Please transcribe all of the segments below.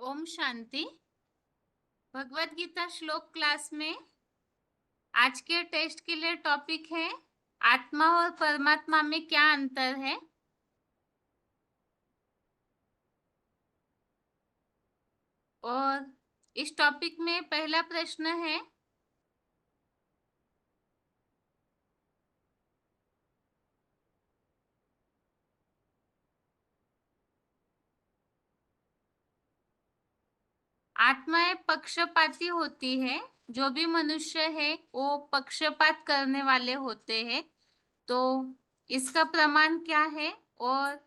ओम शांति। भगवत गीता श्लोक क्लास में आज के टेस्ट के लिए टॉपिक है आत्मा और परमात्मा में क्या अंतर है। और इस टॉपिक में पहला प्रश्न है, आत्माएं पक्षपाती होती है। जो भी मनुष्य है वो पक्षपात करने वाले होते हैं। तो इसका प्रमाण क्या है और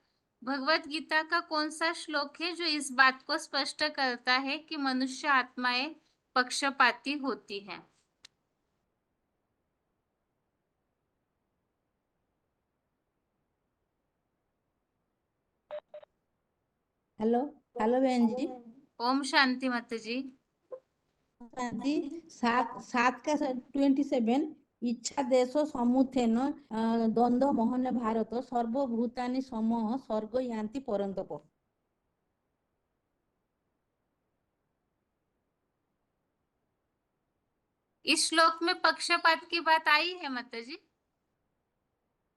भगवत गीता का कौन सा श्लोक है जो इस बात को स्पष्ट करता है कि मनुष्य आत्माएं पक्षपाती होती है। हेलो हेलो बहन जी। ओम शांति माता जी। हाँ जी। 27 इच्छा देश समुत्थेन द्वंद्व मोहन भारत सर्वभूतानि समः स्वर्ग यान्ति परन्तप। इस श्लोक में पक्षपात की बात आई है माता जी।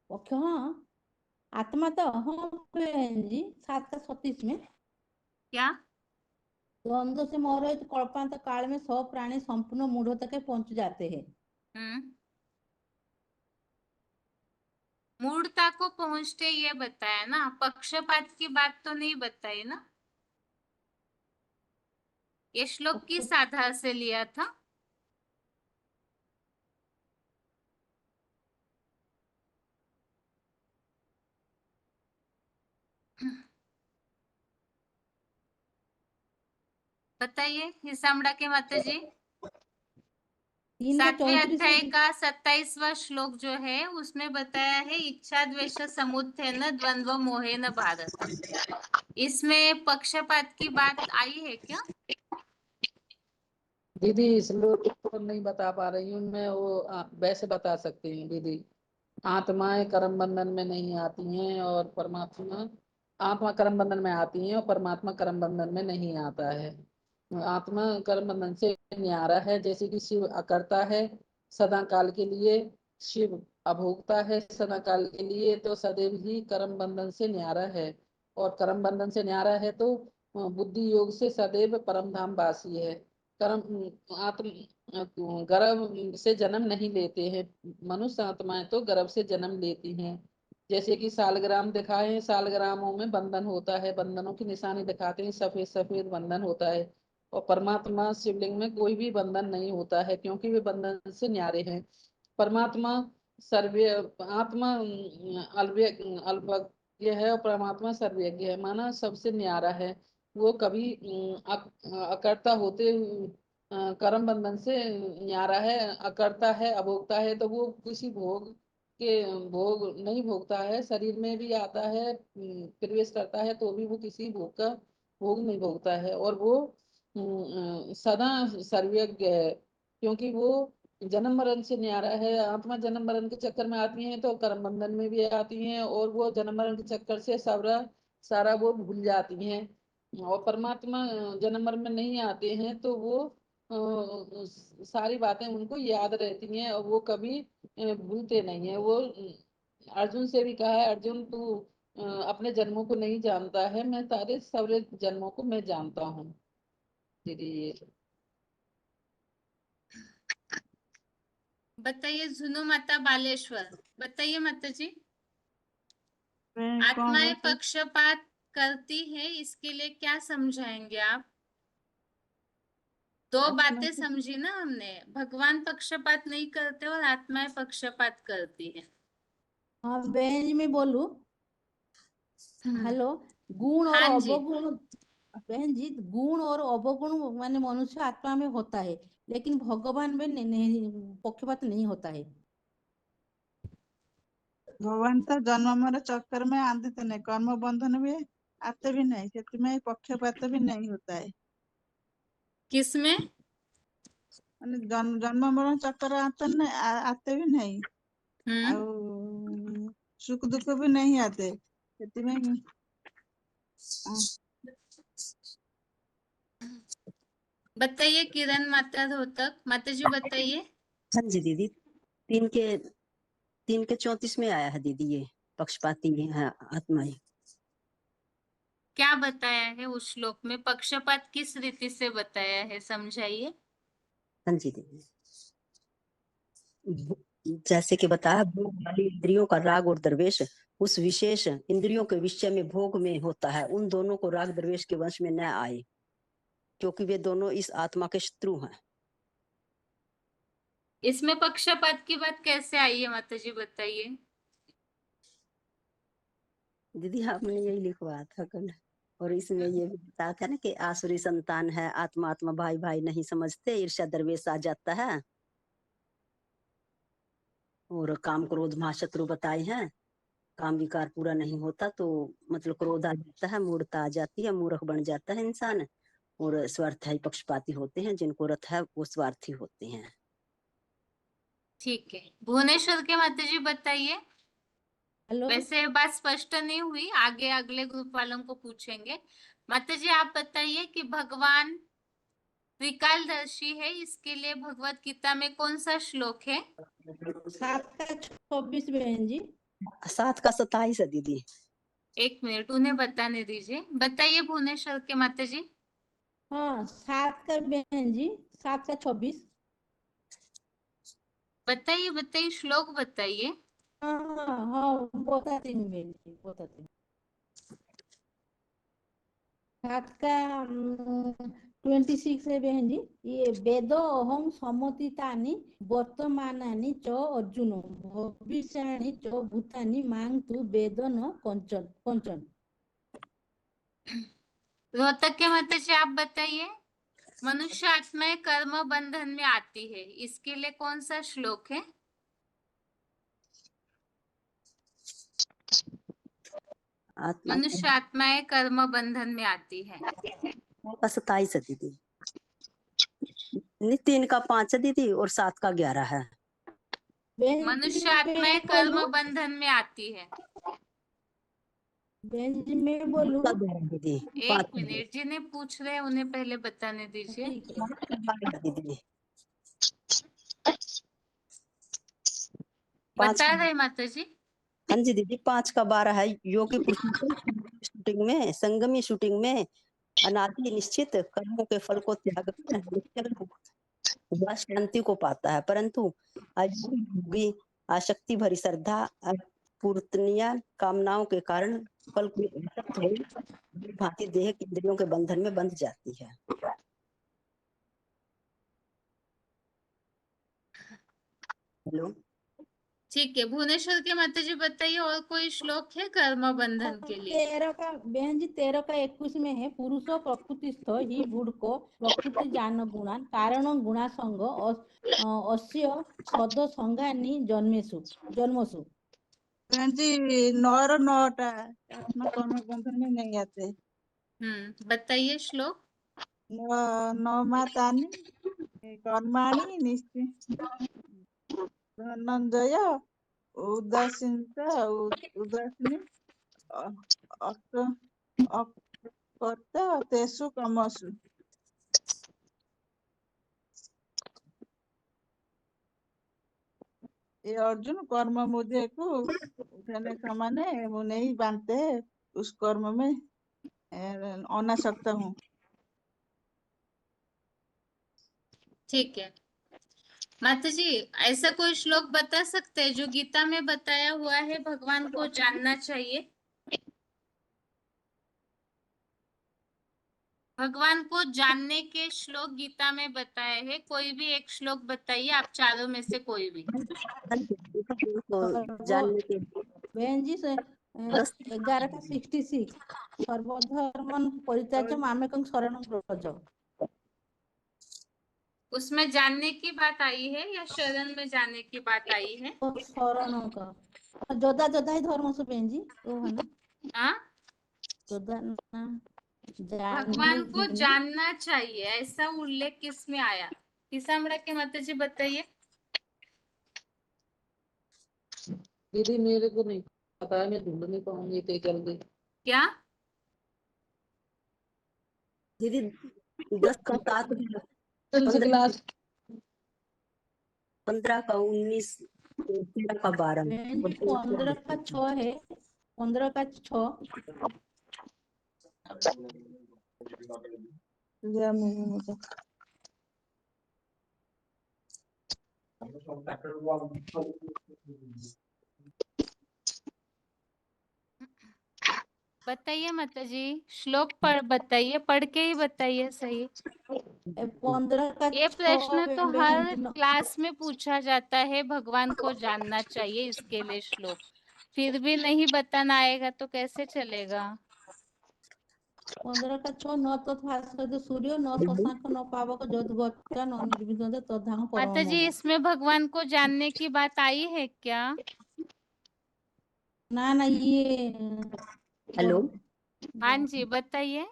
पक्ष हाँ, आत्मा तो हाँ बहन जी। 7 का 36 में क्या? द्वंद्व से मोहित कल्पांत काल में सब प्राणी संपूर्ण मूढ़ता के पहुंच जाते हैं। हम्म, मूर्ता को पहुंचते ये बताया ना, पक्षपात की बात तो नहीं बताई ना। ये श्लोक पक्ष किस आधार से लिया था? बताइए हिसामड़ा के माता जी। 7वें 3 का 34 अध्याय में का 27वां श्लोक जो है उसमें बताया है, इच्छा द्वेष समुत्थेन द्वंद्व मोहेन भारत। इसमें पक्षपात की बात आई है क्या? दीदी इस लोग को नहीं बता पा रही हूँ मैं, वो वैसे बता सकती हूँ दीदी। आत्माएं कर्म बंधन में नहीं आती हैं और परमात्मा, आत्मा कर्म बंधन में आती है और परमात्मा कर्म बंधन में नहीं आता है। आत्मा कर्म बंधन से न्यारा है, जैसे कि शिव अकर्ता है सदा काल के लिए, शिव अभोक्ता है सदा काल के लिए, तो सदैव ही कर्म बंधन से न्यारा है। और कर्म बंधन से न्यारा है तो बुद्धि योग से सदैव परम धाम वासी है। कर्म आत्म गर्भ से जन्म नहीं लेते हैं। मनुष्य आत्माएं तो गर्भ से जन्म लेती हैं। जैसे कि सालग्राम दिखाए हैं, सालग्रामों में बंधन होता है, बंधनों की निशानी दिखाते हैं, सफेद सफेद बंधन होता है। और परमात्मा शिवलिंग में कोई भी बंधन नहीं होता है, क्योंकि वे बंधन से न्यारे हैं। परमात्मा सर्वे आत्मा अल्पज्ञ है और परमात्मा सर्वज्ञ है, माना सबसे न्यारा है। वो कभी अकर्ता होते कर्म बंधन से न्यारा है, अकर्ता है अभोक्ता है, तो वो किसी भोग नहीं भोगता है। शरीर में भी आता है, प्रवेश करता है, तो भी वो किसी भोग का भोग नहीं भोगता है। और वो सदा सर्वज्ञ है, क्योंकि वो जन्म मरण से न्यारा है। आत्मा जन्म मरण के चक्कर में आती है तो कर्म बंधन में भी आती हैं, और वो जन्म मरण के चक्कर से सारा सारा वो भूल जाती हैं। और परमात्मा जन्म मरण में नहीं आते हैं तो वो सारी बातें उनको याद रहती हैं और वो कभी भूलते नहीं है। वो अर्जुन से भी कहा है, अर्जुन तू अपने जन्मों को नहीं जानता है, मैं तारे सारे जन्मों को मैं जानता हूँ। दीदी ये बताइए झुनू माता बालेश्वर। बताइए माता जी। मैं कौन आत्माएं बोलती? पक्षपात करती है, इसके लिए क्या समझाएंगे आप? दो आत्मा बातें की समझी ना हमने, भगवान पक्षपात नहीं करते और आत्माएं पक्षपात करती है। हाँ बहन जी मैं बोलूं। हम्म, हेलो। गुण और हाँ जी। अवगुण। बहन जी गुण और अवगुण माने मनुष्य आत्मा में होता है, लेकिन भगवान में नहीं पक्षपात नहीं होता है। भगवान तो जन्म मर चक्कर में आते नहीं, कर्म बंधन में आते भी नहीं, से पक्षपात भी नहीं होता है। किसमें? माने जन्म मरण चक्कर आते भी नहीं, हम्म, ଆଉ सुख दुख भी नहीं आते। ସେଥିପାଇଁ बताइए किरण माता रोहतक, माता जी बताइए। हाँ जी दीदी, 3 के 34 में आया है दीदी, ये पक्षपाती है आत्माएं। क्या बताया है उस श्लोक में, पक्षपात किस रीति से बताया है, समझाइए। हाँ जी दीदी, जैसे कि बताया, भोग वाली इंद्रियों का राग और द्वेष उस विशेष इंद्रियों के विषय में भोग में होता है, उन दोनों को राग द्वेष के वश में न आए, क्योंकि वे दोनों इस आत्मा के शत्रु हैं। इसमें पक्षपात की बात कैसे आई है माता जी बताइए। दीदी आपने यही लिखवाया था कल, और इसमें ये भी बताया था ना कि आसुरी संतान है, आत्मा आत्मा भाई भाई नहीं समझते, ईर्ष्या द्वेष आ जाता है, और काम क्रोध महाशत्रु बताए हैं। काम विकार पूरा नहीं होता तो मतलब क्रोध आ जाता है, मूर्खता आ जाती है, मूर्ख बन जाता है इंसान, और स्वार्थी पक्षपाती होते हैं, जिनको रथ है वो स्वार्थी होते हैं। ठीक है, भुवनेश्वर के माता जी बताइए। हेलो। वैसे बात स्पष्ट नहीं हुई, आगे अगले ग्रुप वालों को पूछेंगे। माता जी आप बताइए कि भगवान त्रिकालदर्शी है, इसके लिए भगवत गीता में कौन सा श्लोक है। 7 का 26 बहन जी। 7 का 27 है दीदी। एक मिनट उन्हें बताने दीजिए, बताइए भुवनेश्वर के माता जी। हाँ 7 का बहन जी, 7 का 26। बताइए बताइए, श्लोक बताइए। हाँ हाँ हाँ, बताती हूँ बहन जी, बताती हूँ। 7 का 26 है बहन जी। ये वेदो अहं सम्मतितानि वर्तमानानि च अर्जुन भविष्याणि च भूतानि मां तु वेद न कंचन कंचन। रोहतक के माता जी आप बताइए। मनुष्य आत्माएं कर्म बंधन में आती है, इसके लिए कौन सा श्लोक है। आत्मा मनुष्य आत्माएं कर्म बंधन में आती है। 9 का 27 है दीदी। नहीं, 3 का 5 है दीदी, और 7 का 11 है। बहन जी मनुष्य मैं आत्माएं बोलूं, कर्म बंधन में आती है। बहन जी मैं बोलूं। 5 का 11 दीदी। एक 5 मिनट, जिन्हें पूछ रहे हैं उन्हें पहले बताने दीजिए। ठीक है। दीदी। पांच बता रहे माता जी। हाँ जी दीदी, 5 का 12 है। योगी पुरुषों को शूटिंग में, संगमी शूटिंग में अनादि निश्चित कर्मों के फल को त्याग कर निश्चल वह शांति को पाता है, परंतु अयोगी आसक्ति भरी श्रद्धा पूर्तनीय कामनाओं के कारण फल को आसक्त हो भांति देह की इंद्रियों के बंधन में बंध जाती है। हेलो। ठीक है, भुवनेश्वर के माता जी बताइए, और कोई श्लोक है कर्म बंधन के लिए। 13 का 21 में है, पुरुषो प्रकृतिस्थ ही बुढ़को प्रकृति जान गुणान कारण गुणा संग अस्य सद संगानी जन्मेशु जन्मसु। बहन जी 9 आत्मा कर्म बंधन में नहीं आते। बताइए श्लोक। नौमातानि कर्माणि निश्चित धनंजय उदासीनता उदासीन अक अकर्ता तेषु कर्मसु। ये अर्जुन कर्म मुझे को उठाने का माने वो नहीं बांधते हैं, उस कर्म में अनासक्त हूँ। ठीक है माता जी, ऐसा कोई श्लोक बता सकते हैं जो गीता में बताया हुआ है भगवान को जानना चाहिए। भगवान को जानने के श्लोक गीता में बताए हैं, कोई भी एक श्लोक बताइए, आप चारों में से कोई भी। तो जानने के बहन जी 11 का 66 सर्वधर्मन परित्याज्य मामेकं शरणं व्रज। उसमें जानने की बात आई है या शरण में जाने की बात आई है। तो शरण का जोधा जोधा ही धर्म से बहन जी वो है ना, हाँ, जोधा ना जानने भगवान को की ना। जानना चाहिए, ऐसा उल्लेख किस में आया। किसामड़ा के माता जी बताइए। दीदी मेरे को नहीं पता है, मैं ढूंढ नहीं पाऊंगी इतनी जल्दी। क्या। दीदी 10 का 7, कौन सी 15 क्लास? 15 का 19, 13 का 12। बहन जी 15 का 6 है, 15 का 6। या मुझे बताइए माता जी, श्लोक पढ़ बताइए, पढ़ के ही बताइए सही। 15 का ये 6 प्रश्न तो बहन हर जी क्लास में पूछा जाता है, भगवान को जानना चाहिए इसके लिए श्लोक। फिर भी नहीं बताना आएगा तो कैसे चलेगा? 15 का 6 न तो भास्कर सूर्य न शशांक न पावक जदगता न निर्विघ्न तद्धाम परम माता जी, मम। इसमें भगवान को जानने की बात आई है क्या? ना ये हेलो, हाँ जी, बताइए।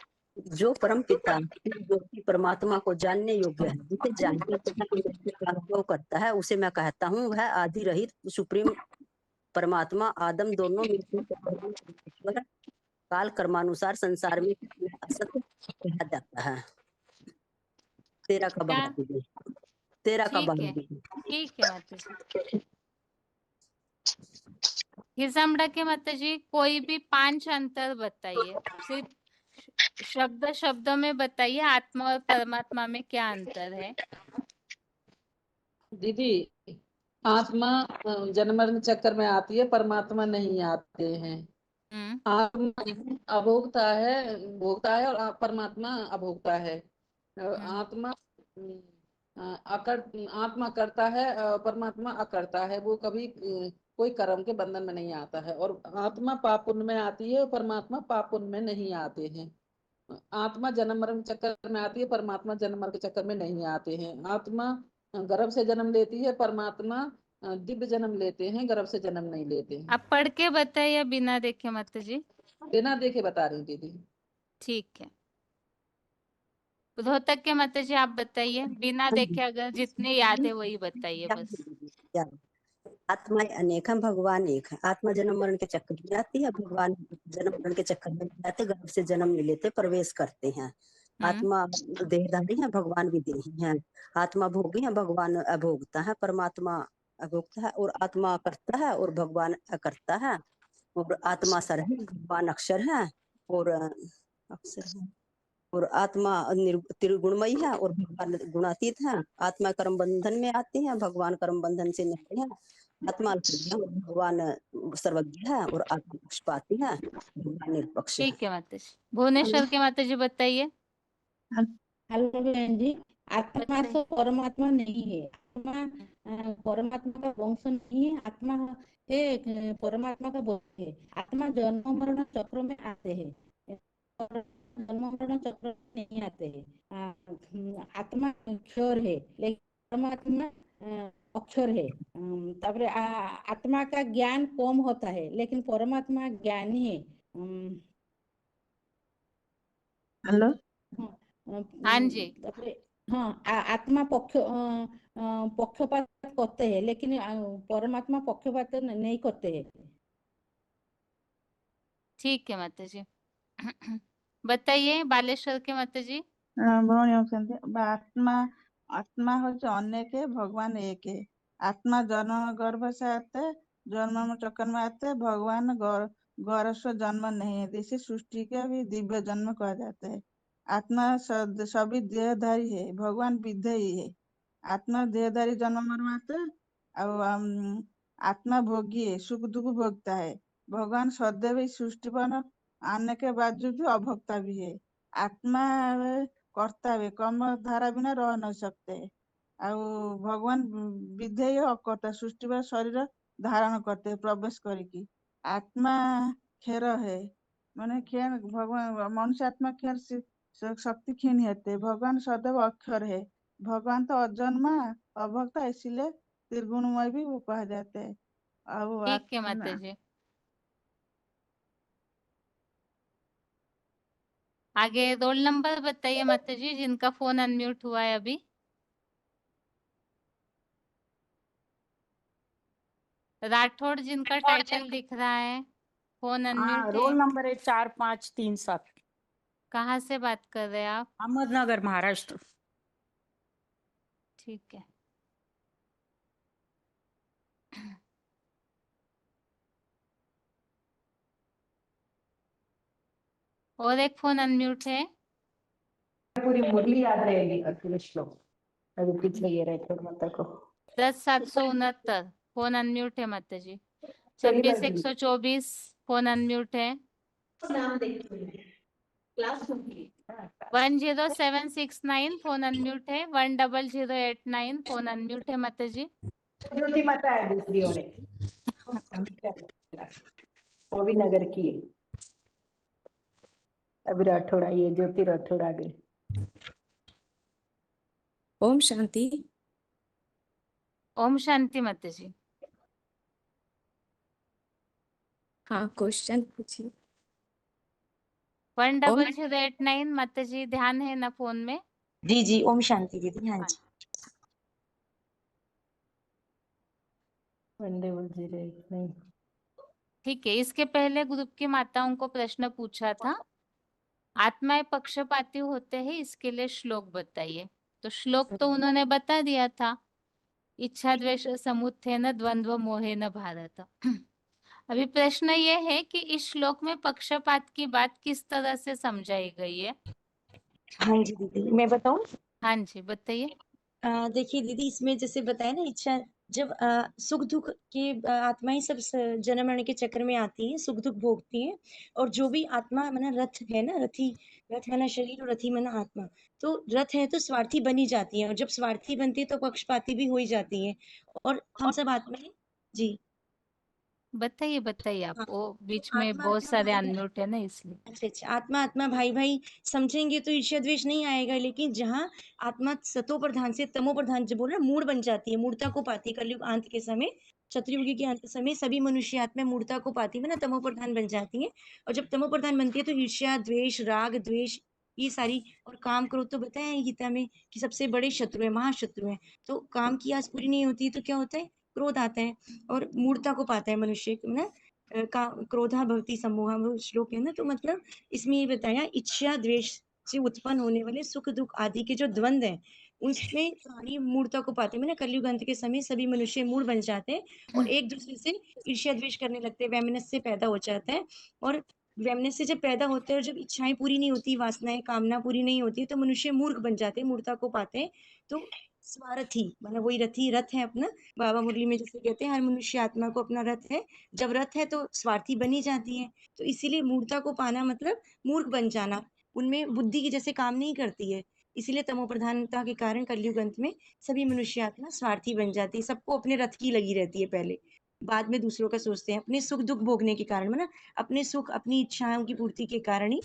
जो परम पिता जो कि परमात्मा को जानने योग्य है, जिसे जानने तथा मृत्यु का अनुभव करता है, उसे मैं कहता हूँ वह आदि रहित सुप्रीम परमात्मा आदम दोनों में ईश्वर काल कर्मानुसार संसार में असत्य कहा जाता है। 13 का क्या? 12 दीजिए, 13 का ठीक 12 है, दीजिए। ठीक है माता जी। हिसामड़ा के माता जी, कोई भी 5 अंतर बताइए, सिर्फ शब्द शब्द में बताइए, आत्मा और परमात्मा में क्या अंतर है? दीदी, आत्मा जन्म मरण चक्कर में आती है, परमात्मा नहीं आते हैं। हम्म। आत्मा अभोक्ता है, भोगता है, और परमात्मा अभोक्ता है। आत्मा आत्मा करता है, परमात्मा अकर्ता है। वो कभी कोई कर्म के बंधन में नहीं आता है। और आत्मा पाप पुण्य में आती है, परमात्मा पाप पुण्य में नहीं आते हैं। आत्मा जन्म मरण के चक्कर में आती है, परमात्मा जन्म मरण के चक्कर में नहीं आते हैं। आत्मा गर्भ से जन्म लेती है, परमात्मा दिव्य जन्म लेते हैं, गर्भ से जन्म नहीं लेते हैं। आप पढ़ के बताइए या बिना देखे माता जी? बिना देखे बता रही हूँ दीदी। ठीक है। रोहतक के माता जी, आप बताइए, बिना देखे, अगर जितने याद है वही बताइए बस। आत्मा अनेक है, भगवान एक है। आत्मा जन्म मरण के चक्कर में आती है, भगवान जन्म मरण के चक्कर में नहीं आते, गर्भ से जन्म ले लेते, प्रवेश करते हैं। आत्मा देहधारी है, भगवान भी देही है। आत्मा भोगी है, भगवान अभोगता है। परमात्मा अभोगता है और आत्मा करता है और भगवान अकर्ता है। और आत्मा सर है, भगवान अक्षर है और अक्षर है। और आत्मा त्रिगुणमयी है और भगवान गुणातीत है। आत्मा कर्म बंधन में आती है, भगवान कर्म बंधन से नहीं है। आत्मा अल्पज्ञ है, भगवान सर्वज्ञ है। और आत्मा पक्षपाती है, भगवान निरपक्ष है। ठीक है माता जी। भुवनेश्वर के माता जी बताइए। हेलो बहन जी, आत्मा बताइए। तो परमात्मा नहीं है। आत्मा परमात्मा का वंश नहीं है। आत्मा है परमात्मा का वंश है। आत्मा जन्म मरण चक्र में आते हैं, जन्म मरण चक्र में नहीं आते हैं। आत्मा अक्षर है, लेकिन परमात्मा अक्षर है। तापरे आत्मा का ज्ञान कम होता है, लेकिन परमात्मा ज्ञानी है। हेलो हाँ जी, तापरे हाँ आत्मा पक्षपात करते हैं, लेकिन परमात्मा पक्षपात नहीं करते हैं। ठीक है माता जी। बताइए बालेश्वर के माता जी। भौणी होउछन्ति आत्मा आत्मा होचे अनेक है, भगवान एक है। आत्मा जन्म गर्भ से आते, जन्म में चक्कर में आते, भगवान गर्भ से जन्म नहीं है। इसे सृष्टि के भी दिव्य जन्म कहा जाता है। आत्मा सभी देहधारी है, भगवान विधेयी है। आत्मा देहधारी जन्म मरण आते, और आत्मा भोगी है, सुख दुख भोगता है। भगवान सदैव इस सृष्टि पर आने के बावजूद भी अभोक्ता भी है। आत्मा कर्ता है, कर्म धारा बिना रह न सकते। ଆଉ ଭଗବାନ ବିଧେୟ ଅକର୍ତ୍ତା ସୃଷ୍ଟି ବା ଶରୀର ଧାରଣ करते प्रवेश କରିକି। आत्मा खेर है, माने खेर भगवान मनुष्य आत्मा खेर शक्ति क्षीण होते। भगवान सदैव अक्षर है। भगवान तो अजन्मा अभक्ता, इसलिए त्रिगुणमय भी वो कहा जाते हैं। और ठीक है माता जी। आगे रोल नंबर बताइए माता जी, जिनका फोन अनम्यूट हुआ है अभी। राठौड़ जिनका टाइटल दिख रहा है, फोन अनम्यूट है। रोल नंबर है 4537। कहाँ से बात कर रहे हैं आप? अहमदनगर, महाराष्ट्र। ठीक है। और एक फोन अनम्यूट है। पूरी मुरली याद रहेगी पूरे श्लोक। अभी पिछले ये रहते माता को 10,769 फोन अनम्यूट है माता जी। चली 26,124 फोन अनम्यूट है। नाम देखिए क्लास 10769 फोन अनम्यूट है। 10089 फोन अनम्यूट है माता जी। ज्योति माता है दूसरी ओर वो भी नगर की है। अभी राठौड़ आई है, ज्योति राठौड़ आ गई। ओम शांति। ओम शांति माता जी। हाँ, क्वेश्चन पूछिए। 10089 माता जी, ध्यान है ना फोन में? जी जी, ओम शांति दीदी। हाँ जी। वंदे वजीरे नहीं। ठीक है, इसके पहले ग्रुप की माताओं को प्रश्न पूछा था, आत्माएं पक्षपाती होते हैं, इसके लिए श्लोक बताइए। तो श्लोक तो उन्होंने बता दिया था, इच्छा द्वेष समुत्थेन द्वंद्व मोहेन भारत। अभी प्रश्न ये है कि इस श्लोक में पक्षपात की बात किस तरह से समझाई गई है? हाँ जी दीदी, मैं बताऊं? हाँ जी बताइए। देखिए दीदी, इसमें जैसे बताया ना, इच्छा जब सुख दुख की आत्माएं सब जन्म मरण के चक्र में आती हैं, सुख दुख भोगती हैं। और जो भी आत्मा माना रथ है ना, रथी, रथ माना शरीर और रथी माना आत्मा। तो रथ है तो स्वार्थी बनी जाती है, और जब स्वार्थी बनती है तो पक्षपाती भी हो ही जाती है। और हम सब आत्माएं। जी बताइए बताइए आप, हाँ, वो बीच तो में आत्मा बहुत आत्मा सारे भाई भाई। अनम्यूट है ना, इसलिए। अच्छा अच्छा, आत्मा आत्मा भाई भाई समझेंगे तो ईर्ष्या द्वेष नहीं आएगा। लेकिन जहाँ आत्मा सतो प्रधान से तमो प्रधान, जो बोल रहे मूड बन जाती है, मूर्ता को पाती है, कलयुग अंत के समय, चतुर्युगी के अंत समय सभी मनुष्य आत्मा मूर्ता को पाती है ना, तमो प्रधान बन जाती है। और जब तमो प्रधान बनती है तो ईर्ष्या द्वेष राग द्वेष ये सारी, और काम क्रोध तो बताया है गीता में कि सबसे बड़े शत्रु है, महाशत्रु है। तो काम की आस पूरी नहीं होती है तो क्या होता है, क्रोध आता है और मूर्ता को पाता है मनुष्य ना। का क्रोधा भवति सम्मोहा, वो श्लोक है ना। तो मतलब इसमें ये बताया, इच्छा द्वेष से उत्पन्न होने वाले सुख दुख आदि के जो द्वंद्व है, उसमें सारी मूर्ता को पाते हैं ना। कलयुग अंत के समय सभी मनुष्य मूढ़ बन जाते हैं और एक दूसरे से ईर्ष्या द्वेष करने लगते हैं, वैमनस्य से पैदा हो जाता है। और वैमनस्य जब पैदा होते हैं और जब इच्छाएं पूरी नहीं होती, वासनाएं कामना पूरी नहीं होती, तो मनुष्य मूर्ख बन जाते हैं, मूर्खता को पाते हैं। तो स्वार्थी मतलब वही रथी, रथ है अपना। बाबा मुरली में जैसे कहते हैं, हर मनुष्य आत्मा को अपना रथ है। जब रथ है तो स्वार्थी बनी जाती है। तो इसीलिए मूर्खता को पाना मतलब मूर्ख बन जाना, उनमें बुद्धि की जैसे काम नहीं करती है। इसीलिए तमो प्रधानता के कारण कलयुग अंत में सभी मनुष्य आत्मा स्वार्थी बन जाती है, सबको अपने रथ की लगी रहती है पहले, बाद में दूसरों का सोचते हैं। अपने सुख दुख भोगने के कारण मतलब अपने सुख अपनी इच्छाओं की पूर्ति के कारण ही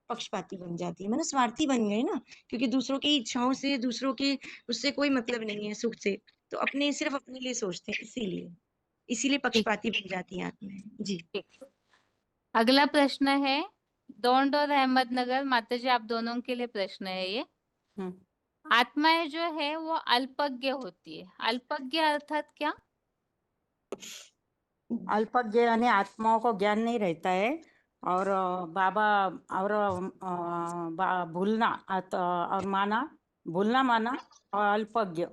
पक्षपाती बन जाती है, मतलब स्वार्थी बन गए ना। क्योंकि दूसरों की इच्छाओं से, दूसरों के उससे कोई मतलब नहीं है, सुख से। तो अपने सिर्फ अपने लिए सोचते हैं, इसीलिए पक्षपाती बन जाती है आत्माएं। जी अगला प्रश्न है दोंड और अहमदनगर, माता जी आप दोनों के लिए प्रश्न है ये। आत्माएं जो है वो अल्पज्ञ होती है, अल्पज्ञ अर्थात क्या? अल्पज्ञ यानी आत्माओं को ज्ञान नहीं रहता है। और बाबा और भूलना और माना, भूलना माना और अल्पज्ञ।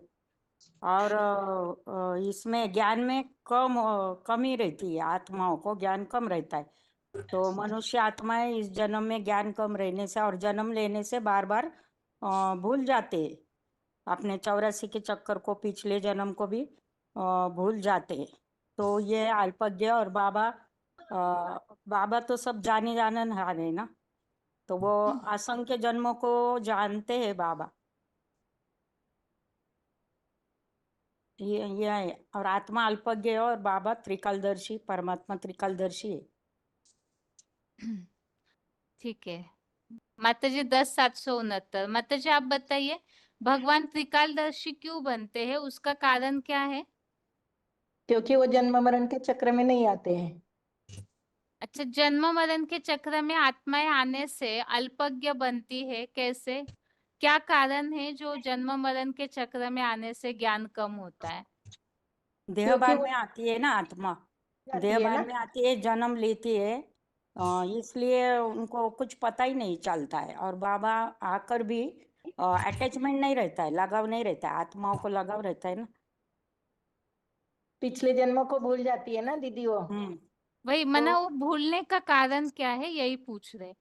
और इसमें ज्ञान में कमी रहती है, आत्माओं को ज्ञान कम रहता है। तो मनुष्य आत्माएं इस जन्म में ज्ञान कम रहने से और जन्म लेने से बार बार भूल जाते हैं, अपने 84 के चक्कर को, पिछले जन्म को भी भूल जाते हैं। तो ये अल्पज्ञ। और बाबा तो सब जाने जाननहार है ना, तो वो असंख्य जन्मों को जानते हैं बाबा। ये है। और आत्मा अल्पज्ञ है और बाबा त्रिकालदर्शी, परमात्मा त्रिकालदर्शी है। ठीक है माता जी। 10,769 माता जी आप बताइए, भगवान त्रिकालदर्शी क्यों बनते हैं, उसका कारण क्या है? क्योंकि वो जन्म मरण के चक्र में नहीं आते हैं। अच्छा, जन्म मरण के चक्र में आत्माएं आने से अल्पज्ञ बनती है, कैसे? क्या कारण है जो जन्म मरण के चक्र में आने से क्यों कम होता है? देहभान में आती है ना आत्मा, देहभान में आती है, जन्म लेती है इसलिए उनको कुछ पता ही नहीं चलता है। और बाबा आकर भी अटैचमेंट नहीं रहता है, लगाव नहीं रहता है, आत्माओं को लगाव रहता है ना। पिछले जन्मों को भूल जाती है ना दीदी वो। वही मना वो भूलने का कारण क्या है यही पूछ रहे,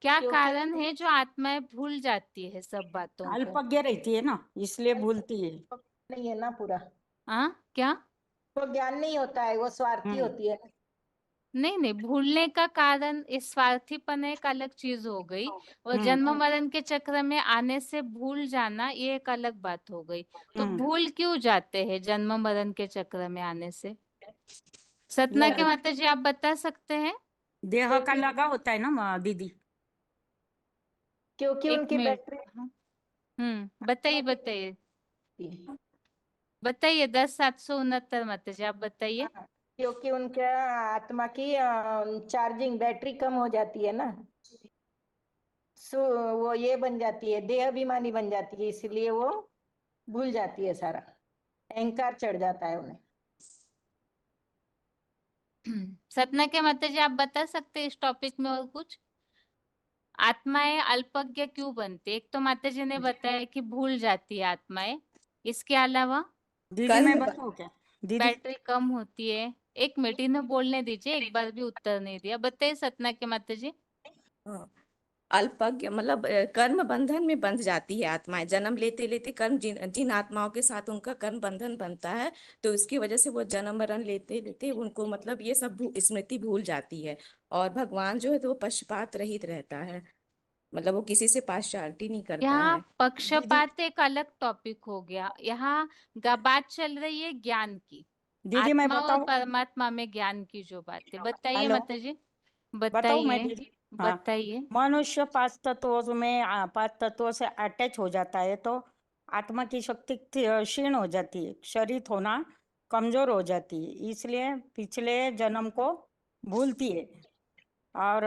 क्या क्योंकि कारण है जो आत्माएं भूल जाती है सब बातों को? अल्पज्ञ रहती है ना, इसलिए भूलती है। नहीं है ना पूरा, हाँ क्या? तो ज्ञान नहीं होता है, वो स्वार्थी हम्म। होती है ना। नहीं नहीं, भूलने का कारण इस स्वार्थीपन एक अलग चीज हो गई, और हम्म। जन्म मरण के चक्र में आने से भूल जाना ये एक अलग बात हो गई। तो भूल क्यों जाते हैं जन्म मरण के चक्र में आने से? सतना के माता जी आप बता सकते हैं? देह का लगा होता है ना दीदी। क्योंकि एक उनकी मिनट। बैटरी बताइए बताइए बताइए, 10,769 माता जी आप बताइए। क्योंकि उनके आत्मा की चार्जिंग बैटरी कम हो जाती है ना, सो वो ये बन जाती है, देह अभिमानी बन जाती है, इसलिए वो भूल जाती है सारा, अहंकार चढ़ जाता है उन्हें। सतना के माता जी आप बता सकते हैं इस टॉपिक में और कुछ? आत्माएं अल्पज्ञ क्यों बनती है? एक तो माता जी ने बताया कि भूल जाती है आत्माएं, इसके अलावा दीदी मैं बताऊँ क्या दीदी? बैटरी कम होती है। एक मिनट इन्हें बोलने दीजिए, एक बार भी उत्तर नहीं दिया। बताइए सतना के माता जी। अल्पज्ञ मतलब कर्म बंधन में बंध जाती है आत्माएं, जन्म लेते लेते कर्म जिन जिन आत्माओं के साथ उनका कर्म बंधन बनता है, तो उसकी वजह से वो जन्म मरण लेते लेते उनको मतलब ये सब स्मृति भूल जाती है। और भगवान जो है तो वो पक्षपात रहित रहता है, मतलब वो किसी से पार्शियलिटी नहीं करता यहाँ है। पक्षपात एक अलग टॉपिक हो गया, यहाँ बात चल रही है ज्ञान की, दीदी मैं आत्मा और बताऊं? परमात्मा में ज्ञान की जो बात है। बताइए हेलो, माता जी, बताऊं मैं बताइए दीदी? हाँ, बताइए। मनुष्य 5 तत्वों में 5 तत्वों से अटैच हो जाता है तो आत्मा की शक्ति क्षीण हो जाती है, शरीर होना कमजोर हो जाती है, इसलिए पिछले जन्म को भूलती है। और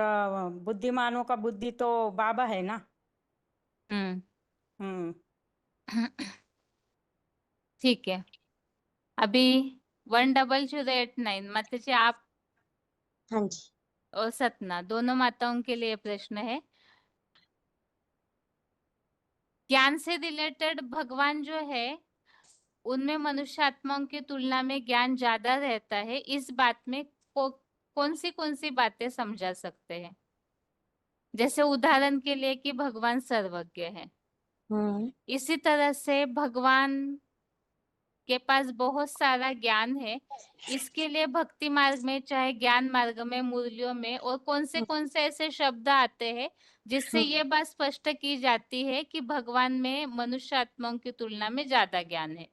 बुद्धिमानों का बुद्धि तो बाबा है ना। हम्म हम्म। ठीक है। अभी 1008 माता जी आप हाँ जी। और सतना दोनों माताओं के लिए प्रश्न है। ज्ञान से रिलेटेड भगवान जो है उनमें मनुष्य आत्माओं की तुलना में ज्ञान ज्यादा रहता है, इस बात में कौन सी बातें समझा सकते हैं? जैसे उदाहरण के लिए कि भगवान सर्वज्ञ है, इसी तरह से भगवान के पास बहुत सारा ज्ञान है, इसके लिए भक्ति मार्ग में चाहे ज्ञान मार्ग में मूल्यों में और कौन से ऐसे शब्द आते हैं जिससे ये बात स्पष्ट की जाती है कि भगवान में मनुष्य आत्माओं की तुलना में ज्यादा ज्ञान है?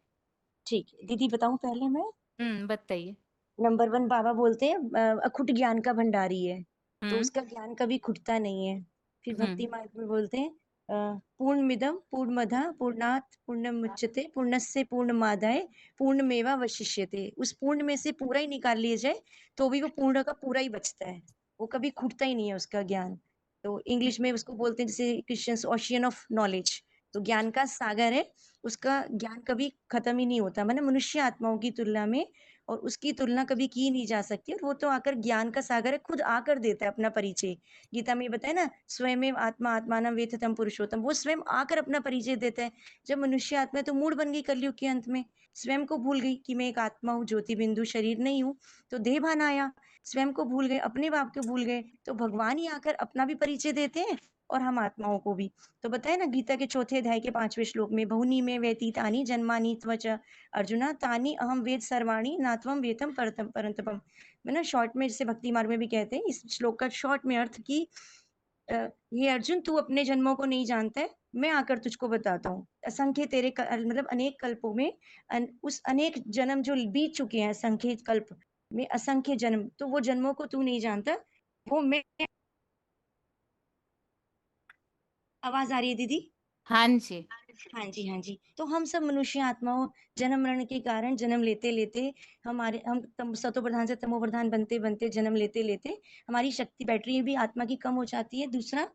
ठीक है दीदी, बताऊं पहले मैं? बताइए। नंबर 1 बाबा बोलते हैं अखुट ज्ञान का भंडारी है, तो हम्म उसका ज्ञान कभी खुटता नहीं है। फिर हम्म भक्ति मार्ग में बोलते हैं पूर्णमिदं पूर्णमदः पूर्णात् पूर्णमुच्यते पूर्णस्य पूर्णमादाय पूर्णमेवा वशिष्यते। उस पूर्ण में से पूरा ही निकाल लिया जाए तो भी वो पूर्ण का पूरा ही बचता है, वो कभी खुटता ही नहीं है उसका ज्ञान। तो इंग्लिश में उसको बोलते हैं जैसे क्रिश्चियंस ओशियन ऑफ नॉलेज, तो ज्ञान का सागर है, उसका ज्ञान कभी खत्म ही नहीं होता। मैंने मनुष्य आत्माओं की तुलना में और उसकी तुलना कभी की नहीं जा सकती, और वो तो आकर ज्ञान का सागर है, खुद आकर देता है अपना परिचय। गीता में बताया ना, स्वयं आत्मा आत्मानं वेत्थम पुरुषोत्तम, वो स्वयं आकर अपना परिचय देता है। जब मनुष्य आत्मा तो मूड बन गई कलयुग के अंत में, स्वयं को भूल गई कि मैं एक आत्मा हूँ, ज्योति बिंदु शरीर नहीं हूँ, तो देह भान आया, स्वयं को भूल गए, अपने बाप को भूल गए, तो भगवान ही आकर अपना भी परिचय देते हैं और हम आत्माओं को भी। तो बताए ना गीता के 4थे अध्याय के 5वें श्लोक में, बहुनी में व्यतीतानि जन्मानि त्वच अर्जुना तानि अहम वेद सर्वाणि नात्वम वेतम परंतपम। मैं ना शॉर्ट में जैसे भक्ति मार्ग में भी कहते हैं इस श्लोक का शॉर्ट में अर्थ की ये अर्जुन तू अपने जन्मों को नहीं जानता है, मैं आकर तुझको बताता हूँ। असंख्य तेरे मतलब अनेक कल्पों में उस अनेक जन्म जो बीत चुके हैं, असंख्य कल्प में असंख्य जन्म, तो वो जन्मों को तू नहीं जानता, वो मैं। आवाज आ रही है दीदी? हाँ जी। हाँ जी, हाँ जी। तो हम सब मनुष्य आत्माओं जन्म मरण के कारण जन्म लेते लेते हमारे हम सतो प्रधान से तमो प्रधान बनते बनते जन्म लेते लेते हमारी शक्ति बैटरी भी आत्मा की कम हो जाती है। दूसरा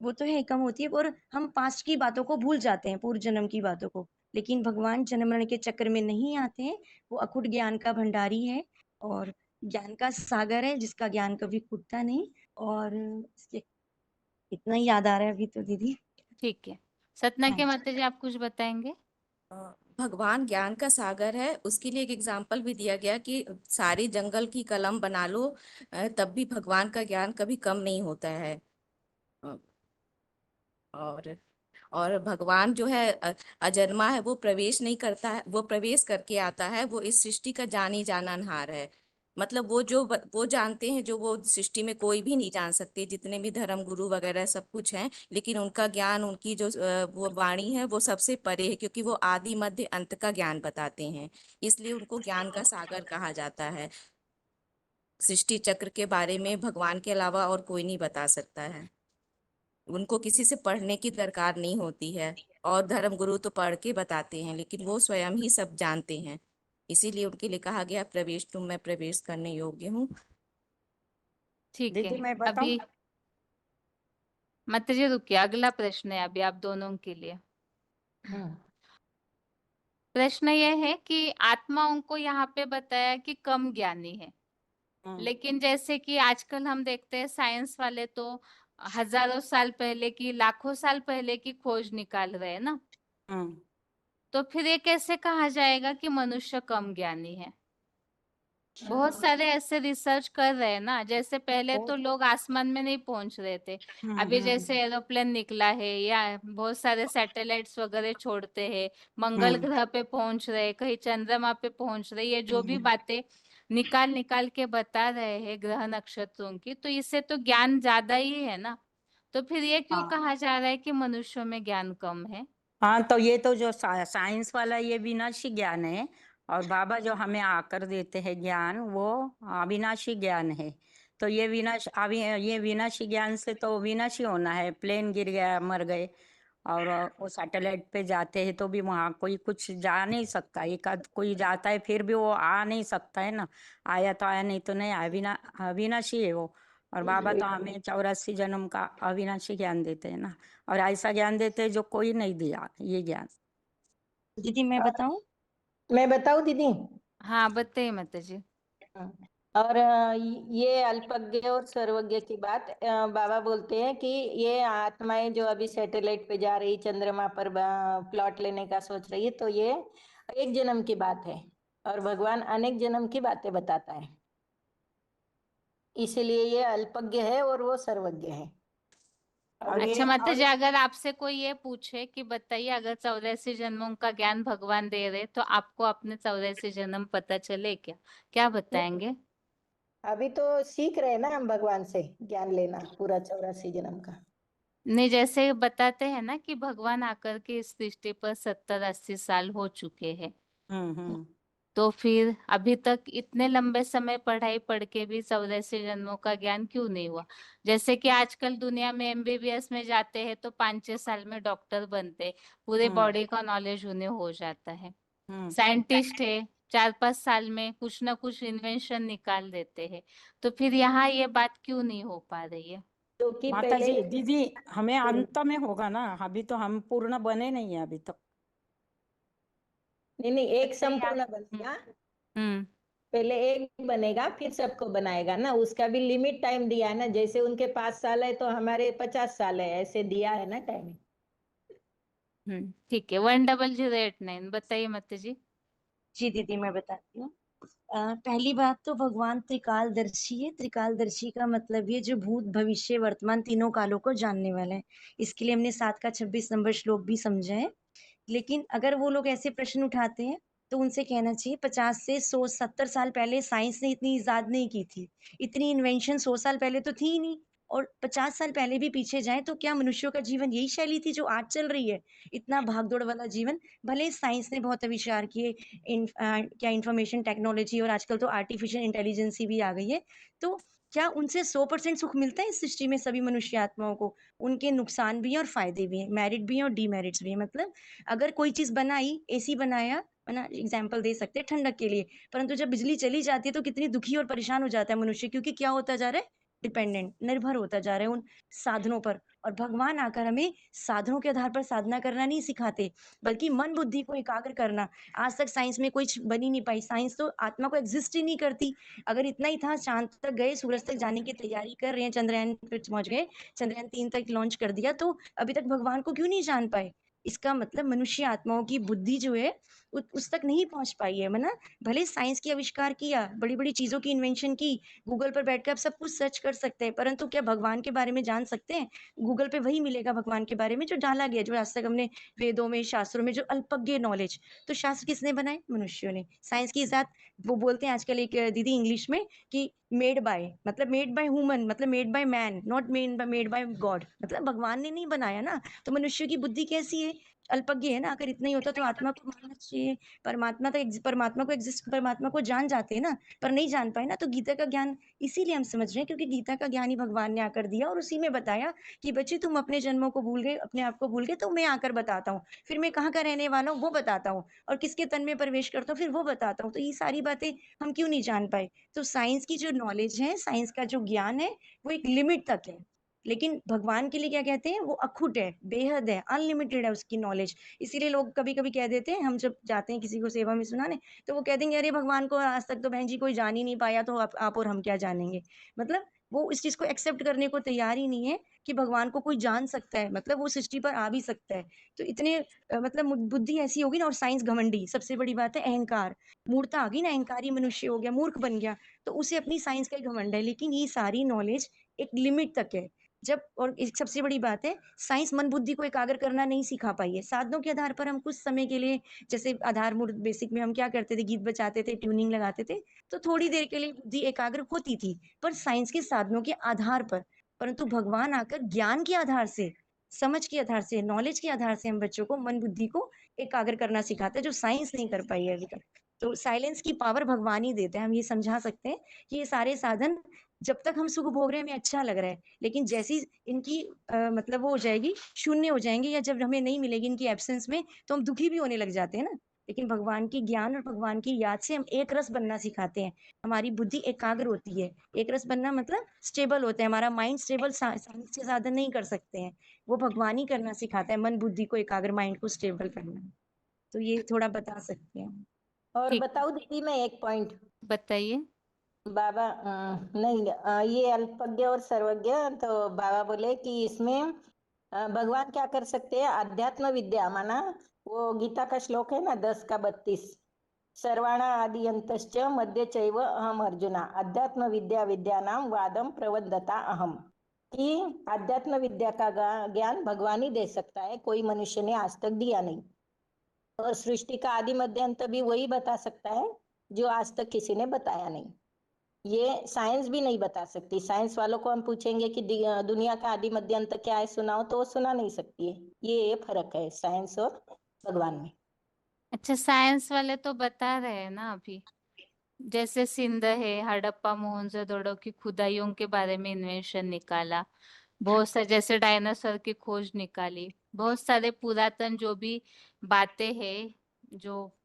वो तो है कम होती है, और हम पास्ट की बातों को भूल जाते हैं, पूर्व जन्म की बातों को। लेकिन भगवान जन्म मरण के चक्कर में नहीं आते हैं, वो अखुट ज्ञान का भंडारी है और ज्ञान का सागर है जिसका ज्ञान कभी खुटता नहीं, और इसके इतना ही याद आ रहा है अभी तो दीदी। ठीक है, सतना के हाँ माता जी आप कुछ बताएंगे? भगवान ज्ञान का सागर है, उसके लिए एक एग्जाम्पल भी दिया गया कि सारी जंगल की कलम बना लो, तब भी भगवान का ज्ञान कभी कम नहीं होता है। अ, और और भगवान जो है अजन्मा है, वो प्रवेश नहीं करता है, वो प्रवेश करके आता है, वो इस सृष्टि का जानी जाननहार है। मतलब वो जानते हैं जो वो सृष्टि में कोई भी नहीं जान सकते, जितने भी धर्म गुरु वगैरह सब कुछ हैं, लेकिन उनका ज्ञान, उनकी जो वो वाणी है वो सबसे परे है, क्योंकि वो आदि मध्य अंत का ज्ञान बताते हैं, इसलिए उनको ज्ञान का सागर कहा जाता है। सृष्टि चक्र के बारे में भगवान के अलावा और कोई नहीं बता सकता है, उनको किसी से पढ़ने की दरकार नहीं होती है। और धर्म गुरु तो पढ़ के बताते हैं, लेकिन वो स्वयं ही सब जानते हैं, इसीलिए उनके लिए कहा गया प्रवेश तुम मैं प्रवेश करने योग्य हूँ। ठीक है, दीदी मैं बताऊं? अभी माता जी रुकिए, अगला प्रश्न है अभी आप दोनों के लिए। प्रश्न यह है कि आत्माओं को यहाँ पे बताया कि कम ज्ञानी है, लेकिन जैसे कि आजकल हम देखते हैं साइंस वाले तो हजारों साल पहले की, लाखों साल पहले की खोज निकाल रहे हैं ना, हम्म, तो फिर ये कैसे कहा जाएगा कि मनुष्य कम ज्ञानी है? बहुत सारे ऐसे रिसर्च कर रहे हैं ना, जैसे पहले तो लोग आसमान में नहीं पहुंच रहे थे, अभी जैसे एरोप्लेन निकला है या बहुत सारे सैटेलाइट्स वगैरह छोड़ते हैं, मंगल ग्रह पे पहुंच रहे, कहीं चंद्रमा पे पहुंच रहे, ये जो भी बातें निकाल निकाल के बता रहे हैं ग्रह नक्षत्रों की, तो इससे तो ज्ञान ज्यादा ही है ना, तो फिर ये क्यों हाँ कहा जा रहा है कि मनुष्यों में ज्ञान कम है? हाँ, तो ये तो जो साइंस वाला ये विनाशी ज्ञान है, और बाबा जो हमें आकर देते हैं ज्ञान वो अविनाशी ज्ञान है। तो ये विनाशी ज्ञान से तो विनाशी होना है, प्लेन गिर गया मर गए, और वो सैटेलाइट पे जाते हैं तो भी वहाँ कोई कुछ जा नहीं सकता, एक आध कोई जाता है फिर भी वो आ नहीं सकता है ना, आया तो आया नहीं तो नहीं, अविनाशी है वो। और बाबा तो हमें 84 जन्म का अविनाशी ज्ञान देते हैं ना, और ऐसा ज्ञान देते हैं जो कोई नहीं दिया ये ज्ञान। दीदी मैं बताऊं? मैं बताऊं दीदी? हाँ बताइए माता जी। और ये अल्पज्ञ और सर्वज्ञ की बात, बाबा बोलते हैं कि ये आत्माएं जो अभी सैटेलाइट पे जा रही, चंद्रमा पर प्लॉट लेने का सोच रही है, तो ये एक जन्म की बात है, और भगवान अनेक जन्म की बातें बताता है, इसलिए ये अल्पज्ञ है और वो सर्वज्ञ है। और अच्छा ये माता जी, अगर आपसे कोई ये पूछे कि बताइए अगर 84 जन्मों का ज्ञान भगवान दे रहे तो आपको अपने 84 जन्म पता चले क्या, क्या बताएंगे? अभी तो सीख रहे हैं ना हम भगवान से ज्ञान लेना पूरा 84 जन्म का। नहीं, जैसे बताते हैं ना कि भगवान आकर के इस सृष्टि पर 70-80 साल हो चुके हैं, हम्म। तो फिर अभी तक इतने लंबे समय पढ़ाई पढ़ के भी 84 जन्मों का ज्ञान क्यों नहीं हुआ? जैसे कि आजकल दुनिया में एमबीबीएस में जाते हैं तो 5-6 साल में डॉक्टर बनते, पूरे बॉडी का नॉलेज उन्हें हो जाता है। साइंटिस्ट है, 4-5 साल में कुछ ना कुछ इन्वेंशन निकाल देते हैं, तो फिर यहाँ ये बात क्यों नहीं हो पा रही है? क्योंकि माता पहले जी दीदी हमें अंत में होगा ना, अभी तो हम पूर्ण बने नहीं है अभी तक। नहीं नहीं, एक बताइए आप। संपूर्ण बनेगा, हम्म। पहले एक बनेगा फिर सबको बनाएगा ना, उसका भी लिमिट टाइम दिया है ना, जैसे उनके 5 साल है तो हमारे 50 साल है, ऐसे दिया है ना टाइम। ठीक है, 1008 9 बताइए माता जी। जी दीदी मैं बताती हूँ। पहली बात तो भगवान त्रिकालदर्शी है। त्रिकालदर्शी का मतलब ये जो भूत भविष्य वर्तमान तीनों कालों को जानने वाला है। इसके लिए हमने 7 का 26 नंबर श्लोक भी समझा है। लेकिन अगर वो लोग ऐसे प्रश्न उठाते हैं तो उनसे कहना चाहिए 50 से 170 साल पहले साइंस ने इतनी इजाद नहीं की थी, इतनी इन्वेंशन 100 साल पहले तो थी ही नहीं। और 50 साल पहले भी पीछे जाएं तो क्या मनुष्यों का जीवन यही शैली थी जो आज चल रही है, इतना भागदौड़ वाला जीवन? भले साइंस ने बहुत आविष्कार किए, क्या इंफॉर्मेशन टेक्नोलॉजी और आजकल तो आर्टिफिशियल इंटेलिजेंस भी आ गई है, तो क्या उनसे 100% सुख मिलता है इस सृष्टि में सभी मनुष्य आत्माओं को? उनके नुकसान भी हैं और फायदे भी हैं, मेरिट भी हैं और डीमेरिट्स भी हैं। मतलब अगर कोई चीज बनाई, एसी बनाया है ना, एग्जाम्पल दे सकते हैं ठंडक के लिए, परंतु जब बिजली चली जाती है तो कितनी दुखी और परेशान हो जाता है मनुष्य, क्योंकि क्या होता जा रहा है, डिपेंडेंट, निर्भर होता जा रहा है उन साधनों पर। और भगवान आकर हमें साधनों के आधार पर साधना करना नहीं सिखाते, बल्कि मन बुद्धि को एकाग्र करना। आज तक साइंस में कुछ बन ही नहीं पाई, साइंस तो आत्मा को एग्जिस्ट ही नहीं करती। अगर इतना ही था, चांद तक गए, सूरज तक जाने की तैयारी कर रहे हैं, चंद्रयान पे पहुंच गए, चंद्रयान 3 तक लॉन्च कर दिया, तो अभी तक भगवान को क्यों नहीं जान पाए? इसका मतलब मनुष्य आत्माओं की बुद्धि जो है उस तक नहीं पहुंच पाई है। मना भले साइंस की आविष्कार किया, बड़ी बड़ी चीजों की इन्वेंशन की, गूगल पर बैठकर आप सब कुछ सर्च कर सकते हैं, परंतु क्या भगवान के बारे में जान सकते हैं? गूगल पे वही मिलेगा भगवान के बारे में जो डाला गया, जो आज तक हमने वेदों में, शास्त्रों में, जो अल्पज्ञ नॉलेज। तो शास्त्र किसने बनाए? मनुष्यों ने। साइंस की इजाद, वो बोलते हैं आजकल एक दीदी इंग्लिश में कि मेड बाय, मतलब मेड बाय ह्यूमन, मतलब made by man, not made by God. मतलब भगवान ने नहीं बनाया ना, तो मनुष्य की बुद्धि कैसी है? अल्पज्ञ है ना। अगर इतना ही होता तो आत्मा को मानना चाहिए। परमात्मा को जान जाते हैं ना, पर नहीं जान पाए ना। तो गीता का ज्ञान इसीलिए हम समझ रहे हैं, क्योंकि गीता का ज्ञान ही भगवान ने आकर दिया, और उसी में बताया कि बच्चे तुम अपने जन्मों को भूल गए, अपने आप को भूल गए, तो मैं आकर बताता हूँ। फिर मैं कहाँ का रहने वाला हूँ वो बताता हूँ, और किसके तन में प्रवेश करता हूँ फिर वो बताता हूँ। तो ये सारी बातें हम क्यों नहीं जान पाए? तो साइंस की जो नॉलेज है, साइंस का जो ज्ञान है, वो एक लिमिट तक है। लेकिन भगवान के लिए क्या कहते हैं? वो अखुट है, बेहद है, अनलिमिटेड है उसकी नॉलेज। इसीलिए लोग कभी कभी कह देते हैं, हम जब जाते हैं किसी को सेवा में सुनाने, तो वो कह देंगे अरे भगवान को आज तक तो बहन जी कोई जान ही नहीं पाया, तो आप और हम क्या जानेंगे। मतलब वो इस चीज को एक्सेप्ट करने को तैयार ही नहीं है कि भगवान को कोई जान सकता है, मतलब वो सृष्टि पर आ भी सकता है। तो इतने मतलब बुद्धि ऐसी होगी ना। और साइंस घमंडी, सबसे बड़ी बात है अहंकार, मूर्खता आ गई ना, अहंकारी मनुष्य हो गया, मूर्ख बन गया, तो उसे अपनी साइंस का ही घमंड है। लेकिन ये सारी नॉलेज एक लिमिट तक है। जब, और एक सबसे बड़ी बात है, साइंस मन बुद्धि को एकाग्र करना नहीं सिखा पाई है। साधनों के आधार पर हम कुछ समय के लिए, जैसे आधारभूत बेसिक में हम क्या करते थे, गीत बजाते थे, ट्यूनिंग लगाते थे, तो थोड़ी देर के लिए बुद्धि एकाग्र होती थी, पर साइंस के साधनों के आधार पर। परंतु भगवान आकर ज्ञान के आधार से, समझ के आधार से, नॉलेज के आधार से हम बच्चों को मन बुद्धि को एकाग्र करना सिखाते हैं, जो साइंस नहीं कर पाई है अभी तक। तो साइलेंस की पावर भगवान ही देते हैं। हम ये समझा सकते हैं कि ये सारे साधन, जब तक हम सुख भोग रहे हैं हमें अच्छा लग रहा है, लेकिन जैसी इनकी मतलब वो हो जाएगी, शून्य हो जाएंगे, या जब हमें नहीं मिलेगी इनकी एब्सेंस में, तो हम दुखी भी होने लग जाते हैं ना। लेकिन भगवान की ज्ञान और भगवान की याद से हम एक रस बनना सिखाते हैं, हमारी बुद्धि एकाग्र होती है। एक रस बनना मतलब स्टेबल होता है हमारा माइंड, स्टेबल साइंस के साधन नहीं कर सकते हैं, वो भगवान ही करना सिखाता है, मन बुद्धि को एकाग्र, माइंड को स्टेबल करना। तो ये थोड़ा बता सकते हैं। और ठीक, बताऊं दीदी मैं एक पॉइंट? बताइए। बाबा नहीं, ये अल्पज्ञ और सर्वज्ञ, तो बाबा बोले कि इसमें भगवान क्या कर सकते हैं? अध्यात्म विद्या माना, वो गीता का श्लोक है ना 10 का 32, सर्वाणा आदि अंतश्च मध्य चैव अहम अर्जुना अध्यात्म विद्या विद्यानाम वादम प्रवदता अहम। कि अध्यात्म विद्या का ज्ञान भगवान ही दे सकता है, कोई मनुष्य ने आज तक दिया नहीं। और सृष्टि का आदि मध्य अंत भी वही बता सकता है जो आज तक किसी ने बताया नहीं। ये साइंस भी नहीं बता सकती। साइंस वालों को हम पूछेंगे कि दुनिया का आदि मध्य अंत क्या है सुनाओ, तो वो सुना नहीं सकती है। ये फर्क है साइंस और भगवान में। अच्छा, साइंस वाले तो बता रहे हैं ना अभी, जैसे सिंध है, हड़प्पा मोहनजोदड़ो की खुदाइयों के बारे में इन्वेंशन निकाला, बहुत सारे, जैसे डायनासोर की खोज निकाली, बहुत सारे पुरातन जो भी बातें हैं जो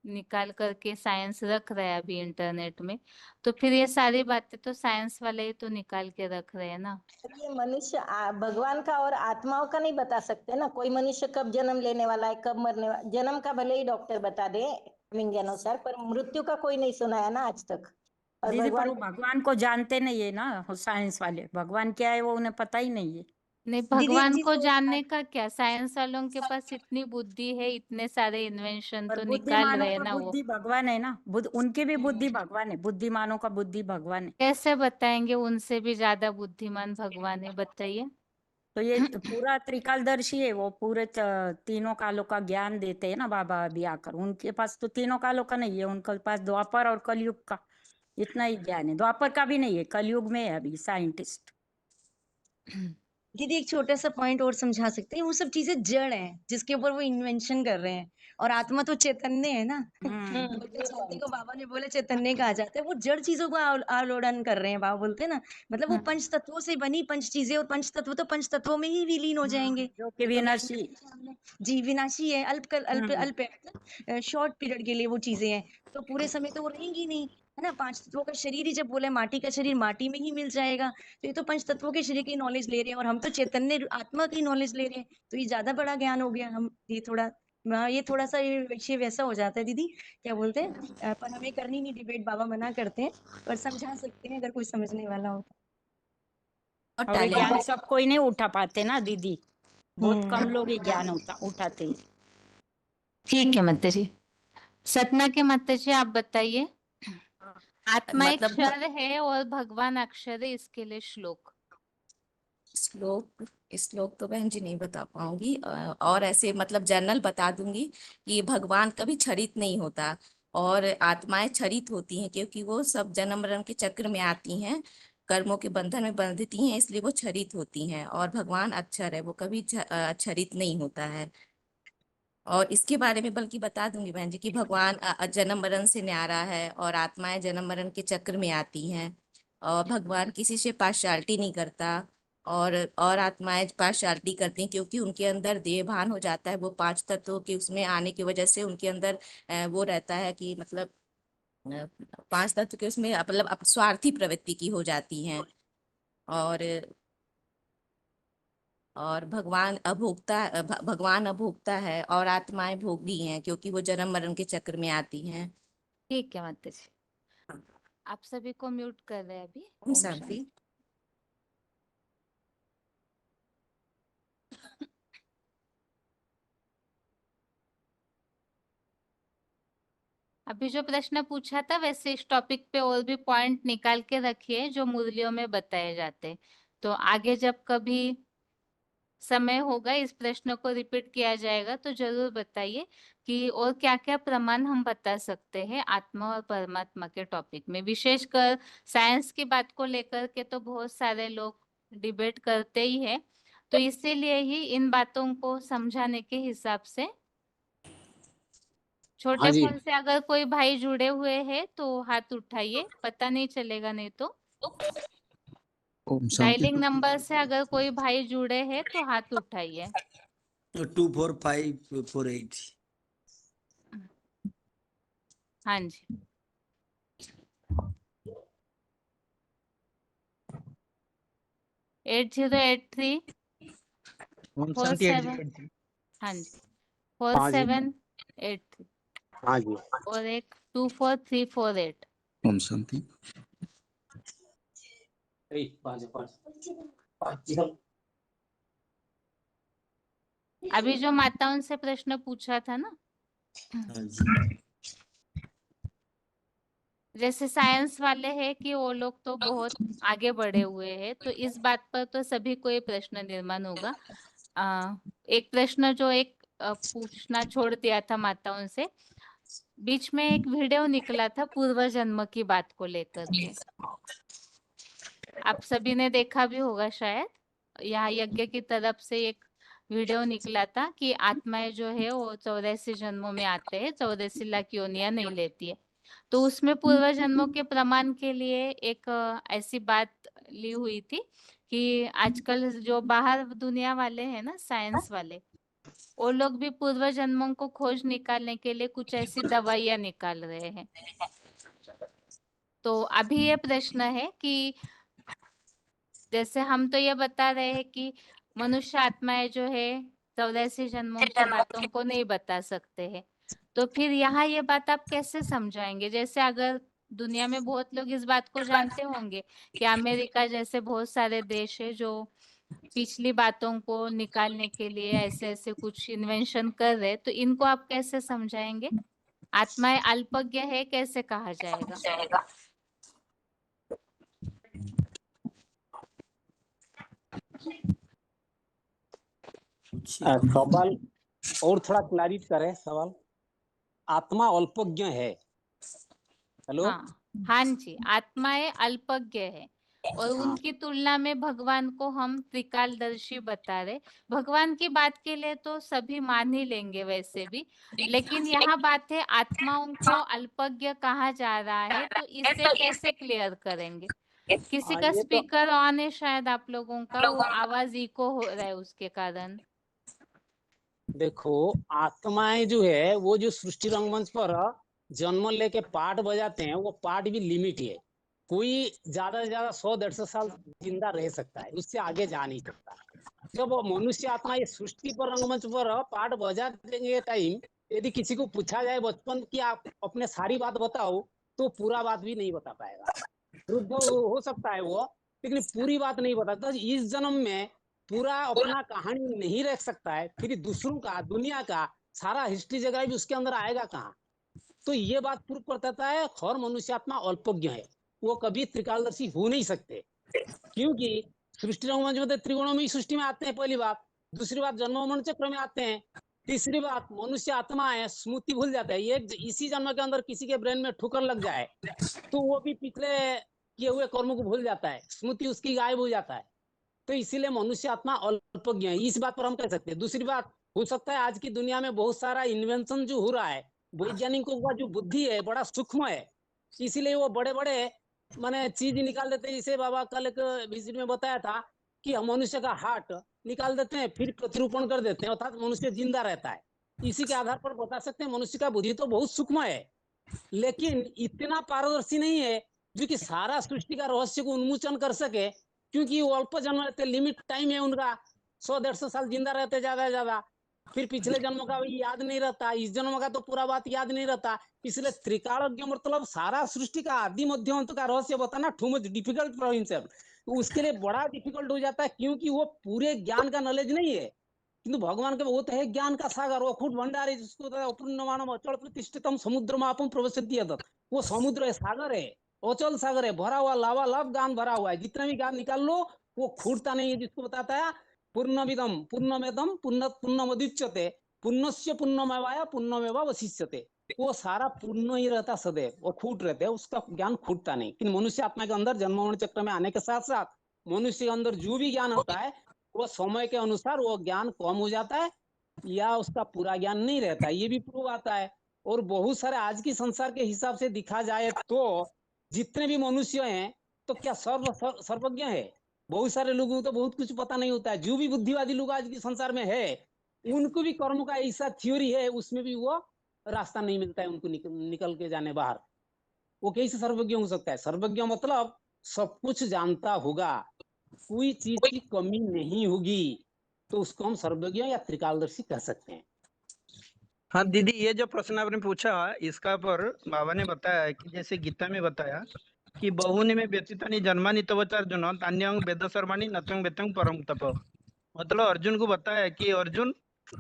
निकाल करके साइंस रख रहा है अभी इंटरनेट में, तो फिर ये सारी बातें तो साइंस वाले ही तो निकाल के रख रहे हैं ना। ये मनुष्य भगवान का और आत्माओं का नहीं बता सकते ना। कोई मनुष्य कब जन्म लेने वाला है, कब मरने वाला, जन्म का भले ही डॉक्टर बता दे टाइमिंग के अनुसार, पर मृत्यु का कोई नहीं सुनाया ना आज तक। और दीदी, पर भगवान वो भगवान को जानते नहीं है ना, साइंस वाले भगवान क्या है वो उन्हें पता ही नहीं है। नहीं, दीदी एक भगवान चीज को और जानने का क्या, साइंस वालों के पास इतनी बुद्धि है, इतने सारे इन्वेंशन पर तो निकाल बुद्धिमानों रहे हैं का ना वो। बुद्धि भगवान है ना, बुद्ध उनकी भी बुद्धि भगवान है, बुद्धिमानों का बुद्धि भगवान है। कैसे बताएंगे उनसे भी ज्यादा बुद्धिमान भगवान है, बताइए। तो ये तो पूरा त्रिकालदर्शी है, वो पूरे तीनों कालों का ज्ञान देते हैं ना बाबा अभी आकर। उनके पास तो तीनों कालों का नहीं है, उनके पास द्वापर और कलयुग का इतना ही ज्ञान है। द्वापर का भी नहीं है, कलयुग में है अभी साइंटिस्ट। दीदी एक छोटा सा पॉइंट और समझा सकते हैं। वो सब चीजें जड़ हैं जिसके ऊपर वो इन्वेंशन कर रहे हैं, और आत्मा तो चैतन्य है ना। बोलते ये चैतन्य को point। बाबा ने बोला चैतन्य कहा जाता है। वो जड़ चीजों को आलोड़न कर रहे हैं, बाबा बोलते हैं ना। मतलब वो पंच तत्वों से बनी पंच चीजें, और पंच तत्व तो पंच तत्वों में ही विलीन हो जाएंगे। जो कि तो कभी विनाशी। जी विनाशी है, अल्प अल्प हम्म अल्प है, मतलब शॉर्ट पीरियड के लिए वो चीजें हैं, तो पूरे समय तो वो रहेंगी नहीं। है ना। 5 तत्वों का शरीर ही जब बोला है, माटी का शरीर माटी में ही मिल जाएगा, तो ये तो 5 तत्वों के शरीर की नॉलेज ले रहे हैं और हम तो चैतन्य आत्मा की नॉलेज ले रहे हैं, तो ये ज्यादा बड़ा ज्ञान हो गया। हम ये थोड़ा सा ये विषय वैसा हो जाता है दीदी, क्या बोलते हैं, पर हमें करनी नहीं डिबेट, बाबा मना करते हैं, पर समझा सकते हैं अगर कोई समझने वाला हो। और और ये टैलेंट ज्ञान सब कोई नहीं उठा पाते ना दीदी, बहुत कम हम्म। लोग ये ज्ञान उठाते हैं। ठीक है माता जी। सतना के माता जी आप बताइए, आत्मा एक मतलब क्षर है और भगवान अक्षर है, इसके लिए श्लोक। श्लोक तो बहन जी नहीं बता पाऊंगी, और ऐसे मतलब जनरल बता दूंगी कि भगवान कभी क्षरित नहीं होता और आत्माएं क्षरित होती हैं, क्योंकि वो सब जन्म मरण के चक्र में आती हैं, कर्मों के बंधन में बंधती हैं, इसलिए वो क्षरित होती हैं। और भगवान अक्षर है, वो कभी क्षरित नहीं होता है। और इसके बारे में बल्कि बता दूंगी बहन जी कि भगवान जन्म मरण से न्यारा है और आत्माएं जन्म मरण के चक्र में आती हैं, और भगवान किसी से पार्शियलिटी नहीं करता, और आत्माएं पार्शियलिटी करती हैं क्योंकि उनके अंदर देह भान हो जाता है। वो 5 तत्वों के उसमें आने की वजह से उनके अंदर वो रहता है कि मतलब 5 तत्व के उसमें मतलब स्वार्थी प्रवृत्ति की हो जाती हैं। और भगवान अभोक्ता है और आत्माएं भोगी हैं, क्योंकि वो जन्म मरण के चक्र में आती हैं। ठीक है माता जी, आप सभी को म्यूट कर रहे हैं अभी। ओम शांति। शांति। अभी जो प्रश्न पूछा था वैसे इस टॉपिक पे और भी पॉइंट निकाल के रखिए जो मुरलियों में बताए जाते, तो आगे जब कभी समय होगा इस प्रश्न को रिपीट किया जाएगा तो जरूर बताइए कि और क्या क्या प्रमाण हम बता सकते हैं आत्मा और परमात्मा के टॉपिक में। विशेषकर साइंस की बात को लेकर के तो बहुत सारे लोग डिबेट करते ही है, तो इसीलिए ही इन बातों को समझाने के हिसाब से छोटे हाँ जी। फोन से अगर कोई भाई जुड़े हुए हैं तो हाथ उठाइए, पता नहीं चलेगा नहीं तो। ओम शांति। डायलिंग नंबर से अगर कोई भाई जुड़े हैं तो हाथ उठाइए। 24548। हाँ जी, एट 083 ओम 4 शांति 7। 803। हाँ जी, हाँ जी। 4783 हाँ जी। और एक 24348। ओम शांति। अभी जो माताओं से प्रश्न पूछा था ना, हाँ जी। जैसे साइंस वाले हैं कि वो लोग तो बहुत आगे बढ़े हुए हैं, तो इस बात पर तो सभी को ये प्रश्न निर्माण होगा। एक प्रश्न जो पूछना छोड़ दिया था माताओं से, बीच में एक वीडियो निकला था पूर्व जन्म की बात को लेकर के, आप सभी ने देखा भी होगा शायद। यहाँ यज्ञ की तरफ से एक वीडियो निकला था कि आत्माएं जो है वो 84 जन्मों में आते हैं, 84 लाख योनियां नहीं लेती है। तो उसमें पूर्व जन्मों के प्रमाण के लिए एक ऐसी बात ली हुई थी कि आजकल जो बाहर दुनिया वाले हैं ना, साइंस वाले, वो लोग भी पूर्व जन्मों को खोज निकालने के लिए कुछ ऐसी दवाइयां निकाल रहे हैं। तो अभी ये प्रश्न है कि जैसे हम तो ये बता रहे हैं कि मनुष्य आत्माएं जो है 84 जन्मों की बातों को नहीं बता सकते हैं, तो फिर यहाँ ये बात आप कैसे समझाएंगे? जैसे अगर दुनिया में बहुत लोग इस बात को जानते होंगे कि अमेरिका जैसे बहुत सारे देश है जो पिछली बातों को निकालने के लिए ऐसे ऐसे कुछ इन्वेंशन कर रहे, तो इनको आप कैसे समझाएंगे? आत्माएं अल्पज्ञ है कैसे कहा जाएगा? सवाल और थोड़ा क्लैरिटी करें सवाल। आत्मा अल्पज्ञ है। हेलो। हाँ हाँ जी, आत्माएं अल्पज्ञ है और उनकी तुलना में भगवान को हम त्रिकालदर्शी बता रहे। भगवान की बात के लिए तो सभी मान ही लेंगे वैसे भी, लेकिन यहाँ बात है आत्माओं को अल्पज्ञ कहा जा रहा है, तो इसे कैसे क्लियर करेंगे? किसी का ये तो स्पीकर ऑन है शायद आप लोगों का, वो आवाज इको हो रहा है उसके कारण। देखो, आत्माएं जो है वो जो सृष्टि रंगमंच पर जन्म लेके पाठ बजाते हैं, वो पाठ भी लिमिट है। कोई ज्यादा से ज्यादा 100-150 साल जिंदा रह सकता है, उससे आगे जा नहीं सकता। जब वो मनुष्य आत्मा ये सृष्टि पर रंगमंच पर पाठ बजा देंगे टाइम, यदि किसी को पूछा जाए बचपन की आप अपने सारी बात बताओ, तो पूरा बात भी नहीं बता पाएगा। वृद्ध हो सकता है वो, लेकिन पूरी बात नहीं बताता। इस जन्म में पूरा अपना कहानी नहीं रख सकता है, फिर दूसरों का, दुनिया का सारा हिस्ट्री जगह भी उसके अंदर आएगा कहाँ। तो ये बात प्रूव करता है हर मनुष्यात्मा अल्पज्ञ है, वो कभी त्रिकालदर्शी हो नहीं सकते। क्योंकि सृष्टि रंगमंच में त्रिगुणों में सृष्टि में आते हैं, पहली बात। दूसरी बात जन्म मरण चक्र में आते हैं। तीसरी बात मनुष्य आत्मा है, स्मृति भूल जाता है। ये इसी जन्म के अंदर किसी के ब्रेन में ठोकर लग जाए तो वो भी पिछले किए हुए कर्मों को भूल जाता है, स्मृति उसकी गायब हो जाता है। तो इसीलिए मनुष्य आत्मा अल्पज्ञ है, इस बात पर हम कह सकते हैं। दूसरी बात, हो सकता है आज की दुनिया में बहुत सारा इन्वेंशन जो हो रहा है, वैज्ञानिकों का जो बुद्धि है बड़ा सूक्ष्म है, इसीलिए वो बड़े बड़े माने चीज निकाल देते हैं। जैसे बाबा कल एक विजिट में बताया था कि हम मनुष्य का हार्ट निकाल देते हैं, फिर प्रतिरूपण कर देते हैं, अर्थात मनुष्य जिंदा रहता है। इसी के आधार पर बता सकते हैं मनुष्य का बुद्धि तो बहुत सूक्ष्म है, लेकिन इतना पारदर्शी नहीं है जो कि सारा सृष्टि का रहस्य को उन्मोचन कर सके। क्योंकि वो अल्प जन्म रहते, लिमिट टाइम है उनका, 100-150 साल जिंदा रहते ज्यादा से ज्यादा, फिर पिछले जन्म का याद नहीं रहता, इस जन्म का तो पूरा बात याद नहीं रहता। इसलिए त्रिकालज्ञ मतलब सारा सृष्टि का आदि मध्य अंत का रहस्य बताना too much difficult for himself, उसके लिए बड़ा डिफिकल्ट हो जाता है, क्योंकि वो पूरे ज्ञान का नॉलेज नहीं है। किंतु भगवान के बहुत है ज्ञान का सागर, अखूट भंडार है, जिसको अपूर्णमानम अचल प्रतिष्ठितम समुद्र मापम प्रवसति यदत्। वो समुद्र है, सागर है, अचल सागर है, भरा हुआ लावालाप ज्ञान भरा हुआ है। जितना भी ज्ञान निकाल लो वो खूटता नहीं है, जिसको बताता है पूर्णमिदम पूर्णमेदम पूर्णमुदच्यते पुण्यस्य पुण्यमेवाय पुण्यमेवावशिष्यते। वो सारा पूर्ण ही रहता सदैव, वो खूट रहते हैं, उसका ज्ञान खूटता नहीं। लेकिन मनुष्य आत्मा के अंदर जन्म मरण चक्र में आने के साथ साथ मनुष्य के अंदर जो भी ज्ञान होता है वो समय के अनुसार वो ज्ञान कम हो जाता है या उसका पूरा ज्ञान नहीं रहता है, ये भी प्रूव आता है। और बहुत सारे आज की संसार के हिसाब से देखा जाए तो जितने भी मनुष्य हैं तो क्या सर्वज्ञ है? बहुत सारे लोगों को तो बहुत कुछ पता नहीं होता है। जो भी बुद्धिवादी लोग आज के संसार में है उनको भी कर्म का ऐसा थ्योरी है, उसमें भी वो रास्ता नहीं मिलता है उनको निकल के जाने बाहर। वो कैसे सर्वज्ञ हो सकता है? सर्वज्ञ मतलब सब कुछ जानता होगा, कोई चीज की कमी नहीं होगी, तो उसको हम सर्वज्ञ या त्रिकालदर्शी कह सकते हैं। हाँ दीदी, ये जो प्रश्न आपने पूछा इसका पर बाबा ने बताया है कि जैसे गीता में बताया कि बहुनि में व्यतीतानि जन्मानि तव अर्जुन तान्यं वेद सर्वाणि नत्वं वेत्तं परम तप। मतलब अर्जुन को बताया कि अर्जुन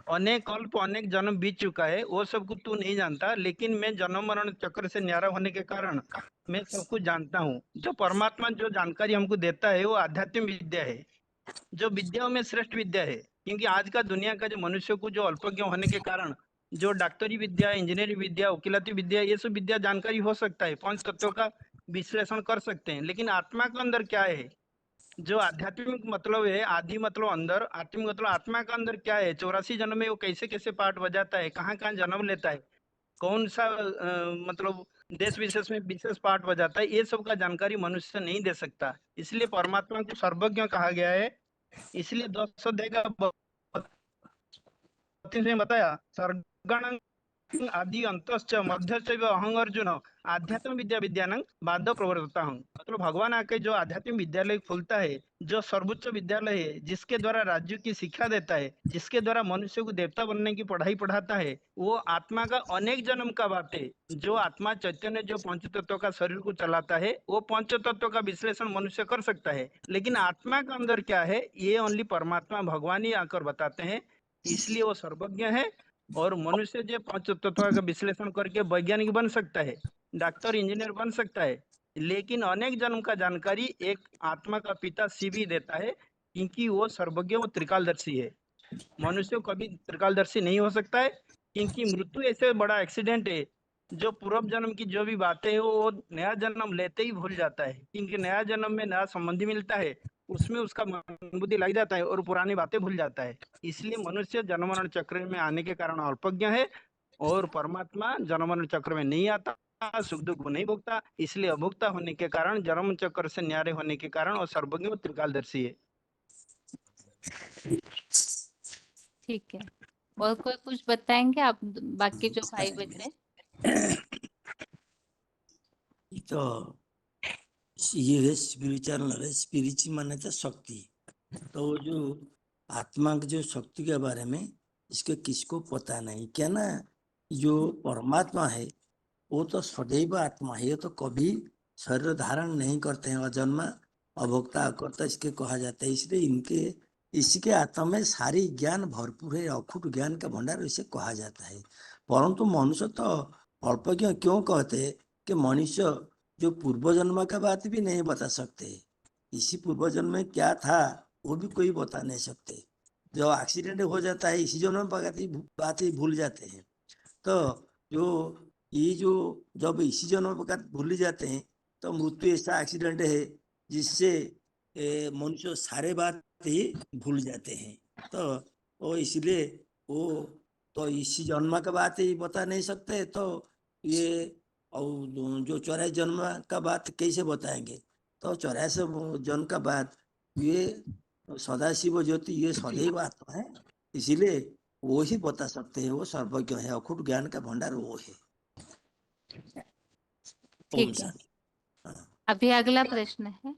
अनेक कल्प अनेक जन्म बीत चुका है, वो सब कुछ तू नहीं जानता, लेकिन मैं जन्म मरण चक्र से न्यारा होने के कारण मैं सब कुछ जानता हूँ। जो परमात्मा जो जानकारी हमको देता है वो आध्यात्मिक विद्या है, जो विद्याओं में श्रेष्ठ विद्या है। क्योंकि आज का दुनिया का जो मनुष्य को जो अल्पज्ञ होने के कारण जो डॉक्टरी विद्या, इंजीनियरिंग विद्या, वकीलाती विद्या, ये सब विद्या जानकारी हो सकता है, 5 तत्वों का विश्लेषण कर सकते हैं, लेकिन आत्मा के अंदर क्या है, जो आध्यात्मिक मतलब है, आदि मतलब अंदर, आत्मिक मतलब आत्मा का अंदर क्या है, 84 जन्म में वो कैसे कैसे पाठ बजाता है, कहाँ कहाँ जन्म लेता है, कौन सा मतलब देश विशेष में विशेष पाठ बजाता है, ये सब का जानकारी मनुष्य नहीं दे सकता। इसलिए परमात्मा को सर्वज्ञ कहा गया है। इसलिए 10 अध्याय का 32 में बताया सर्गण आदि अंतश्च मध्यश्च अहं अर्जुन आध्यात्म विद्या विद्यानं बाद प्रवर्तता हूँ। मतलब भगवान आके जो आध्यात्मिक विद्यालय खुलता है, जो सर्वोच्च विद्यालय है, जिसके द्वारा राज्य की शिक्षा देता है, जिसके द्वारा मनुष्य को देवता बनने की पढ़ाई पढ़ाता है, वो आत्मा का अनेक जन्म का बात है। जो आत्मा चैतन्य जो पंच तत्व का शरीर को चलाता है, वो पंच तत्व का विश्लेषण मनुष्य कर सकता है, लेकिन आत्मा का अंदर क्या है ये ओनली परमात्मा भगवान ही आकर बताते हैं। इसलिए वो सर्वज्ञ है। और मनुष्य जो पंच तत्व का विश्लेषण करके वैज्ञानिक बन सकता है, डॉक्टर, इंजीनियर बन सकता है, लेकिन अनेक जन्म का जानकारी एक आत्मा का पिता शिव ही देता है, क्योंकि वो सर्वज्ञ, वो त्रिकालदर्शी है। मनुष्य कभी त्रिकालदर्शी नहीं हो सकता है, क्योंकि मृत्यु ऐसे बड़ा एक्सीडेंट है जो पूर्व जन्म की जो भी बातें है वो नया जन्म लेते ही भूल जाता है, क्योंकि नया जन्म में नया संबंधी मिलता है, उसमें उसका मन बुद्धि लग जाता है और पुरानी बातें भूल जाता है। इसलिए मनुष्य जन्म मरण चक्र में आने के कारण अल्पज्ञ है, और परमात्मा जन्म मरण चक्र में नहीं आता, सुख दुख नहीं भोगता, इसलिए अभुक्ता होने के कारण, जन्म चक्र से न्यारे होने के कारण और सर्वज्ञ और त्रिकालदर्शी है। ठीक है, और कोई कुछ बताएंगे आप, बाकी जो भाई बच्चे? तो ये है स्पिरिचुअल नॉलेज। स्पिरिचुअल माने तो शक्ति। तो वो जो आत्मा की जो शक्ति के बारे में इसके किसको पता नहीं क्या ना। जो परमात्मा है वो तो सदैव आत्मा है, ये तो कभी शरीर धारण नहीं करते हैं। अजन्मा अभोक्ता अकर्ता इसके कहा जाता है। इसलिए इसके आत्मा में सारी ज्ञान भरपूर है, अखुट ज्ञान का भंडार इसे कहा जाता है। परंतु मनुष्य तो अल्पज्ञ क्यों कहते हैं कि मनुष्य जो पूर्व जन्म का बात भी नहीं बता सकते। इसी पूर्व जन्म में क्या था वो भी कोई बता नहीं सकते। जो एक्सीडेंट हो जाता है इसी जन्म बात ही भूल जाते हैं। तो जो जब इसी जन्म का भूल जाते हैं तो मृत्यु ऐसा एक्सीडेंट है जिससे मनुष्य सारे बात ही भूल जाते हैं। तो वो इसलिए वो तो इसी जन्म का बात ही बता नहीं सकते। तो ये और जो 84 जन्म का बात कैसे बताएंगे। तो 84 जन्म का बात ये सदाशिव ज्योति ये सदैव आत्मा है, इसीलिए वो ही बता सकते हैं। वो सर्वज्ञ है, अखुट ज्ञान का भंडार वो है। ठीक है, अभी अगला प्रश्न है।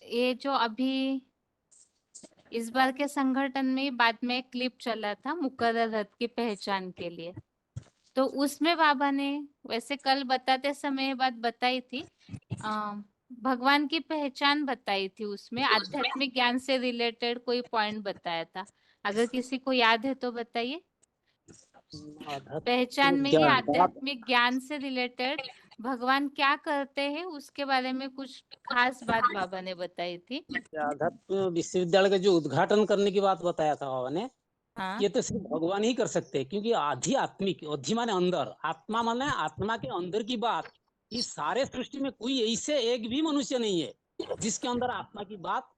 ये जो अभी इस बार के संगठन में बाद में एक क्लिप चला था मुकर्रर रथ की पहचान के लिए, तो उसमें बाबा ने वैसे कल बताते समय ये बात बताई थी, भगवान की पहचान बताई थी। उसमें आध्यात्मिक ज्ञान से रिलेटेड कोई पॉइंट बताया था, अगर किसी को याद है तो बताइए। पहचान में ही आध्यात्मिक ज्ञान से रिलेटेड भगवान क्या करते हैं उसके बारे में कुछ खास बात बाबा ने बताई थी। आध्यात्म विश्वविद्यालय का जो उद्घाटन करने की बात बताया था बाबा ने, हाँ। ये तो सिर्फ भगवान ही कर सकते हैं, क्योंकि आध्यात्मिक आधि माने अंदर, आत्मा माने आत्मा के अंदर की बात। इस सारे सृष्टि में कोई ऐसे एक भी मनुष्य नहीं है जिसके अंदर आत्मा की बात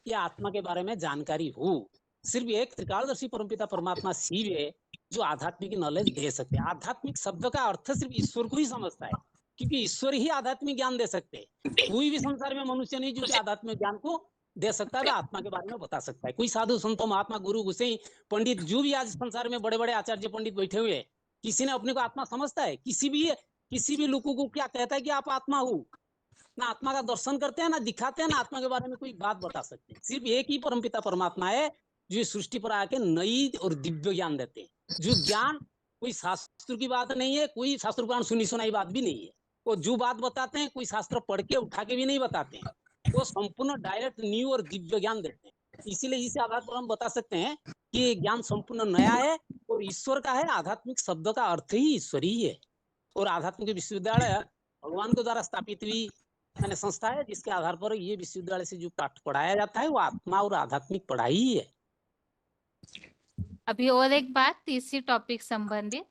या आत्मा के बारे में जानकारी हो। सिर्फ एक त्रिकालदर्शी परमपिता परमात्मा शिव है जो आध्यात्मिक नॉलेज दे सकते हैं। आध्यात्मिक शब्द का अर्थ सिर्फ ईश्वर को ही समझता है, क्योंकि ईश्वर ही आध्यात्मिक ज्ञान दे सकते हैं। कोई भी संसार में मनुष्य नहीं जो कि आध्यात्मिक ज्ञान को दे सकता है, आत्मा के बारे में बता सकता है। कोई साधु संतो महात्मा गुरु गोसाई पंडित जो भी आज संसार में बड़े बड़े आचार्य पंडित बैठे हुए, किसी ने अपने को आत्मा समझता है? किसी भी लोगों को क्या कहता है कि आप आत्मा हो? ना आत्मा का दर्शन करते हैं, ना दिखाते हैं, ना आत्मा के बारे में कोई बात बता सकते हैं। सिर्फ एक ही परमपिता परमात्मा है जो सृष्टि पर आके नई और दिव्य ज्ञान देते हैं। जो ज्ञान कोई शास्त्र की बात नहीं है, कोई शास्त्र पुराण सुनी सुनाई बात भी नहीं है। वो जो बात बताते हैं कोई शास्त्र पढ़ के उठा के भी नहीं बताते हैं, वो संपूर्ण डायरेक्ट न्यू और दिव्य ज्ञान देते हैं। इसीलिए इस आधार पर हम बता सकते हैं कि ये ज्ञान संपूर्ण नया है और ईश्वर का है। आध्यात्मिक शब्द का अर्थ ही ईश्वर ही है। और आध्यात्मिक विश्वविद्यालय भगवान के द्वारा स्थापित हुई मैंने संस्था है, जिसके आधार पर ये विश्वविद्यालय से जो पाठ पढ़ाया जाता है वो आत्मा और आध्यात्मिक पढ़ाई ही है। अभी और एक बात तीसरी टॉपिक संबंधित,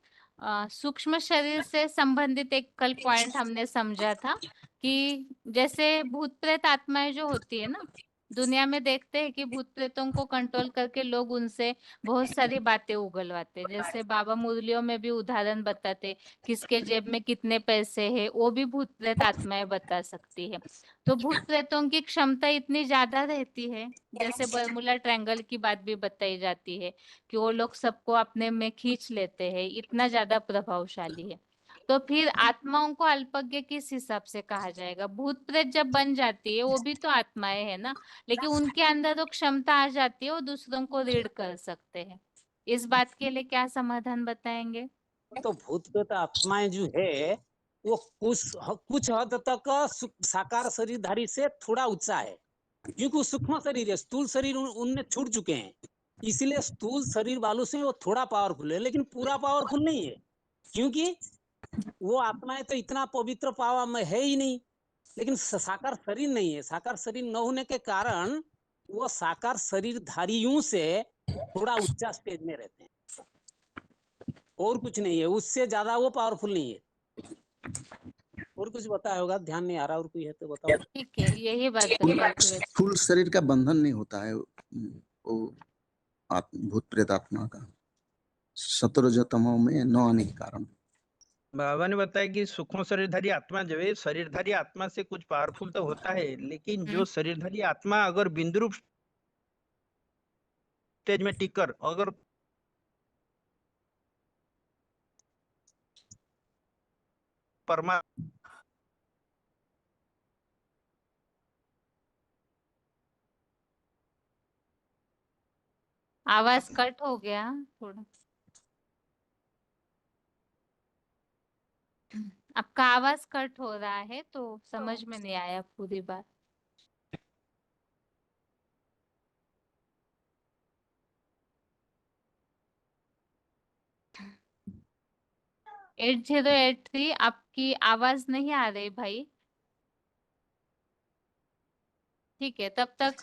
सूक्ष्म शरीर से संबंधित एक कल पॉइंट हमने समझा था कि जैसे भूत प्रेत आत्माएं जो होती है ना, दुनिया में देखते हैं कि भूत प्रेतों को कंट्रोल करके लोग उनसे बहुत सारी बातें उगलवाते। जैसे बाबा मुरलियों में भी उदाहरण बताते, किसके जेब में कितने पैसे हैं वो भी भूत प्रेत आत्माएं बता सकती है। तो भूत प्रेतों की क्षमता इतनी ज्यादा रहती है, जैसे बर्मुला ट्रायंगल की बात भी बताई जाती है कि वो लोग सबको अपने में खींच लेते हैं, इतना ज्यादा प्रभावशाली है। तो फिर आत्माओं को अल्पज्ञ किस हिसाब से कहा जाएगा? भूत प्रेत जब बन जाती है वो भी तो आत्माएं है ना, लेकिन उनके अंदर तो क्षमता आ जाती है, वो दूसरों को रीड कर सकते हैं। इस बात के लिए क्या समाधान बताएंगे? तो भूत प्रेत आत्माएं जो है वो कुछ हद तक साकार शरीरधारी से थोड़ा ऊंचा है, क्योंकि वो सूक्ष्म शरीर है, स्थूल शरीर उनने छूट चुके हैं। इसलिए स्थूल शरीर वालों से वो थोड़ा पावरफुल है, लेकिन पूरा पावरफुल नहीं है, क्योंकि वो आत्माएं तो इतना पवित्र पावर में है ही नहीं। लेकिन साकार शरीर नहीं है, साकार शरीर न होने के कारण वो साकार शरीरधारियों से थोड़ा उच्चा स्टेज में रहते हैं, और कुछ नहीं है, उससे ज्यादा वो पावरफुल नहीं है। और कुछ बताया होगा, ध्यान नहीं आ रहा, और कोई है तो बताओ। ठीक है, यही बात स्थूल शरीर का बंधन नहीं होता है वो भूत प्रेत आत्मा का, सतरजतमों में न आने के कारण। बाबा ने बताया कि सूक्ष्म शरीरधारी आत्मा जो है शरीरधारी आत्मा से कुछ पावरफुल तो होता है, लेकिन जो शरीरधारी आत्मा अगर बिंदु रूप स्टेज में टिककर अगर परमा आवाज कट हो गया थोड़ा। आपका आवाज कट हो रहा है तो समझ में नहीं आया पूरी बात। एट 8083 आपकी आवाज नहीं आ रही भाई। ठीक है, तब तक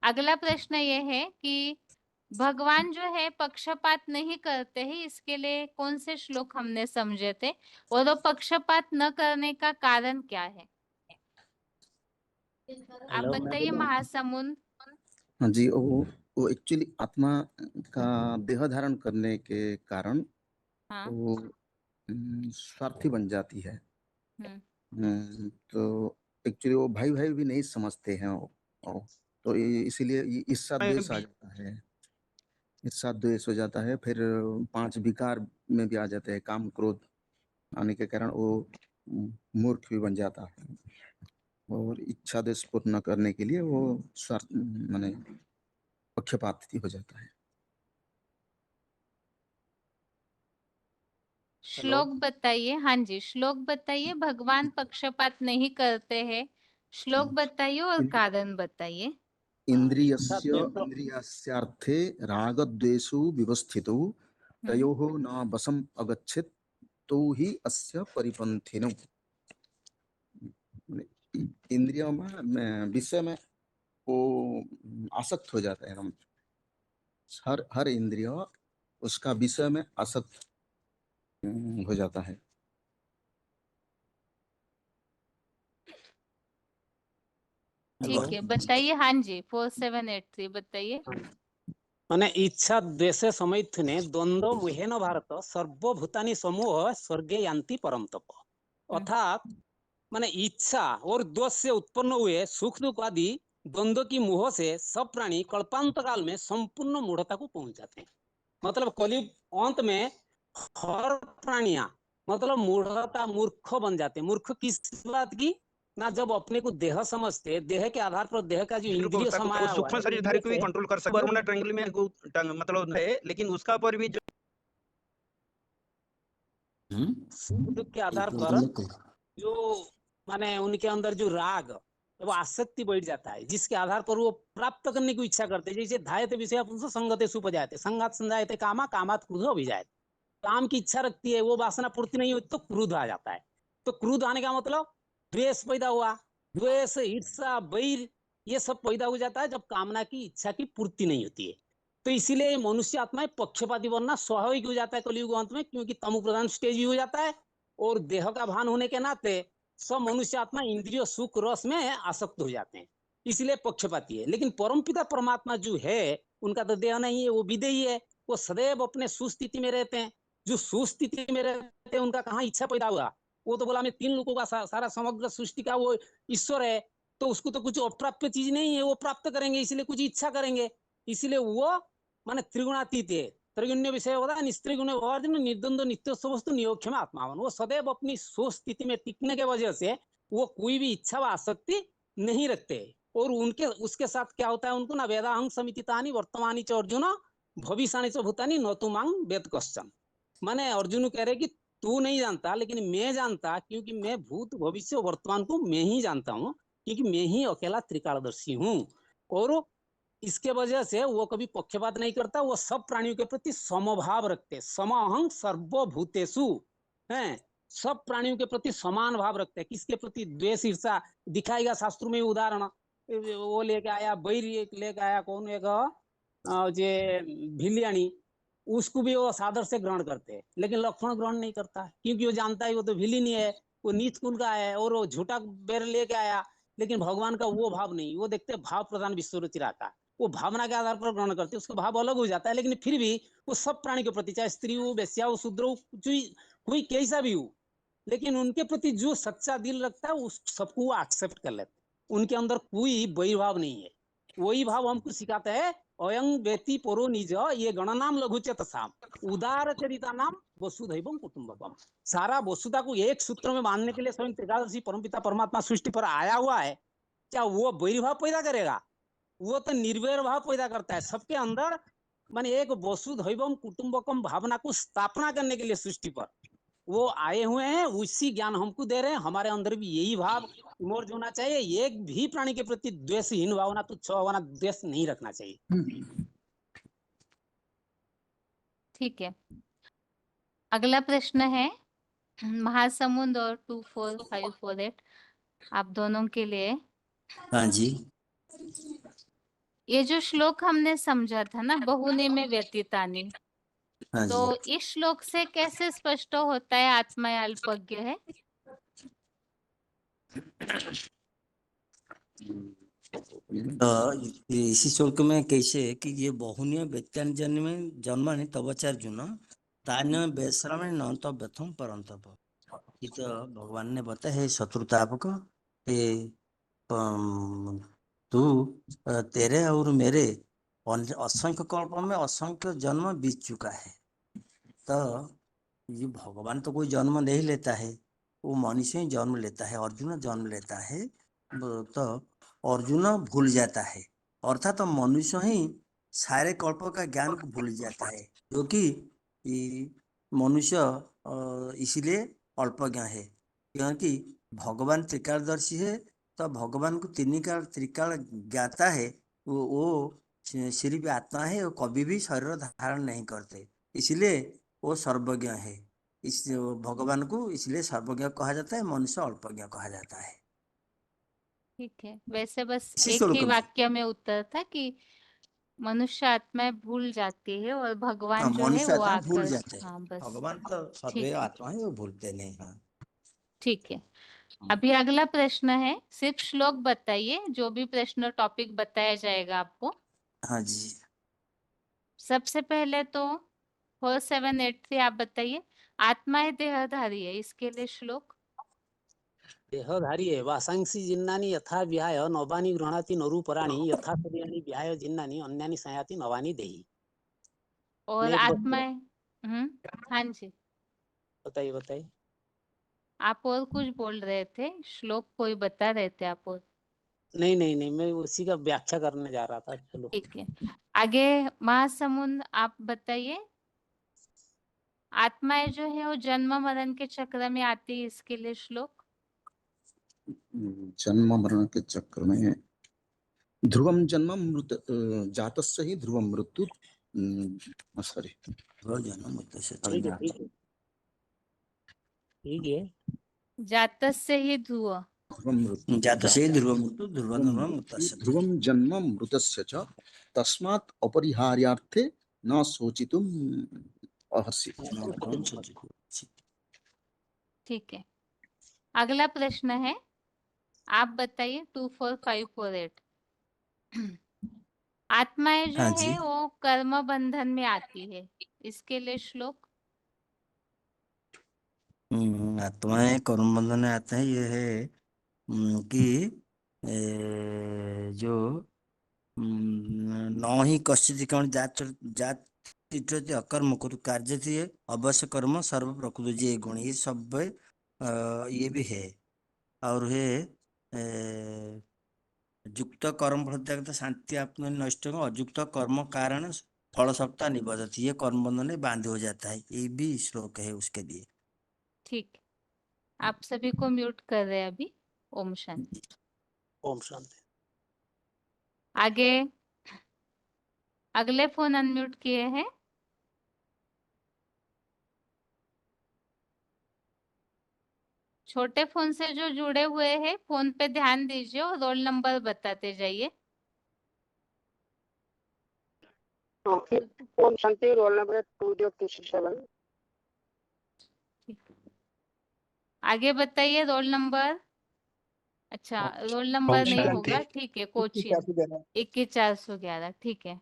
अगला प्रश्न ये है कि भगवान जो है पक्षपात नहीं करते हैं, इसके लिए कौन से श्लोक हमने समझे थे, और वो पक्षपात न करने का कारण क्या है? आप हेलो, मैं बताइए बोलूं? महासमुंद। हाँ जी, वो एक्चुअली आत्मा का देह धारण करने के कारण हाँ। वो स्वार्थी बन जाती है। तो एक्चुअली वो भाई भाई भी नहीं समझते हैं तो इसीलिए ईर्ष्या द्वेष आ जाता है। ईर्ष्या द्वेष हो जाता है, फिर 5 विकार में भी आ जाते हैं। काम क्रोध आने के कारण वो मूर्ख भी बन जाता है, और इच्छा देश पूर्ण करने के लिए वो स्वार्थ माने पक्षपाती हो जाता है। श्लोक बताइए। हाँ जी, श्लोक बताइए। भगवान पक्षपात नहीं करते हैं, श्लोक बताइए और कारण बताइए। इंद्रियास्यार्थे रागद्वेषौ विवस्थितौ तयोः न वशम् अगच्छेत् तो ही अस्य परिपंथिनौ। इंद्रियों में विषय में वो आसक्त हो जाता है। हम हर इंद्रिय उसका विषय में आसक्त हो जाता है। ठीक है, बताइए। हाँ जी, 4783 बताइए। माने इच्छा द्वेषे समैथुने द्वंद्व मुहेन भारत सर्वभूतानि समूह स्वर्गे यान्ति परम तप। अर्थात माने इच्छा और द्वेष से उत्पन्न हुए सुख दुख आदि द्वंद्व की मोह से सब प्राणी कल्पांत काल में संपूर्ण मूढ़ता को पहुंच जाते हैं। मतलब कलयुग अंत में हर प्राणियां मतलब मूढ़ता मूर्ख बन जाते हैं। मूर्ख किस बात की? ना जब अपने को देह समझते, देह के आधार पर देह का जो इंद्रिय समाया हुआ सूक्ष्म है शरीरधारी को भी कंट्रोल कर सकते बर्मुडा ट्रायंगल में मतलब है, लेकिन उसका पर भी जो दुख के आधार पर जो माने उनके अंदर जो राग वो आसक्ति बढ़ जाता है, जिसके आधार पर वो प्राप्त करने की इच्छा करते हैं। जैसे धायते विषय संगते सुपजायते संगात संजायते कामा कामात क्रोध अभिजायते। काम की इच्छा रखती है, वो वासना पूर्ति नहीं होती तो क्रोध आ जाता है। तो क्रोध आने का मतलब द्वेष पैदा हुआ। द्वेष, ईर्ष्या, वैर ये सब पैदा हो जाता है जब कामना की इच्छा की पूर्ति नहीं होती है। तो इसीलिए मनुष्य आत्मा पक्षपाती बनना स्वाभाविक हो जाता है कलयुग अंत में, क्योंकि तमो प्रधान स्टेज भी हो जाता है और देह का भान होने के नाते सब मनुष्य आत्मा इंद्रिय सुख रस में आसक्त हो जाते हैं, इसलिए पक्षपाती है। लेकिन परमपिता परमात्मा जो है उनका तो देह नहीं है, वो विदेही है, वो सदैव अपने सुस्थिति में रहते हैं। जो सुस्थिति में रहते हैं उनका कहाँ इच्छा पैदा हुआ? वो तो बोला मैं 3 लोगों का सारा समग्र सृष्टि का वो ईश्वर है, तो उसको तो कुछ अप्राप्य चीज नहीं है, वो प्राप्त करेंगे, इसलिए कुछ इच्छा करेंगे। इसलिए वो माने त्रिगुणातीत है। त्रिगुण्य विषय होता है निस्त्रिगुण वर्जन निर्द्वंद्व नित्य वस्तु नियोक्षम आत्मावन। वो सदैव अपनी स्वस्थिति में टिकने के वजह से वो कोई भी इच्छा व आसक्ति नहीं रखते। और उनके उसके साथ क्या होता है, उनको ना वेदाहं समितितानि वर्तमानी च अर्जुन भविष्यानि च भूतानि न तु मां वेद कश्चन। माने अर्जुन कह रहे कि तू नहीं जानता लेकिन मैं जानता, क्योंकि मैं भूत भविष्य वर्तमान को मैं ही जानता हूँ, क्योंकि मैं ही अकेला त्रिकालदर्शी हूँ। और इसके वजह से वो कभी पक्षपात नहीं करता, वो सब प्राणियों के प्रति समभाव रखते। समहं सर्वभूतेषु हैं, सब प्राणियों के प्रति समान भाव रखते हैं। किसके प्रति? द्वेष ईर्षा दिखाएगा शास्त्रों में उदाहरण। वो लेके आया बैर, लेके आया कौन एक जे भिलियानी, उसको भी वो सादर से ग्रहण करते हैं, लेकिन लक्ष्मण ग्रहण नहीं करता, क्योंकि वो जानता है वो तो भिलिनी है, वो नीच कुल का है, और वो झूठा बैर लेके आया। लेकिन भगवान का वो भाव नहीं, वो देखते भाव प्रधान विश्व रचिरा का, वो भावना के आधार पर ग्रहण करते हैं, उसका भाव अलग हो जाता है, लेकिन फिर भी वो सब प्राणी के प्रति, चाहे स्त्री हो, वेश्या हो, शूद्र हो, कोई कैसा भी हो, लेकिन उनके प्रति जो सच्चा दिल रखता है उस सबको वो एक्सेप्ट कर लेते हैं। उनके अंदर कोई वैरभाव नहीं है। वही भाव हमको सिखाते हैं, अयं वेति परो निज ये गणनाम लघुचेत साम उदार चरिता नाम वसुधैवम कुटुंबकम। सारा वसुधा को एक सूत्र में बांधने के लिए स्वयं त्रिकालदर्शी परमपिता परमात्मा सृष्टि पर आया हुआ है। क्या वो वैरभाव पैदा करेगा? वो तो निर्वैर भाव पैदा करता है सबके अंदर। माने एक वसुधैवम कुटुंबकम भावना को स्थापना करने के लिए सृष्टि पर वो आए हुए हैं, उसी ज्ञान हमको दे रहे हैं। हमारे अंदर भी यही भाव इमर्ज होना चाहिए। एक भी प्राणी के प्रति द्वेषहीन भावना, तुच्छ भावना, द्वेष नहीं रखना चाहिए। ठीक है, अगला प्रश्न है महासमुंद और 24548 आप दोनों के लिए। हाँ जी। ये जो श्लोक हमने समझा था ना, बहुने में व्यतीतानि, हाँ तो जी। इस श्लोक से कैसे स्पष्ट होता है आत्मा अल्पज्ञ है? इसी श्लोक में कैसे कि ये बहुनीय व्यत्यान जन्म में जन्मानि तवचार्जुन तान्य बेश्रम न तो व्यथम परंतप। ये तो भगवान ने बताया है शत्रुतापक तू तेरे और मेरे असंख्य कल्प में असंख्य जन्म बीत चुका है। तो ये भगवान तो कोई जन्म नहीं लेता है, वो मनुष्य ही जन्म लेता है। अर्जुन जन्म लेता है तो अर्जुन भूल जाता है, अर्थात तो मनुष्य ही सारे कल्प का ज्ञान को भूल जाता है, क्योंकि मनुष्य इसलिए अल्पज्ञ है, क्योंकि भगवान त्रिकालदर्शी है। तो भगवान को त्रिकाल ज्ञाता है। वो सिर्फ आत्मा है, वो कभी भी शरीर धारण नहीं करते, इसलिए वो सर्वज्ञ है। इस भगवान को इसलिए सर्वज्ञ कहा जाता है, मनुष्य अल्पज्ञ कहा जाता है। ठीक है, वैसे बस इसी एक श्लोक ही में। वाक्य में उत्तर था कि मनुष्य आत्माएं भूल जाती है और हाँ, भगवान जो है मनुष्य वो आत्मा भूल आकर, जाते हैं, हाँ बस भगवान तो ठीक सर्वैव है, आत्मा है, वो भूलते नहीं। हाँ। ठीक है। अभी अगला प्रश्न है, सिर्फ श्लोक बताइए, जो भी प्रश्न टॉपिक बताया जाएगा आपको। हाँ जी। सबसे पहले तो 4783 आप बताइए, आत्मा देहधारी है, इसके लिए श्लोक। देहधारी है वासांसी जिन्नानि यथा विहाय नवानि गृह्णाति नरूपराणि यथा शरीराणि विहाय जिन्नानि अन्यानि संयाति नवानि देहि। और नेक्स्ट आत्माएं, हाँ जी, बताइए बताइए। आप और कुछ बोल रहे थे, श्लोक कोई बता रहे थे आप और। नहीं, मैं उसी का व्याख्या करने जा रहा था। चलो ठीक है, आगे महासमुंद आप बताइए, आत्माएं जो है वो जन्म मरण के चक्र में आती है, इसके लिए श्लोक। जन्म मरण के चक्र में ध्रुवम जन्म मृत जातस्य ही ध्रुवम मृत्यु सॉरी जन्म मृत्यु से ठीक है ठीक है ठीक है। जातस्य ही ध्रुव, ध्रुवम मृत्यु जातस्य ध्रुव मृत्यु ध्रुव मृत्यु ध्रुवम जन्म मृतस्य च तस्मात् अपरिहार्यार्थे न शोचितुम अर्हसि। ठीक है। अगला प्रश्न है, आप बताइए 24548 आत्माएं जो हाँ है जी। वो कर्म बंधन में आती है, इसके लिए श्लोक। आत्माएं कर्म बंधन में आते हैं। ये है कि जो न ही कश्चित् कर्ण जात अकर्म कुरु कार्य थी अवश्य कर्म सर्व प्रकृति जे गुण, ये सब ये भी है। और है युक्त कर्म फल त्याग शांति आत्मा नष्ट, अयुक्त कर्म कारण फल सत्ता निबद्धति, ये कर्म बंधन में बांध हो जाता है। ये भी श्लोक है उसके लिए। ठीक, आप सभी को म्यूट कर रहे हैं अभी। ओम शांति। ओम शांति। आगे अगले फोन अनम्यूट किए हैं, छोटे फोन से जो जुड़े हुए हैं फोन पे ध्यान दीजिए और रोल नंबर बताते जाइए। ओम शांति। Roll number 20267। आगे बताइए रोल नंबर। अच्छा, रोल नंबर ओम नहीं शांति। होगा, ठीक है। कोचिन 21,411, ठीक है।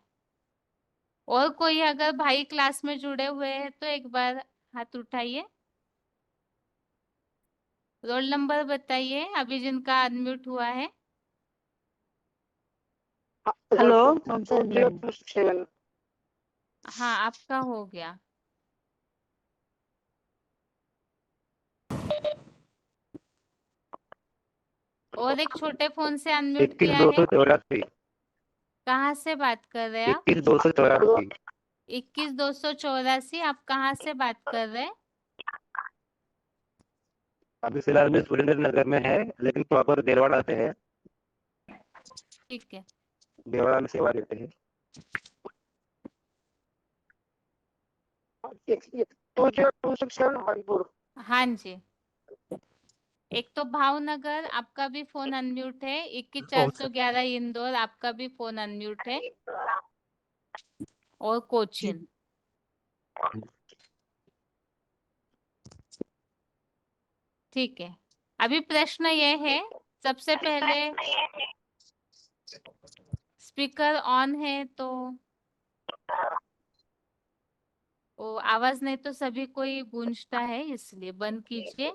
और कोई अगर भाई क्लास में जुड़े हुए हैं तो एक बार हाथ उठाइए, रोल नंबर बताइए अभी जिनका अनम्यूट हुआ है। हेलो 4027। हाँ, आपका हो गया। और एक छोटे फोन से अनम्यूट किया है। 21,284। कहाँ से बात कर रहे हैं आप? 21,284। 21,284। आप कहाँ से बात कर रहे हैं? अभी फिलहाल में सुरेंद्र नगर में है, लेकिन प्रॉपर देरवाड़ा से है। ठीक है। देरवाड़ा में सेवा देते हैं। 20,267 हरिपुर। हाँ जी। एक तो भावनगर आपका भी फोन अनम्यूट है, 21,411 इंदौर आपका भी फोन अनम्यूट है, और कोचिन। ठीक है। अभी प्रश्न ये है, सबसे पहले स्पीकर ऑन है तो वो आवाज नहीं तो सभी कोई गूंजता है, इसलिए बंद कीजिए।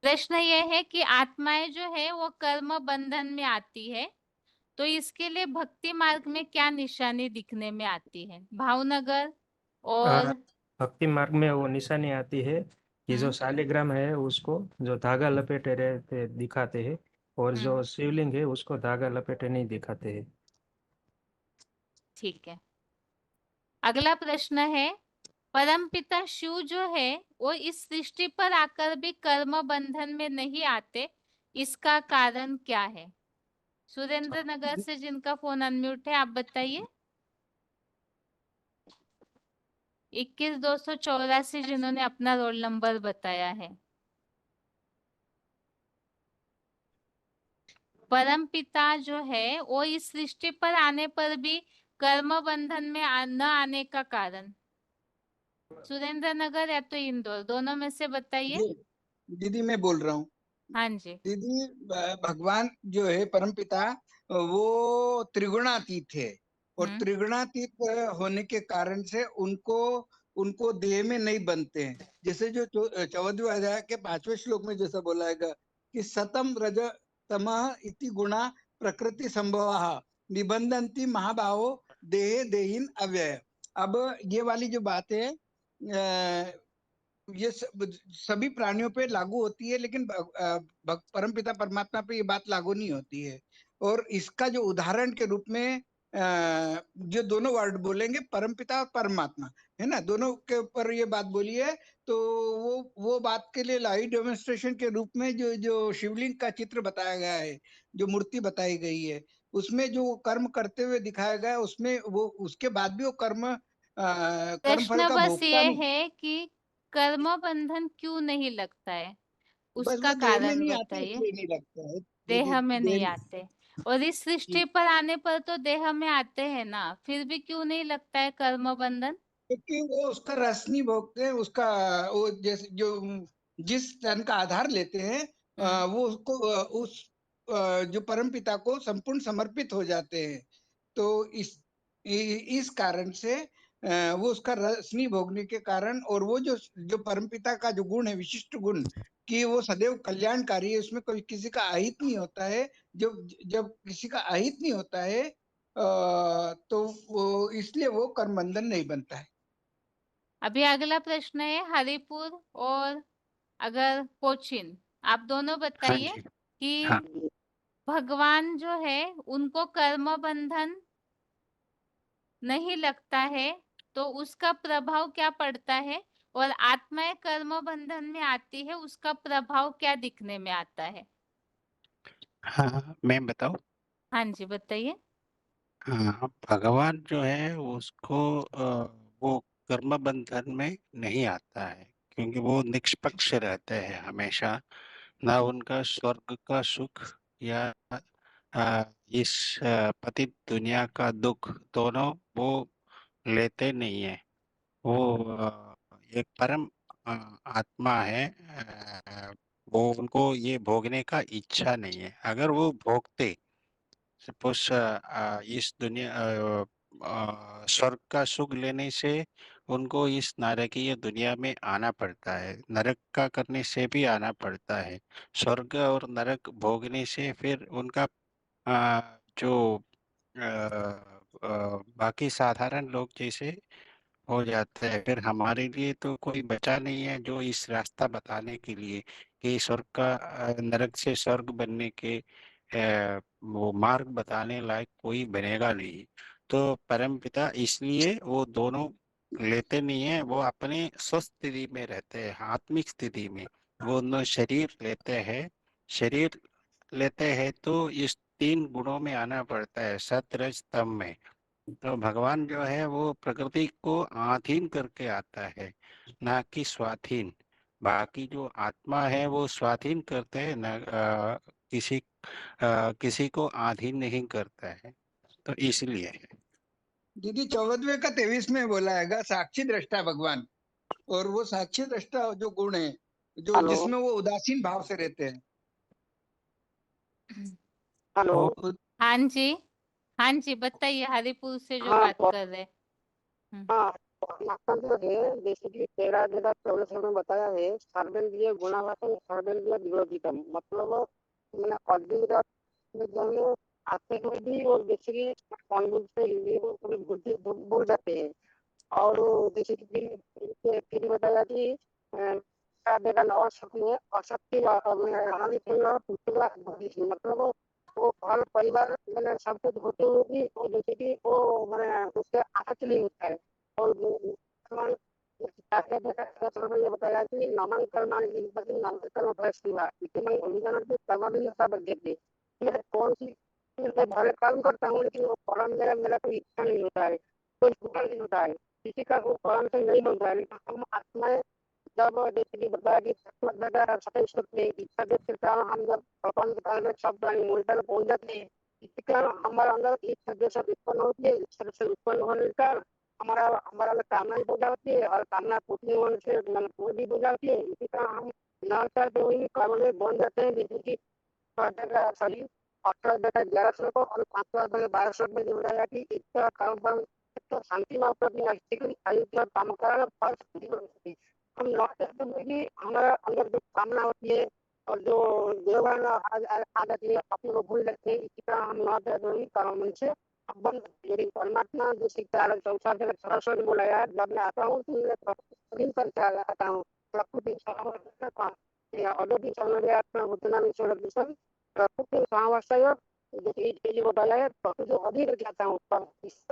प्रश्न ये है कि आत्माएं जो है वो कर्म बंधन में आती है, तो इसके लिए भक्ति मार्ग में क्या निशानी दिखने में आती है? भावनगर और भक्ति मार्ग में वो निशानी आती है कि जो शालिग्राम है उसको जो धागा लपेटे रहते दिखाते हैं, और जो शिवलिंग है उसको धागा लपेटे नहीं दिखाते हैं। ठीक है। अगला प्रश्न है, परमपिता शिव जो है वो इस सृष्टि पर आकर भी कर्म बंधन में नहीं आते, इसका कारण क्या है? सुरेंद्र नगर से जिनका फोन अनम्यूट है, आप बताइए। 21,284 जिन्होंने अपना रोल नंबर बताया है। परमपिता जो है वो इस सृष्टि पर आने पर भी कर्म बंधन में न आने का कारण? सुरेंद्र नगर या तो इंदौर, दोनों में से बताइए। दीदी मैं बोल रहा हूँ। हाँ जी। दीदी भगवान जो है परमपिता वो त्रिगुणातीत है, और त्रिगुणातीत होने के कारण से उनको देह में नहीं बनते हैं। जैसे जो 14वें अध्याय के 5वें श्लोक में जैसा बोला है कि सतम रज तमः इति गुणा प्रकृति संभवः निबंधन्ति महाबाहो देहे देहिन अव्यय। अब ये वाली जो बात है ये सभी प्राणियों पे लागू होती है, लेकिन परमपिता परमात्मा पे ये बात लागू नहीं होती है। और इसका जो उदाहरण के रूप में जो दोनों वर्ड बोलेंगे, परमपिता और परमात्मा, है ना, दोनों के ऊपर ये बात बोली है, तो वो बात के लिए लाइव डेमोन्स्ट्रेशन के रूप में जो शिवलिंग का चित्र बताया गया है, जो मूर्ति बताई गई है, उसमें जो कर्म करते हुए दिखाया गया है, उसमें वो उसके बाद भी वो कर्म फल प्रश्न का बस भोगता ये नहीं। है कि कर्म बंधन क्यों नहीं लगता है, बस उसका वो देह में कारण नहीं आते बताइए। इसलिए नहीं लगता है। देह में नहीं देह आते, और इस सृष्टि पर आने पर तो देह में आते हैं ना, फिर भी क्यों नहीं लगता है कर्म बंधन? क्योंकि वो उसका रस नहीं भोगते हैं, उसका वो जैसे जो जिस तन का आधार लेते हैं वो उसको जो परम पिता को संपूर्ण समर्पित हो जाते हैं। तो इस कारण से वो उसका रस नहीं भोगने के कारण, और वो जो परम पिता का जो गुण है, विशिष्ट गुण, कि वो सदैव कल्याणकारी है, उसमें कोई किसी का अहित नहीं होता है। जब जब किसी का अहित नहीं होता है तो वो इसलिए वो कर्म बंधन नहीं बनता है। अभी अगला प्रश्न है हरिपुर और अगर कोचिन, आप दोनों बताइए कि भगवान जो है उनको कर्म बंधन नहीं लगता है, तो उसका प्रभाव क्या पड़ता है, और आत्माएं कर्म बंधन में आती है, उसका प्रभाव क्या दिखने में आता है? हाँ, मैं बताऊं। हाँ जी, बताइए। हाँ, भगवान जो है उसको वो कर्म बंधन में नहीं आता है, क्योंकि वो निष्पक्ष रहते हैं हमेशा। ना उनका स्वर्ग का सुख या इस पतित दुनिया का दुख, दोनों वो लेते नहीं है। वो एक परम आत्मा है वो उनको ये भोगने का इच्छा नहीं है। अगर वो भोगते सपोज इस दुनिया स्वर्ग का सुख लेने से उनको इस नारकीय दुनिया में आना पड़ता है, नरक का करने से भी आना पड़ता है। स्वर्ग और नरक भोगने से फिर उनका जो बाकी साधारण लोग जैसे हो जाता है। फिर हमारे लिए तो कोई बचा नहीं है जो इस रास्ता बताने के लिए कि स्वर्ग का नरक से स्वर्ग बनने के वो मार्ग बताने लायक कोई बनेगा नहीं। तो परमपिता इसलिए वो दोनों लेते नहीं है, वो अपने स्वस्थ स्थिति में रहते हैं, आत्मिक स्थिति में। वो दोनों शरीर लेते हैं, शरीर लेते हैं तो इस 3 गुणों में आना पड़ता है, सत रज तम में। तो भगवान जो है वो प्रकृति को आधीन करके आता है, ना कि स्वाधीन। बाकी जो आत्मा है वो स्वाधीन करते हैं, न किसी को आधीन नहीं करता है। तो इसलिए दीदी 14वें का 23 में बोला है साक्षी दृष्टा भगवान, और वो साक्षी दृष्टा जो गुण है जो हेलो जिसमें वो उदासीन भाव से रहते हैं। हेलो हाँ जी, हाँ जी, बताइए हरिपुर से जो हाँ बात तो कर रहे। हाँ तो जो है जैसे कि 13 में बताया है सर्वेन्द्रिय गुणावासन सर्वेन्द्रिय विरोधितम, मतलब मैंने अद्वित में जो है आते हुए भी और जैसे कि कॉन्वेंट से हिंदी को थोड़ी बुद्धि भूल जाते हैं। और जैसे कि फिर बताया कि अशक्ति अशक्ति मतलब वो घर परिवार मैंने सब कुछ होते हुए भी वो जैसे कि वो मैंने उससे आसक्त नहीं होता है। और ये बताया कि कौन सी मैं भले काम करता हूँ लेकिन वो फलन मेरा मेरा कोई इच्छा नहीं होता है, कोई शुक्र नहीं होता है, किसी का वो फलन से नहीं बनता है। लेकिन हम आत्माएं जब जैसे कि बताया कि इच्छा के कारण हम जब भगवान के कारण शब्द मूलतल पहुंच जाते हैं, इसके कारण हमारे अंदर इच्छा जैसा उत्पन्न होती है। इच्छा से उत्पन्न होने के कारण हमारा हमारा अंदर कामना भी हो जाती है और कामना पूरी होने से मन पूरी भी हो जाती है। इसी कारण हम न चाहते हुए कामना में बन जाते हैं। जैसे कि शरीर 18 श्लोक और 12 श्लोक में जो बताया कि इच्छा कर्म तो शांति में अपनी आयु काम कारण फल हम लौट सकते हैं कि हमारा अंदर जो कामना होती है और जो व्यवहार आ जाती है अपने को भूल जाते हैं। इसी तरह हम लौट कर्म से बंद। यदि परमात्मा जो सीखता है संसार से सरस्वती बोला यार जब मैं आता हूँ तो मैं पर आता हूँ प्रकृति प्रकृति सामर्थ्य जो बताया है प्रकृति जो अधीन जाता हूँ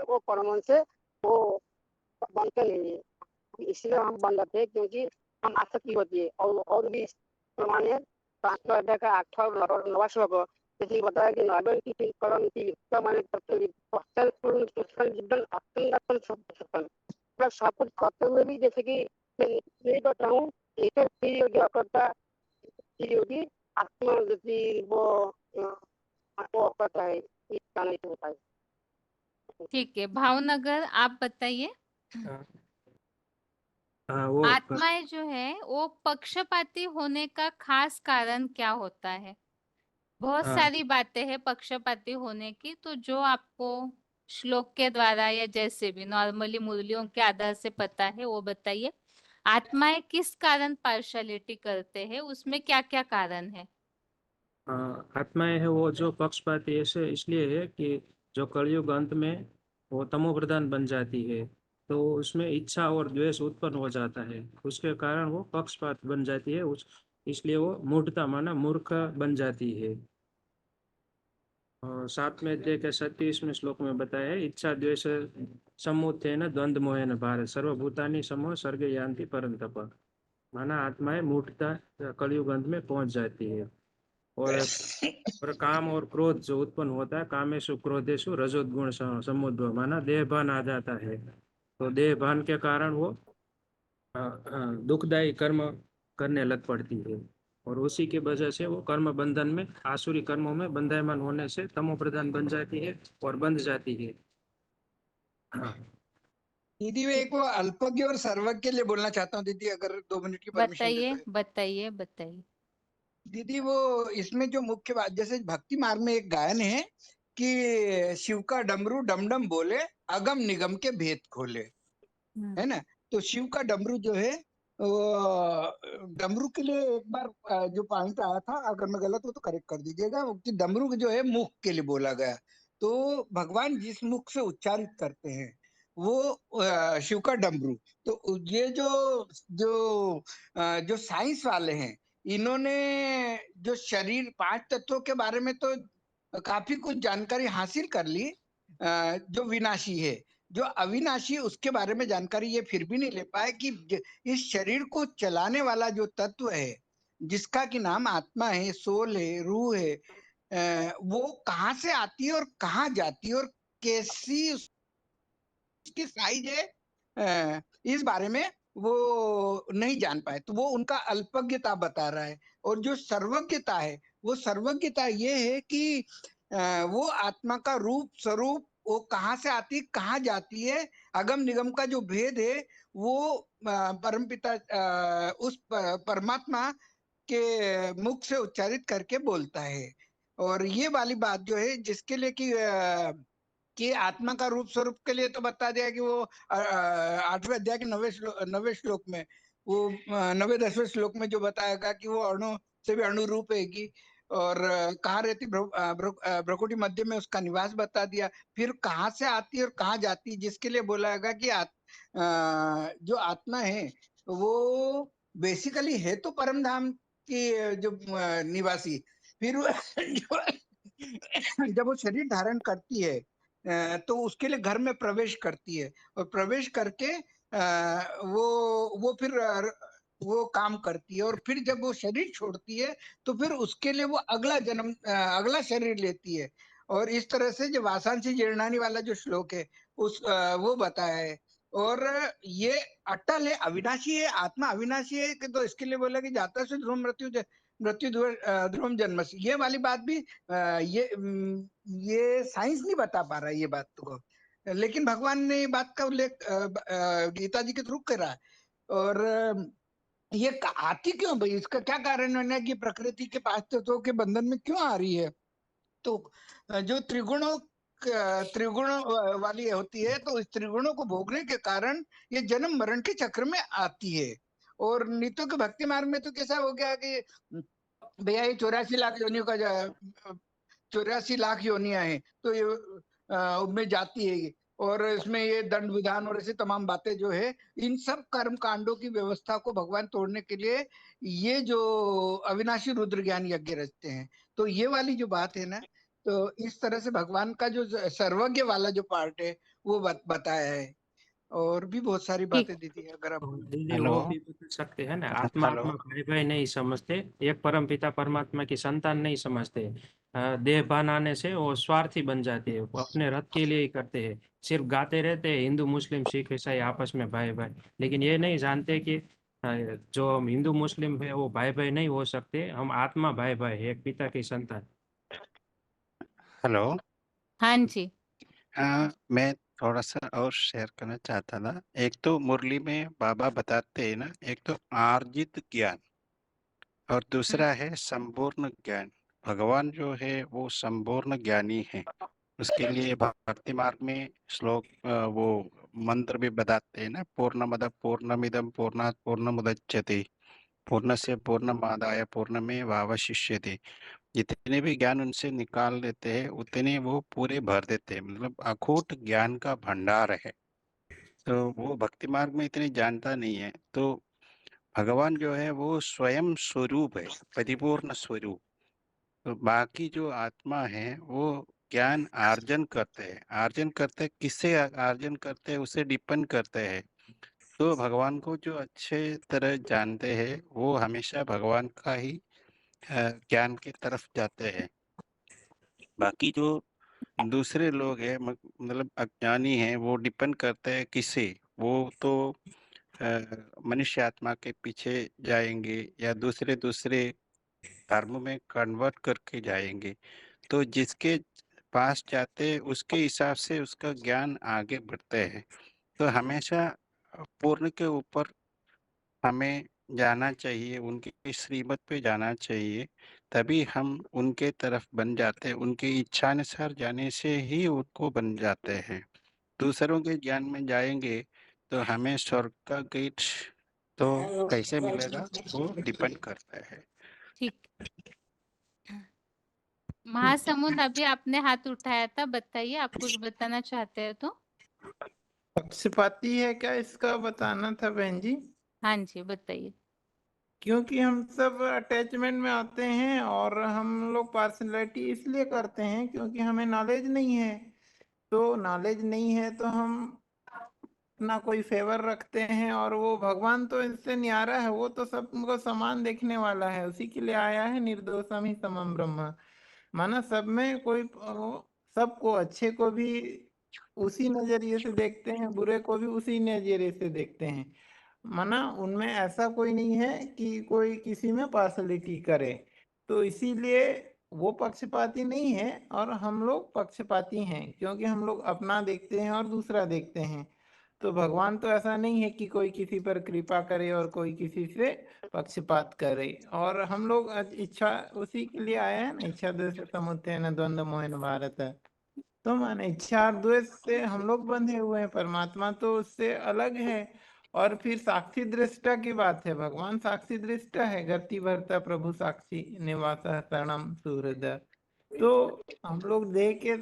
वो परमाणु से वो बनते नहीं है, इसलिए हम बन जाते हैं क्योंकि हम आसक्ति होती है। और भी प्रमाण 5 अध्याय का 8 और 9 श्लोक जैसे बताया कि नागरिक की कर्म की माने सब कुछ करते हुए भी जैसे कि नहीं करता हूँ करता योगी आत्मा यदि वो करता है इसका नहीं होता है। ठीक है, भावनगर आप बताइए। वो आत्माएं जो है वो पक्षपाती होने का खास कारण क्या होता है? बहुत सारी बातें हैं पक्षपाती होने की, तो जो आपको श्लोक के द्वारा या जैसे भी नॉर्मली मुरलियों के आधार से पता है वो बताइए। आत्माएं किस कारण पार्शलिटी करते हैं, उसमें क्या क्या कारण है? आत्माएं है वो जो पक्षपाती ऐसे इसलिए है कि जो कलयुग अंत में वो तमो प्रधान बन जाती है, तो उसमें इच्छा और द्वेष उत्पन्न हो जाता है, उसके कारण वो पक्षपात बन जाती है। इसलिए वो मूढ़ता माना मूर्ख बन जाती है। और 7वें अध्याय के 37वें श्लोक में बताया है इच्छा द्वेष समुत्थेन द्वंद्व मोहेन भारत सर्वभूतानि समो सर्गे यान्ति परन्तप, माना आत्माएं मूढ़ता कलयुग अंत में पहुंच जाती है। और काम और क्रोध जो उत्पन्न होता है कामेशु क्रोधेशु रजोगुण समुद्भव, माना देहभान आ जाता है। तो देहभान के कारण वो दुखदायी कर्म करने लग पड़ती है, और उसी की वजह से वो कर्म बंधन में आसुरी कर्मों में बंधायमान होने से तमो प्रधान बन जाती है और बंध जाती है। दीदी मैं एक वो अल्पज्ञ और सर्वज्ञ के लिए बोलना चाहता हूँ दीदी, अगर 2 मिनट की परमिशन दे बताइए तो। बताइए बताइए। दीदी वो इसमें जो मुख्य बात, जैसे भक्ति मार्ग में एक गायन है कि शिव का डमरू डमडम बोले, अगम निगम के भेद खोले, है ना। तो शिव का डमरू जो है वो डमरू के लिए एक बार जो पॉइंट आया था, अगर मैं गलत हूँ तो करेक्ट कर दीजिएगा, कि डमरू जो है मुख के लिए बोला गया। तो भगवान जिस मुख से उच्चारित करते हैं वो शिव का डमरू। तो ये जो साइंस वाले हैं, इन्होंने जो शरीर 5 तत्वों के बारे में तो काफी कुछ जानकारी हासिल कर ली, जो विनाशी है। जो अविनाशी उसके बारे में जानकारी ये फिर भी नहीं ले पाए कि इस शरीर को चलाने वाला जो तत्व है, जिसका कि नाम आत्मा है, सोल है, रूह है, वो कहाँ से आती है और कहाँ जाती है और कैसी उसकी साइज है, इस बारे में वो नहीं जान पाए। तो वो उनका अल्पज्ञता बता रहा है। और जो सर्वज्ञता है, वो सर्वज्ञता ये है कि वो आत्मा का रूप स्वरूप, वो कहाँ से आती, कहाँ जाती है, अगम निगम का जो भेद है, वो परमपिता उस परमात्मा के मुख से उच्चारित करके बोलता है। और ये वाली बात जो है, जिसके लिए कि आत्मा का रूप स्वरूप के लिए तो बता दिया कि वो 8वें अध्याय के 9वें श्लोक में, वो 9वें-10वें श्लोक में जो बताएगा कि वो अणु से भी अणु रूप है कि, और कहाँ रहती भ्रकुटी मध्य में उसका निवास बता दिया। फिर कहाँ से आती है और कहाँ जाती है, जिसके लिए बोलाएगा कि जो आत्मा है वो बेसिकली है तो परम धाम की जो निवासी। फिर जब वो शरीर धारण करती है तो उसके लिए घर में प्रवेश करती है, और प्रवेश करके वो फिर वो काम करती है। और फिर जब वो शरीर छोड़ती है तो फिर उसके लिए वो अगला जन्म, अगला शरीर लेती है। और इस तरह से जो वासांसी जीर्णानी वाला जो श्लोक है वो बताया है। और ये अटल है, अविनाशी है, आत्मा अविनाशी है कि, तो इसके लिए बोला कि जाता से ध्रुव मृत्यु ध्रुवम जन्म। ये वाली बात भी ये साइंस नहीं बता पा रहा है ये बात को, लेकिन भगवान ने ये बात का उल्लेख गीता जी के थ्रू करा। और ये आती क्यों भाई, इसका क्या कारण है कि प्रकृति के 5 तत्वों के बंधन में क्यों आ रही है। तो जो त्रिगुण वाली होती है, तो इस त्रिगुणों को भोगने के कारण ये जन्म मरण के चक्र में आती है। और नित्य के भक्ति मार्ग में तो कैसा हो गया कि भैया ये 84 लाख योनियों का 84 लाख योनियां हैं, तो ये उनमें जाती है। और इसमें ये दंड विधान और ऐसे तमाम बातें जो है, इन सब कर्म कांडों की व्यवस्था को भगवान तोड़ने के लिए ये जो अविनाशी रुद्र ज्ञान यज्ञ रचते हैं। तो ये वाली जो बात है ना, तो इस तरह से भगवान का जो सर्वज्ञ वाला जो पार्ट है वो बताया है। और भी बहुत सारी बातें दीदी, अगर आप दीदी हेलो। वो भी बता सकते हैं ना, आत्मा हेलो। आत्मा भाई भाई नहीं समझते, एक परम पिता परमात्मा की संतान नहीं समझते। देह बनाने से वो स्वार्थी बन जाते हैं, वो अपने रथ के लिए ही करते हैं, सिर्फ गाते रहते हैं हिंदू मुस्लिम सिख ईसाई आपस में भाई भाई। लेकिन ये नहीं जानते कि जो हम हिंदू मुस्लिम है वो भाई भाई नहीं हो सकते, हम आत्मा भाई भाई एक पिता की संतान। हेलो। हाँ जी। मैं थोड़ा सा और शेयर करना चाहता था। एक तो मुरली में बाबा बताते हैं ना, एक तो आर्जित ज्ञान और दूसरा है संपूर्ण ज्ञान। भगवान जो है वो संपूर्ण ज्ञानी है। उसके लिए भक्ति मार्ग में श्लोक वो मंत्र भी बताते हैं ना, पूर्णमद पूर्णमिदम पूर्णात् पूर्णमुदच्यते पूर्णस्य पूर्णमादाय पूर्णमेवावशिष्यते। जितने भी ज्ञान उनसे निकाल लेते हैं उतने वो पूरे भर देते हैं, मतलब अखूट ज्ञान का भंडार है। तो वो भक्ति मार्ग में इतने जानता नहीं है। तो भगवान जो है वो स्वयं स्वरूप है, परिपूर्ण स्वरूप। तो बाकी जो आत्मा है वो ज्ञान आर्जन करते हैं। आर्जन करते हैं, किससे आर्जन करते हैं उसे डिपेंड करते हैं। तो भगवान को जो अच्छे तरह जानते हैं वो हमेशा भगवान का ही ज्ञान की तरफ जाते हैं। बाकी जो दूसरे लोग हैं मतलब अज्ञानी हैं, वो डिपेंड करते हैं किसे, वो तो मनुष्य आत्मा के पीछे जाएंगे या दूसरे दूसरे धर्म में कन्वर्ट करके जाएंगे। तो जिसके पास जाते हैं उसके हिसाब से उसका ज्ञान आगे बढ़ते हैं। तो हमेशा पूर्ण के ऊपर हमें जाना चाहिए, उनकी श्रीमत पे जाना चाहिए, तभी हम उनके तरफ बन जाते हैं। उनकी इच्छानुसार जाने से ही उनको बन जाते हैं। दूसरों के ज्ञान में जाएंगे तो हमें स्वर्ग का गेट तो कैसे मिलेगा, वो डिपेंड करता है। ठीक। महासमुंद, अभी आपने हाथ उठाया था, बताइए, आप कुछ बताना चाहते हैं तो। पक्षपाती है क्या, इसका बताना था बहन जी। हाँ जी, बताइए। क्योंकि हम सब अटैचमेंट में आते हैं और हम लोग पार्सनैलिटी इसलिए करते हैं क्योंकि हमें नॉलेज नहीं है। तो नॉलेज नहीं है तो हम अपना कोई फेवर रखते हैं, और वो भगवान तो इससे न्यारा है, वो तो सबको समान देखने वाला है, उसी के लिए आया है निर्दोषम ही समम ब्रह्म। माना सब में कोई सबको, अच्छे को भी उसी नजरिए से देखते हैं, बुरे को भी उसी नजरिए से देखते हैं। माना उनमें ऐसा कोई नहीं है कि कोई किसी में पार्शलिटी करे। तो इसीलिए वो पक्षपाती नहीं है और हम लोग पक्षपाती हैं, क्योंकि हम लोग अपना देखते हैं और दूसरा देखते हैं। तो भगवान तो ऐसा नहीं है कि कोई किसी पर कृपा करे और कोई किसी से पक्षपात करे। और हम लोग इच्छा उसी के लिए आए हैं ना, इच्छा द्वेष समुत्थान न द्वंद्व मोह न भारत। तो माने इच्छा और द्वेष से हम लोग बंधे हुए हैं, परमात्मा तो उससे अलग है। और फिर साक्षी दृष्टा की बात है, भगवान साक्षी दृष्टा है, गति भरता प्रभु साक्षी निवास शरणम सुहृद। तो हम लोग देह के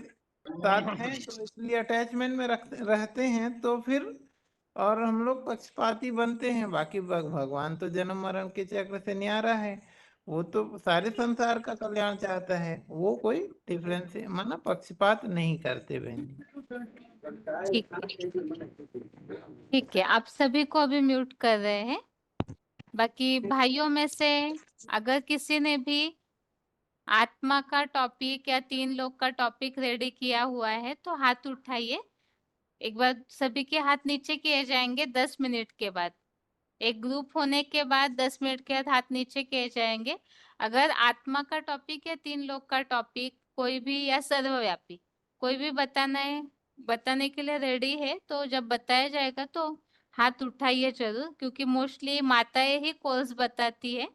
साथ हैं, तो इसलिए अटैचमेंट में रहते हैं, तो फिर और हम लोग पक्षपाती बनते हैं। बाकी भगवान तो जन्म मरण के चक्र से न्यारा है, वो तो सारे संसार का कल्याण चाहता है, वो कोई डिफरेंस है माना पक्षपात नहीं करते बहन जी। ठीक है, ठीक है, आप सभी को अभी म्यूट कर रहे हैं। बाकी भाइयों में से अगर किसी ने भी आत्मा का टॉपिक या 3 लोग का टॉपिक रेडी किया हुआ है तो हाथ उठाइए। एक बार सभी के हाथ नीचे किए जाएंगे 10 मिनट के बाद। एक ग्रुप होने के बाद 10 मिनट के बाद हाथ नीचे किए जाएंगे। अगर आत्मा का टॉपिक या 3 लोग का टॉपिक कोई भी या सर्वव्यापी कोई भी बताने के लिए रेडी है, तो जब बताया जाएगा तो हाथ उठाइए जरूर, क्योंकि मोस्टली माताएं ही कोर्स बताती है।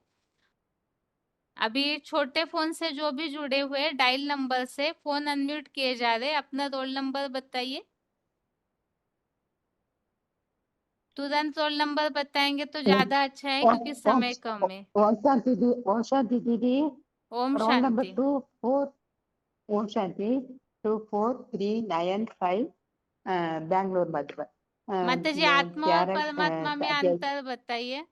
अभी छोटे फोन से जो भी जुड़े हुए डायल नंबर से फोन अनम्यूट किए जा रहे, अपना रोल नंबर बताइए। तुरंत रोल नंबर बताएंगे तो ज्यादा अच्छा है, क्योंकि समय कम है। ओम शांति दीदी। ओम रोल नंबर शांति। 24, ओम शांति 24395, बैंगलोर मध्य। माता जी, आत्मा और परमात्मा में अंतर बताइए।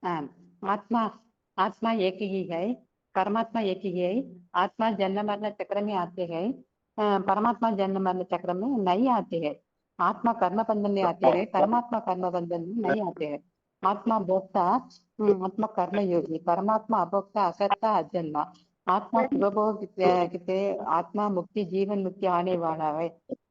आत्मा आत्मा एक ही है, परमात्मा एक ही है। आत्मा जन्म मरण चक्र में आते हैं, परमात्मा जन्म मरण चक्र में नहीं आते हैं। आत्मा कर्म बंधन में आते हैं, परमात्मा कर्म बंधन में नहीं आते हैं। आत्मा भोक्ता, आत्मा कर्म योगी, परमात्मा अभोक्ता अकर्ता अजन्मा। आत्मा सुखभोग आत्मा मुक्ति जीवन मुक्ति आने वाला है,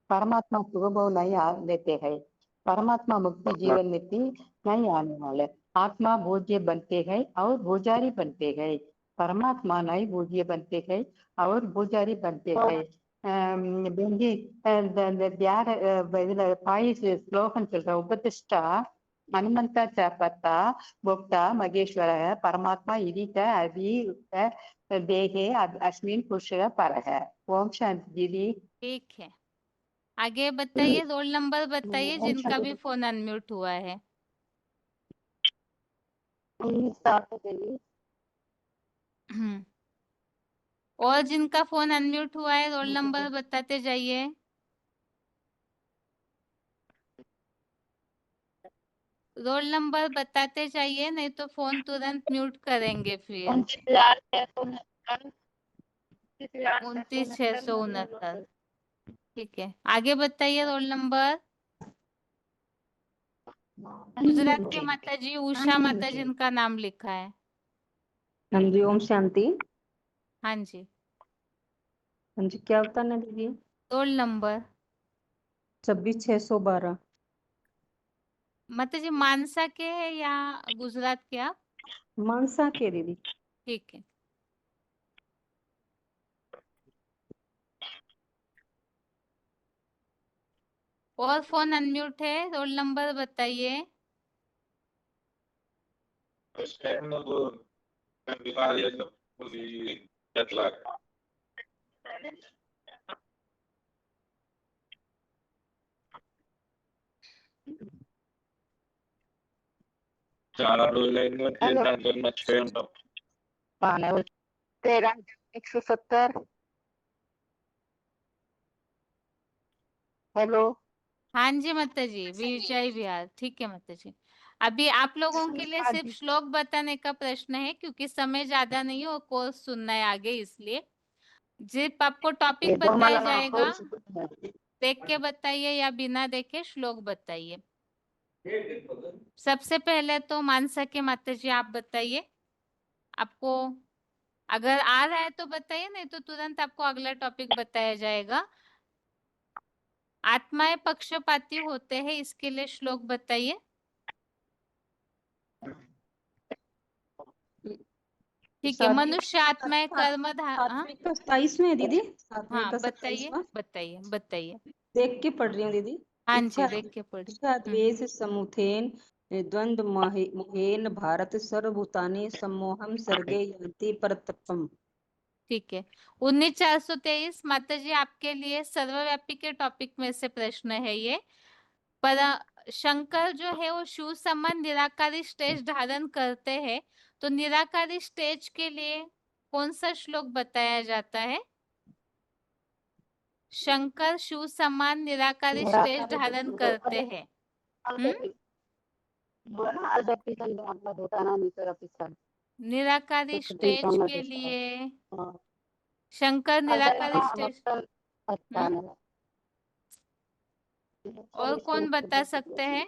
परमात्मा सुखभोग नहीं लेते हैं। परमात्मा मुक्ति जीवन मुक्ति नहीं आने वाले। आत्मा भोज्य बनते हैं और भूजारी बनते हैं, परमात्मा नहीं भोज्य बनते हैं और भूजारी बनते हैं। श्लोकन चल उपदिष्ट हनुमंत चपता भोक्ता महेश्वर परमात्मा इति अभी देहे अस्मिन् पुरुषः परः। ओम शांति दीदी। ठीक है, आगे बताइए, रोल नंबर बताइए जिनका भी फोन अनम्यूट हुआ है। और जिनका फोन अनम्यूट हुआ है रोल नंबर बताते जाइए। रोल नंबर बताते जाइए, नहीं तो फोन तुरंत म्यूट करेंगे फिर। 29,669। ठीक है, आगे बताइए रोल नंबर। गुजरात के माता जी उषा माता जिनका नाम लिखा है। हाँ जी, ओम शांति। हाँ जी, हाँ जी, क्या बताना दीदी? Roll number 26,612। माता जी मानसा के है या गुजरात के आप? मानसा के दीदी। ठीक है, और फोन अनम्यूट है, रोल नंबर बताइए। हेलो 13/170। हेलो हाँ जी माता जी, विजय विहार, ठीक है माता जी। अभी आप लोगों के लिए हाँ सिर्फ जी। श्लोक बताने का प्रश्न है, क्योंकि समय ज्यादा नहीं है और कोर्स सुनना है आगे, इसलिए जिप आपको टॉपिक बताया जाएगा, देख के बताइए या बिना देखे श्लोक बताइए। सबसे पहले तो मानसा के माता जी आप बताइए, आपको अगर आ रहा है तो बताइए, नहीं तो तुरंत आपको अगला टॉपिक बताया जाएगा। आत्माएं पक्षपाती होते हैं, इसके लिए श्लोक बताइए। ठीक है, मनुष्य आत्माएं सात्विक का 27 में है दीदी, सात्विक हाँ का बताइए 27वां। बताइए बताइए। देख के पढ़ रही हूँ दीदी। हाँ इच्छा जी, देख के पढ़िए। इच्छा द्वेष समुथेन द्वंद्व मोहेन भारत सर्वभूतानि सम्मोहम सर्गे यान्ति परतपम। ठीक है, 19/423 माता जी आपके लिए सर्वव्यापी के टॉपिक में से प्रश्न है ये। पर शंकर जो है वो शिव समान निराकारी स्टेज धारण करते हैं, तो निराकारी स्टेज के लिए कौन सा श्लोक बताया जाता है? शंकर शिव समान निराकारी स्टेज धारण करते हैं। निराकारी स्टेज के लिए शंकर निराकारी स्टेज। और कौन बता सकते हैं?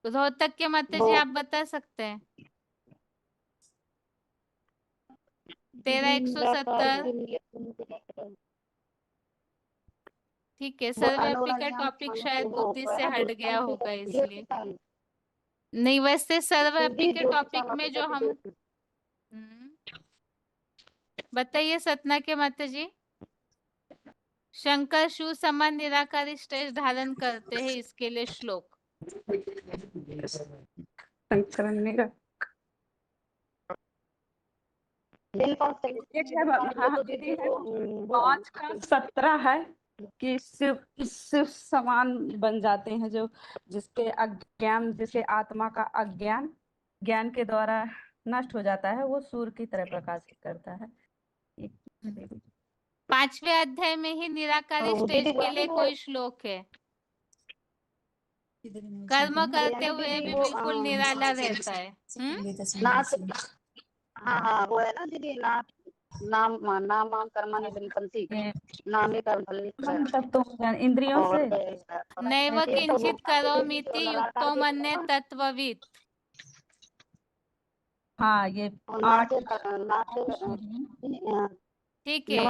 रोहतक के माता जी आप बता सकते हैं? 13/170। ठीक है, सर्वव्यापी का टॉपिक शायद बुद्धि से हट गया होगा इसलिए। नहीं, वैसे सर्वव्यापी के टॉपिक में जो हम बताइए सतना के माता जी। शंकर शिव समान निराकारी स्टेज धारण करते हैं, इसके लिए श्लोक। शंकर मेरा एक है, हाँ दीदी है, 5 का 17 है कि शिव समान बन जाते हैं, जो जिसके अज्ञान, जिसके आत्मा का अज्ञान ज्ञान के द्वारा नष्ट हो जाता है, वो सूर्य की तरह प्रकाशित करता है। 5वें अध्याय में ही निराकारी स्टेज के लिए कोई श्लोक है? कर्म करते हुए भी बिल्कुल निराला रहता है। हाँ वो है ना दीदी, नाम कर्माणि बंधन्ति, नाम ही कर्म फल इंद्रियों से नैव किंचित करोमीति युक्तो मन्ये तत्ववित्। हाँ ये 8 ठीक है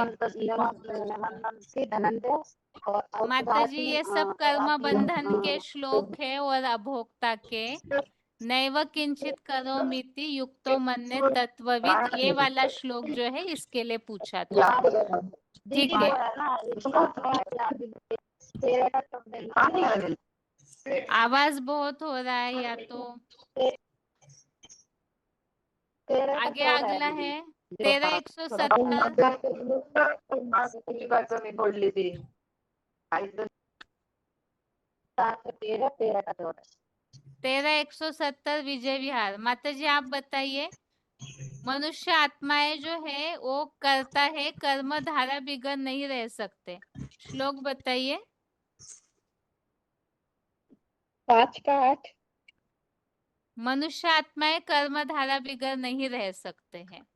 माता जी, ये सब कर्म बंधन के श्लोक है और अभोक्ता के। नैव किंचित करोमीति युक्तो मन्ये तत्ववित्, ये वाला श्लोक जो है इसके लिए पूछा था। ठीक है, आवाज बहुत हो रहा है, या तो आगे अगला है 13/170। बोल ली थी 13/170 विजय विहार। माता जी आप बताइए, मनुष्य आत्माएं जो है वो करता है, कर्म धारा बिगड़ नहीं रह सकते। श्लोक बताइए। 5 का 8। मनुष्य आत्माएं कर्म धारा बिगड़ नहीं रह सकते हैं।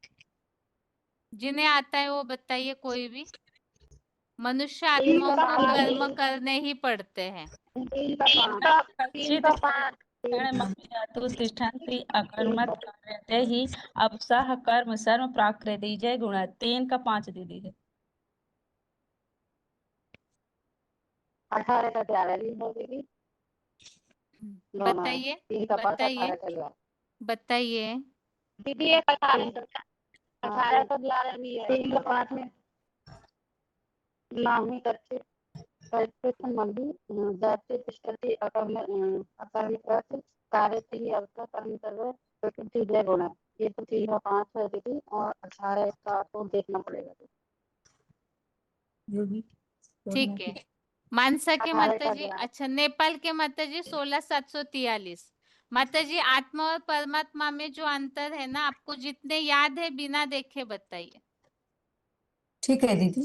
जिन्हें आता है वो बताइए, कोई भी। मनुष्य आत्माओं को कर्म करने ही पड़ते हैं। अकर्मत कार्यते ही अपसह कर्म सर्व प्राकृति जय गुण। 3 का 5 दीदी है। 18 का 11 बताइए बताइए बताइए। दीदी 18 का 11 भी है। 3 का 5 में नाम ही करते सैत्वं मन्दी जाते तिष्ठति अकर्मकर्त कार्यते अवता कर्म सर्व प्रकृति जय गुण। ये तो तीनों 5 है दीदी, और 18 का तो देखना पड़ेगा। ठीक है। मानसा के 18 माता का जी, ज्ञान। अच्छा नेपाल के माता जी 16743। माता जी, आत्मा और परमात्मा में जो अंतर है ना, आपको जितने याद है बिना देखे बताइए, ठीक है दीदी।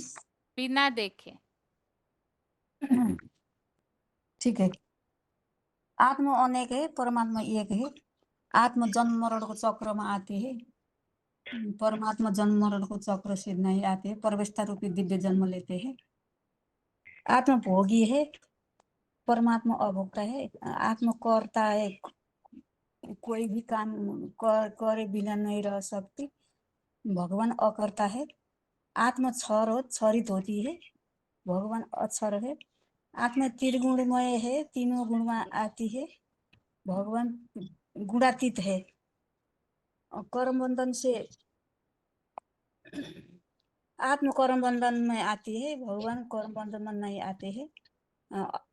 बिना देखे। ठीक है। आत्मा अनेक है, परमात्मा एक है। आत्मा जन्म मरण को चक्र में आते हैं, परमात्मा जन्म मरण को चक्र से नहीं आते, परवेष्टा रूपी दिव्य जन्म लेते हैं। आत्मा भोगी है, परमात्मा अभोक्ता है। आत्मा करता है, कोई भी काम करे बिना नहीं रह सकती। भगवान अकर्ता है। आत्मा क्षरित होती है, भगवान अक्षर है। आत्मा त्रिगुणमय है, तीनों गुण में आती है। भगवान गुणातीत है। कर्म बंधन से आत्मा कर्म बंधन में आती है, भगवान कर्म बंधन में नहीं आते हैं।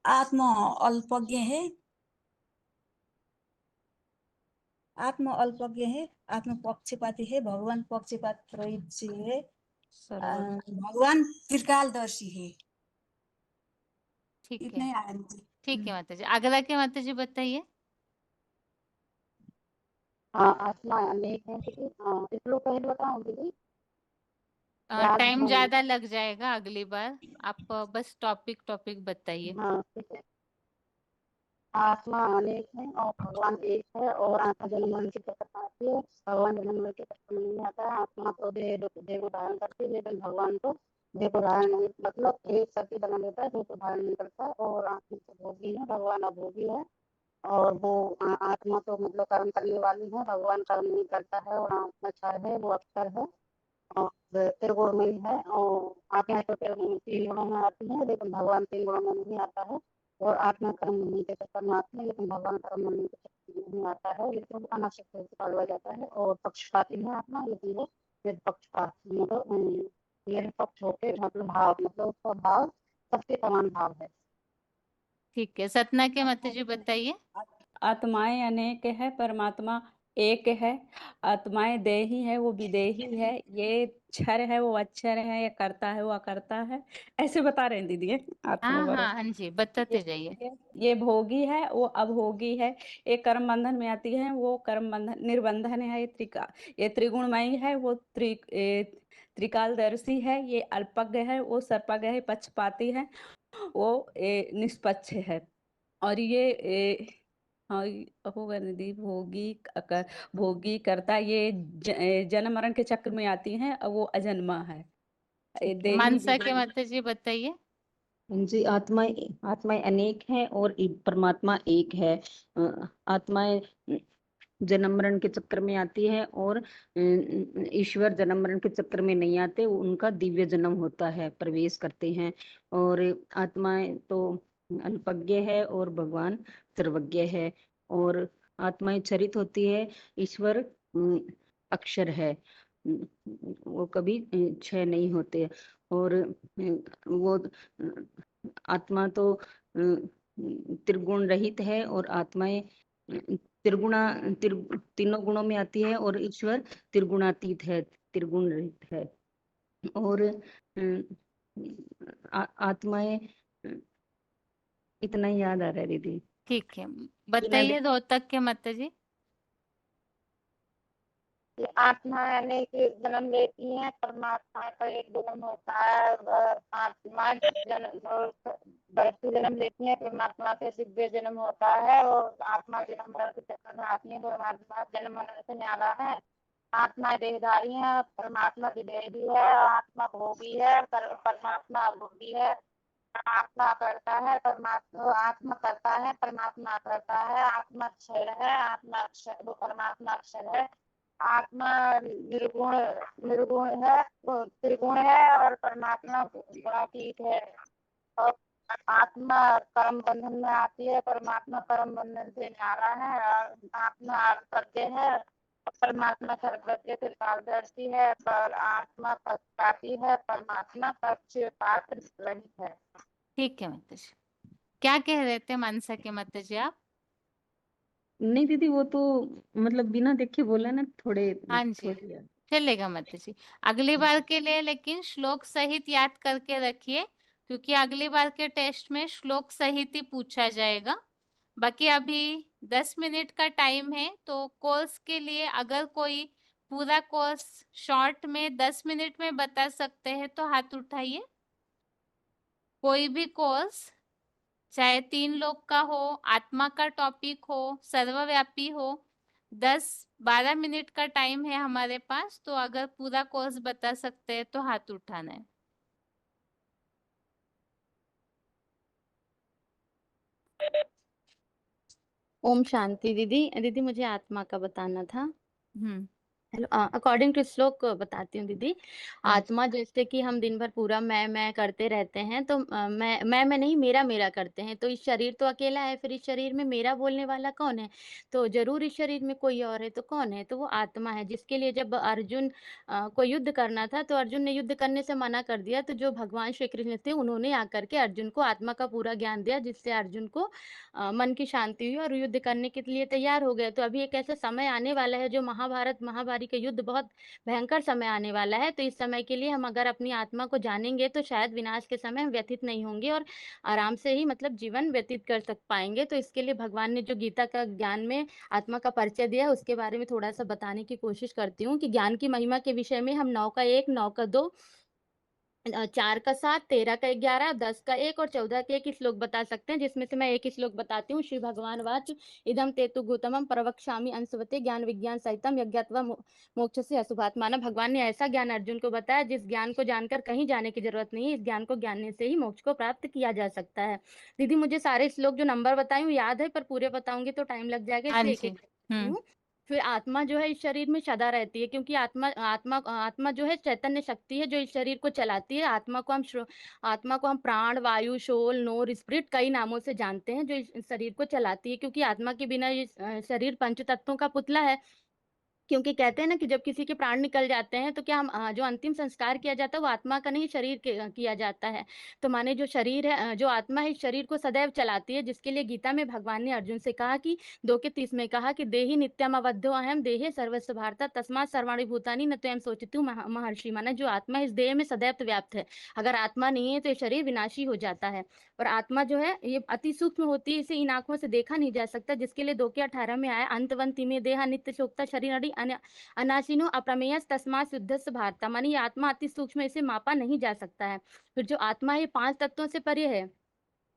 आत्मा अल्पज्ञ है, आत्मा अल्पज्ञ है। आत्मा पक्षपाती है, भगवान पक्षपात रहित से है। भगवान त्रिकालदर्शी है। ठीक इतने है, ही आया मुझे। ठीक है माता जी। अगला के माता जी बताइए। आत्मा अनेक है दीदी। इसको पहले बताऊं दीदी? याद टाइम नहीं। ज्यादा लग जाएगा अगली बार, आप बस टॉपिक बताइए। हाँ ठीक है। आत्मा अनेक है और भगवान एक है, और आत्मा जन्म मरण की चक्कर आती है। भगवान जन्म मरण के चक्कर में नहीं आता है। आत्मा तो देह को धारण करती है, लेकिन भगवान तो देह को धारण नहीं, मतलब एक शक्ति बना लेता है, देह को धारण नहीं करता। और आत्मा तो भोगी है, भगवान अभोगी है। और वो आत्मा तो मतलब कर्म करने वाली है, भगवान कर्म नहीं करता है। और आत्मा क्षर है, वो अक्षर है और त्रिगुणमयी है। और आत्मा तो 3 गुणों में आती है, लेकिन भगवान 3 गुणों में नहीं आता है। और आत्मा कर्म नहीं के चक्कर में आती है, लेकिन भगवान कर्म नहीं के चक्कर में नहीं आता है। लेकिन अनासक्त से पाला जाता है। और पक्षपाती है आत्मा, लेकिन वो पक्षपात मतलब निरपक्ष होके, मतलब भाव, मतलब उसका भाव सबके समान भाव है। ठीक है। सतना के माता जी बताइए। आत्माएं अनेक है, परमात्मा एक है। आत्माएं देही है, वो विदेही है। ये क्षर है, वो अक्षर है। ये करता है, वो अकर्ता है। ऐसे बता रहे हैं दीदी ये आत्मा हाँ बारे हाँ हाँ जी, बताते जाइए। ये भोगी है, वो अभोगी है। एक कर्म बंधन में आती है, वो कर्म बंधन निर्बंधन है। ये त्रिगुणमयी है, वो त्रिकालदर्शी है। ये अल्पज्ञ है, वो सर्पज्ञ है। पक्षपाती है, वो निष्पक्ष है। और ये हाँ होगा निधि भोगी करता। ये जन्म मरण के चक्र में आती है, और वो अजन्मा है। मानसा के माता जी बताइए। जी, आत्माएं अनेक हैं और परमात्मा एक है। आत्माएं जन्म मरण के चक्कर में आती है, और ईश्वर जन्म मरण के चक्कर में नहीं आते। उनका दिव्य जन्म होता है, प्रवेश करते हैं। और आत्माएं तो अल्पज्ञ है, और भगवान सर्वज्ञ है। और आत्माएं चरित होती है, ईश्वर अक्षर है। वो कभी क्षय नहीं होते। और वो आत्मा तो त्रिगुण रहित है, और आत्माएं तीनों गुणों में आती है। और ईश्वर त्रिगुणातीत है, त्रिगुण रहित है। और आत्माएं इतना ही याद आ रहा है दीदी। ठीक है, बताइए रोहतक के माता जी। आत्मा अनेक जन्म लेती है, परमात्मा का एक जन्म होता है। आत्मा जन्म लेती है, परमात्मा से दिव्य जन्म होता है। और आत्मा जन्म मरण के चक्कर में आती है, परमात्मा जन्म मरण से न्यारा है। आत्मा देहधारी है, परमात्मा विदेही है। आत्मा भोगी है, परमात्मा अभोगी है। आत्मा करता है, आत्मा करता है, परमात्मा करता है। आत्मा क्षर है, आत्मा अक्षर, परमात्मा अक्षर है। आत्मा निर्गुण है, त्रिगुण है, और परमात्मा गुणातीत है। और आत्मा कर्म बंधन में आती है, परमात्मा कर्म बंधन से न्यारा है। आत्मा अल्पज्ञ है, परमात्मा सर्वज्ञ त्रिकालदर्शी है। पर आत्मा पक्षपाती है, परमात्मा पक्षपात रहित है। ठीक है माता जी। क्या कह रहे थे मनसा के माता जी आप? नहीं दीदी, वो तो मतलब बिना देखे बोला ना, थोड़े हाँ जी, थोड़ी याद। चलेगा माता जी। अगली बार के लिए लेकिन श्लोक सहित याद करके रखिए, क्योंकि अगली बार के टेस्ट में श्लोक सहित ही पूछा जाएगा। बाकी अभी 10 मिनट का टाइम है, तो कोर्स के लिए अगर कोई पूरा कोर्स शॉर्ट में 10 मिनट में बता सकते हैं तो हाथ उठाइए। कोई भी कोर्स, चाहे 3 लोग का हो, आत्मा का टॉपिक हो, सर्वव्यापी हो, 10-12 मिनट का टाइम है हमारे पास, तो अगर पूरा कोर्स बता सकते हैं तो हाथ उठाना है। ओम शांति। दीदी दीदी मुझे आत्मा का बताना था। हम्म हेलो, अकॉर्डिंग टू श्लोक बताती हूँ दीदी। हाँ जी। आत्मा जैसे कि हम दिन भर पूरा मैं करते रहते हैं, तो मैं नहीं, मेरा मेरा करते हैं, तो इस शरीर तो अकेला है, फिर इस शरीर में मेरा बोलने वाला कौन है? तो जरूर इस शरीर में कोई और है, तो कौन है? तो वो आत्मा है, जिसके लिए जब अर्जुन को युद्ध करना था, तो अर्जुन ने युद्ध करने से मना कर दिया, तो जो भगवान श्री कृष्ण थे उन्होंने आकर के अर्जुन को आत्मा का पूरा ज्ञान दिया, जिससे अर्जुन को मन की शांति हुई और युद्ध करने के लिए तैयार हो गए। तो अभी एक ऐसा समय आने वाला है, जो महाभारत महाभारी का युद्ध, बहुत भयंकर समय आने वाला है। तो इस समय के लिए हम अगर अपनी आत्मा को जानेंगे, तो शायद विनाश के समय हम व्यथित नहीं होंगे और आराम से ही मतलब जीवन व्यतीत कर पाएंगे। तो इसके लिए भगवान ने जो गीता का ज्ञान में आत्मा का परिचय दिया, उसके बारे में थोड़ा सा बताने की कोशिश करती हूँ कि ज्ञान की महिमा के विषय में हम 9 का 1, 9 का 2, 4 का 7, 13 का 11, 10 का 1 और 14 के 1 श्लोक बता सकते हैं, जिसमें से मैं एक श्लोक बताती हूँ। श्री भगवान वाच इदम तेतु गौतमम प्रवक्ष्यामि अंशवते ज्ञान विज्ञान सहितम यज्ञात्वा मोक्ष से अशुभात। माना भगवान ने ऐसा ज्ञान अर्जुन को बताया, जिस ज्ञान को जानकर कहीं जाने की जरूरत नहीं है, इस ज्ञान को जानने से ही मोक्ष को प्राप्त किया जा सकता है। दीदी मुझे सारे श्लोक जो नंबर बताई हूँ याद है, पर पूरे बताऊंगी तो टाइम लग जाएगा, हाँ इसलिए एक जी। एक हूँ। फिर आत्मा जो है इस शरीर में सदा रहती है, क्योंकि आत्मा जो है चैतन्य शक्ति है, जो इस शरीर को चलाती है। आत्मा को हम प्राण, वायु, शोल, नोर, स्पिरिट कई नामों से जानते हैं, जो इस शरीर को चलाती है, क्योंकि आत्मा के बिना ये शरीर पंच तत्वों का पुतला है। क्योंकि कहते हैं ना कि जब किसी के प्राण निकल जाते हैं, तो क्या हम जो अंतिम संस्कार किया जाता है वो आत्मा का नहीं, शरीर के किया जाता है। तो माने जो शरीर है, जो आत्मा है, इस शरीर को सदैव चलाती है, जिसके लिए गीता में भगवान ने अर्जुन से कहा कि 2:30 में कहा कि देहि नित्यम अवध्यो अहम देहे सर्वस्व भारता तस्मात् सर्वाणि भूतानि न त्वयं शोचितु महर्षि। माना जो आत्मा इस देह में सदैव व्याप्त है, अगर आत्मा नहीं है तो ये शरीर विनाशी हो जाता है। और आत्मा जो है ये अति सूक्ष्म होती है, इसे इन आंखों से देखा नहीं जा सकता, जिसके लिए 2 के 18 में आया अंतवंती में देहा नित्य शोक्ता शरीर अनाशिनो अप्रमेय तस्मात् शुद्धस्य भारता। मानी ये आत्मा अति सूक्ष्म, इसे मापा नहीं जा सकता है। फिर जो आत्मा है 5 तत्वों से परे है।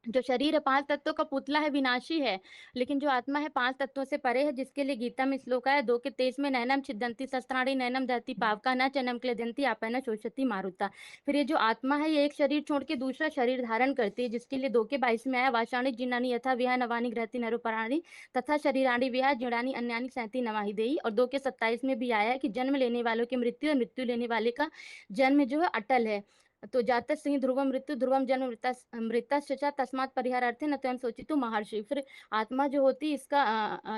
जो शरीर है 5 तत्वों का पुतला है, विनाशी है, लेकिन जो आत्मा है 5 तत्वों से परे है, जिसके लिए गीता में श्लोक है 2:23 में नैनम छिदंती शस्त्राणि नैनम दहति पावका न चनम क्लेदंती आपन शोषति मारुता। फिर ये जो आत्मा है ये एक शरीर छोड़ के दूसरा शरीर धारण करती है, जिसके लिए 2:22 में आया वाषाणी जिन्नानि यथा विहा नवानि ग्रहति नरोपराणि तथा शरीराणि विहा जीर्णानि अन्यानि सैंति नमाहि देहि। और 2:27 में भी आया है कि जन्म लेने वालों की मृत्यु और मृत्यु लेने वाले का जन्म जो है अटल है। तो जातः सिंह ध्रुवम मृत्यु ध्रुवम जन्म मृतश्च तस्मात् परिहारार्थे न त्वं शोचितु महर्षि। फिर आत्मा जो होती है इसका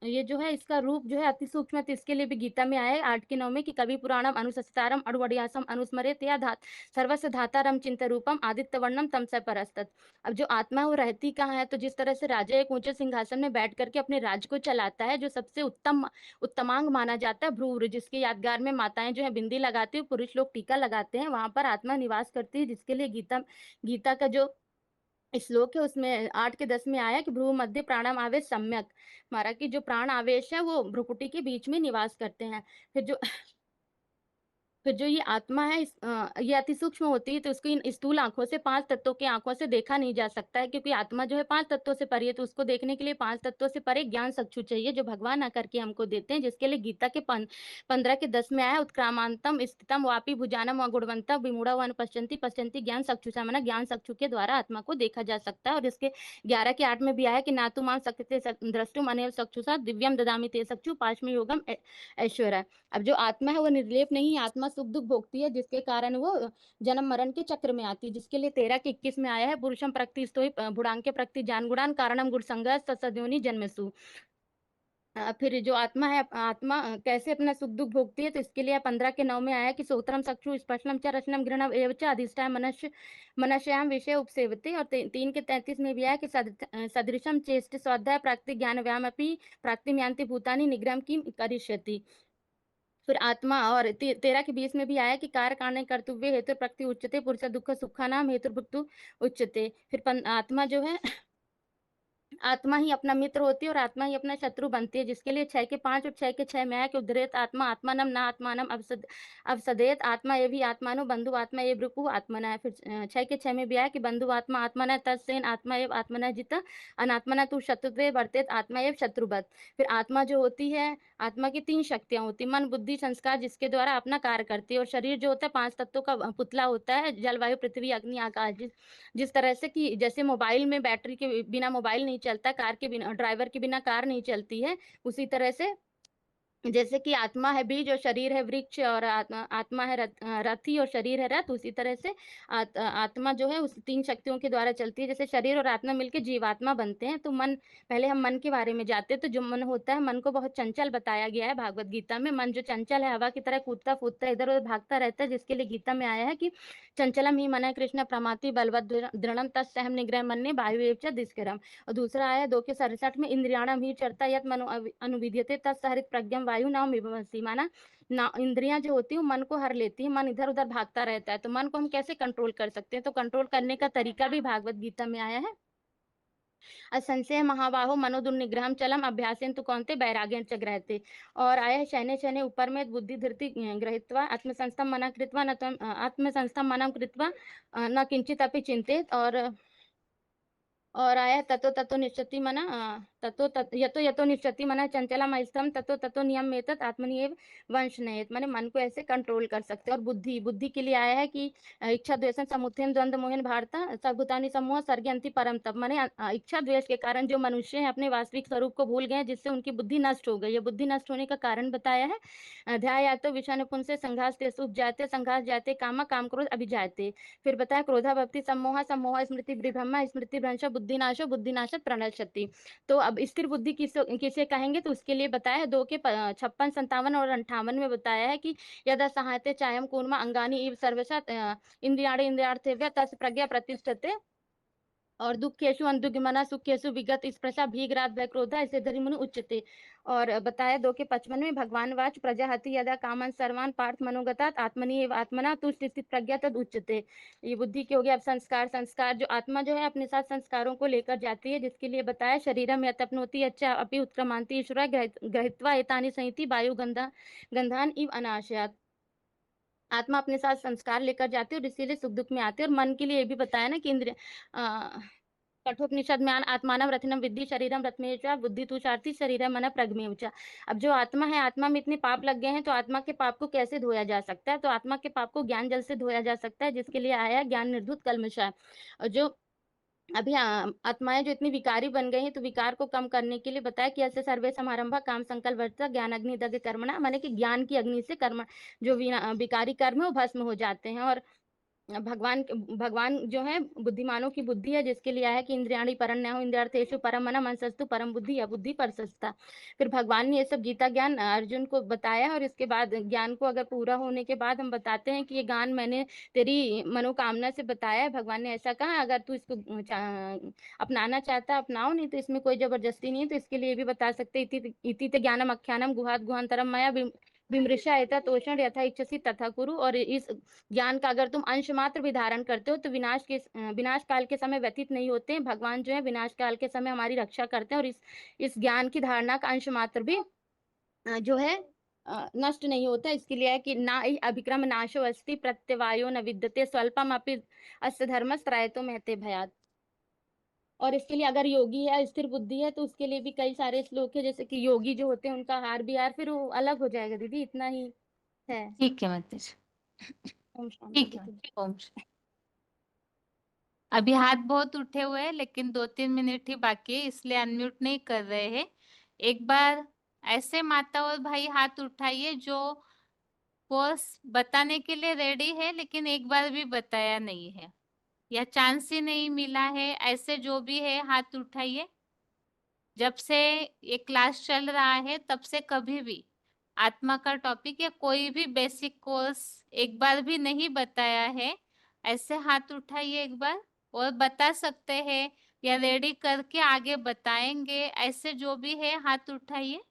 ये जो है इसका रूप जो है अति सूक्ष्म है, तो इसके लिए भी गीता में आया है 8 के 9 में कि कवि पुराणम अनुसस्तारम अड़ुवड़ियासम अनुस्मरेत या सर्वस्य धातारम चिंत रूपम आदित्य वर्णम तम स परस्तत। अब जो आत्मा है वो रहती कहाँ है? तो जिस तरह से राजा एक ऊंचे सिंहासन में बैठ करके अपने राज्य को चलाता है, जो सबसे उत्तमांग माना जाता है भ्रूर, जिसके यादगार में माताएं जो है बिंदी लगाती है, पुरुष लोग टीका लगाते हैं, वहां पर आत्मा निवास करती है, जिसके लिए गीता का जो श्लोक है उसमें 8 के 10 में आया कि भ्रू मध्य प्राणाम आवेश सम्यक। हमारा की जो प्राण आवेश है वो भ्रुकुटी के बीच में निवास करते हैं। फिर जो ये आत्मा है ये अति सूक्ष्म होती है, तो उसको इन स्थूल आंखों से 5 तत्वों की आंखों से देखा नहीं जा सकता है, क्योंकि आत्मा जो है 5 तत्वों से परे है, तो उसको देखने के लिए 5 तत्वों से परे ज्ञान चक्षु चाहिए, जो भगवान आकर के हमको देते हैं, जिसके लिए गीता के 15 के 10 में आया उत्क्रामांतम स्थितम वापी भुजानम अगुणवंतम विमूढ़ वन पश्यंती ज्ञान चक्षुषा। माना ज्ञान चक्षु के द्वारा आत्मा को देखा जा सकता है। और इसके 11 के 8 में भी आया कि नातु माम शक्ति द्रष्टुम अनेल चक्षुषा दिव्यम ददामि ते चक्षु पाशमी योगम ऐश्वर्य। अब जो आत्मा है वो निर्लेप नहीं, आत्मा सुख दुख भोगती है, जिसके कारण वो जन्म मरण के चक्र में आती है, जिसके लिए 13 के 21 में आया है पुरुषम प्रकृति स्तोहि भुड़ांके प्रकृति जान गुणान कारणम गुण संगस सद्योनि जन्मसु। फिर जो आत्मा है, आत्मा कैसे अपना सुख दुख भोगती है, तो इसके लिए 15 के 9 में आया कि सोत्रम चक्षु स्पर्शनम च रसनम घृणम एव च अधिष्ठाय मनश्याम विषय उपसेवते। और 3 के 33 में भी आया कि सदृशम चेष्ट स्वाध्याय प्राकृतिक ज्ञान व्याम अपि प्राकृतिम यान्ति भूतानि निग्रहम किम करिष्यति। फिर आत्मा, और 13 के 20 में भी आया कि कार्य कारण कर्तव्य हेतु प्रकृति उच्चते पुरुष दुख सुखा नाम हेतु भुक्तु उच्चते। फिर आत्मा जो है, आत्मा ही अपना मित्र होती है और आत्मा ही अपना शत्रु बनती है, जिसके लिए 6 के 5 और 6 के 6 में है कि उद्धरेत आत्मा आत्मानम ना आत्मानम अवसदेत आत्मा ये भी आत्मानो बंधु आत्मा ये ब्रुकु आत्मना है। फिर 6 के 6 में भी है कि बंधु आत्मा आत्मना तत्सेन आत्मा एव आत्मना जित अनात्मना तू शत्रुत्वे वर्तेत आत्मा एव शत्रुवत। फिर आत्मा जो होती है, आत्मा की 3 शक्तियां होती, मन बुद्धि संस्कार, जिसके द्वारा अपना कार्य करती है। और शरीर जो होता है 5 तत्वों का पुतला होता है, जल वायु पृथ्वी अग्नि आकाश। जिस तरह से कि जैसे मोबाइल में बैटरी के बिना मोबाइल नहीं चलता, कार के बिना, ड्राइवर के बिना कार नहीं चलती है, उसी तरह से जैसे कि आत्मा है बीज और शरीर है वृक्ष, और आत्मा है रथी और शरीर है रथ, उसी तरह से आत्मा जो है उस 3 शक्तियों के द्वारा चलती है। जैसे शरीर और आत्मा मिलकर जीवात्मा बनते हैं। तो मन, पहले हम मन के बारे में जाते हैं। तो जो मन होता है, मन को बहुत चंचल बताया गया है भागवत गीता में। मन जो चंचल है, हवा की तरह कूदता फूदता इधर उधर भागता रहता है, जिसके लिए गीता में आया है कि चंचलम ही मन कृष्ण प्रमाति बलवत दृढ़म तत्सहम निग्रह मन्ये वायु एव च दिस्करम। और दूसरा आया 2 के 67 में इंद्रियाणम ही चरता यत मनो अनुविद्यते तत्सहरित प्रज्ञम वायु नाम विभवसी। माना ना, इंद्रियां जो होती है मन को हर लेती है, मन इधर उधर भागता रहता है। तो मन को हम कैसे कंट्रोल कर सकते हैं? तो कंट्रोल करने का तरीका भी भागवत गीता में आया है। असंशय महाबाहो मनोदुर्निग्रहम चलम अभ्यासेन तो कौनते वैराग्यं च ग्रहते। और आया है शयने शयने ऊपर में बुद्धि धृति गृहीत्वा आत्मसंस्थम मना कृत्वा न त्वं आत्मसंस्थम मनम कृत्वा न किंचित अपि चिंतेत। और आया ततो ततो निश्चति मना ततो यतो यतो निश्चति मना चंचला मस्तम ततो ततो नियम मेतत आत्मनि एव वंश नयत। माने मन को ऐसे कंट्रोल कर सकते हैं। और बुद्धि के लिए आया है कि इच्छा द्वेषन समुत्थेन द्वंद्व मोहन भारता सर्वभूतानि समूह सर्गयंति परम तप। माने इच्छा द्वेष के कारण जो मनुष्य हैं अपने वास्तविक स्वरूप को भूल गए, जिससे उनकी बुद्धि नष्ट हो गई। ये बुद्धि नष्ट होने का कारण बताया है। ध्याया तो विषय निपुण से संघास ते सुख जाते संघास जाते काम काम क्रोध अभिजाते। फिर बताया क्रोधा भक्ति सम्मोह सम्मोह स्मृति ब्रह्मा स्मृति भ्रंश बुद्धिनाशो बुद्धिनाश प्रणश्यति। तो अब स्थिर बुद्धि किसे कहेंगे? तो उसके लिए बताया है 2 के 56 57 और 58 में बताया है कि यदा सहायते चायम कूर्मा अंगानी इव सर्वशत इंद्रियाणि इंद्रियार्थेभ्यः तस्य प्रज्ञा प्रतिष्ठते। और दुखेशु अनुद्युम्ना सुखेशु विगत स्पृशा भीगरात भय क्रोधा ऐसे धरि मुनि उच्चते। और बताया 2 के 55 में भगवान वाच प्रजाहति यदा कामन सर्वान पार्थ मनोगतात आत्मनि एव आत्मना तुष्ट स्थित प्रज्ञा तद उच्चते। ये बुद्धि की हो गया। अब संस्कार जो आत्मा जो है अपने साथ संस्कारों को लेकर जाती है, जिसके लिए बताया शरीरम यतप्नोति अच्छा अपि उत्क्रमांति ईश्वर ग्रहित्वा एतानि संहिति वायु गंधान इव अनाशयात्। आत्मा अपने साथ संस्कार लेकर जाती है और इसीलिए सुख दुख में आती है। और मन के लिए ये भी बताया ना कि इंद्रिय कठोपनिषद में आत्मानम रथिनम विद्धि शरीरम रत्मेचा बुद्धि तुषार्थी शरीर मन प्रज्ञमेवचा। अब जो आत्मा है, आत्मा में इतने पाप लग गए हैं, तो आत्मा के पाप को कैसे धोया जा सकता है? तो आत्मा के पाप को ज्ञान जल से धोया जा सकता है, जिसके लिए आया ज्ञान निर्धुत कल्मषा। और जो अभी आत्माएं जो इतनी विकारी बन गई हैं, तो विकार को कम करने के लिए बताया कि ऐसे सर्वे समारंभ काम संकल्प वर्ता ज्ञान अग्नि दग्ध कर्मणा। माने कि ज्ञान की अग्नि से कर्म जो विकारी कर्म है वो भस्म हो जाते हैं। और भगवान जो है बुद्धिमानों की बुद्धि है, जिसके लिए आया कि इंद्रियाणि परन्याहो इंद्रियार्थेषु परम मन मनसस्तु परम बुद्धि या बुद्धि परसस्ता। फिर भगवान ने ये सब गीता ज्ञान अर्जुन को बताया। और इसके बाद ज्ञान को अगर पूरा होने के बाद हम बताते हैं कि ये ज्ञान मैंने तेरी मनोकामना से बताया है। भगवान ने ऐसा कहा, अगर तू इसको अपनाना चाहता अपनाओ, नहीं तो इसमें कोई जबरदस्ती नहीं है। तो इसके लिए भी बता सकते इति ते ज्ञानम अख्यानम गुहात गुहांतरम मया विमृशा एता तोषण यथा इच्छसि तथा कुरु। और इस ज्ञान का अगर तुम अंश मात्र भी धारण करते हो तो विनाश काल के समय व्यतीत नहीं होते हैं। भगवान जो है विनाश काल के समय हमारी रक्षा करते हैं। और इस ज्ञान की धारणा का अंश मात्र भी जो है नष्ट नहीं होता। इसके लिए है कि ना ही अभिक्रम नाशो अस्ति प्रत्यवायो न विद्यते स्वल्पम अपि अस्य धर्मस्त्रायतो महते भयात्। और इसके लिए अगर योगी है, स्थिर बुद्धि है, तो उसके लिए भी कई सारे श्लोक है। जैसे कि योगी जो होते हैं उनका हार बिहार फिर वो अलग हो जाएगा। दीदी इतना ही है। ठीक है माताजी, ओम शांति। ठीक है। ओम शांति। अभी हाथ बहुत उठे हुए हैं, लेकिन 2-3 मिनट ही बाकी है, इसलिए अनम्यूट नहीं कर रहे हैं। एक बार ऐसे माता और भाई हाथ उठाइए जो कोर्स बताने के लिए रेडी है, लेकिन एक बार भी बताया नहीं है या चांस ही नहीं मिला है। ऐसे जो भी है हाथ उठाइए। जब से ये क्लास चल रहा है तब से कभी भी आत्मा का टॉपिक या कोई भी बेसिक कोर्स एक बार भी नहीं बताया है? ऐसे हाथ उठाइए एक बार, और बता सकते हैं या रेडी करके आगे बताएंगे, ऐसे जो भी है हाथ उठाइए।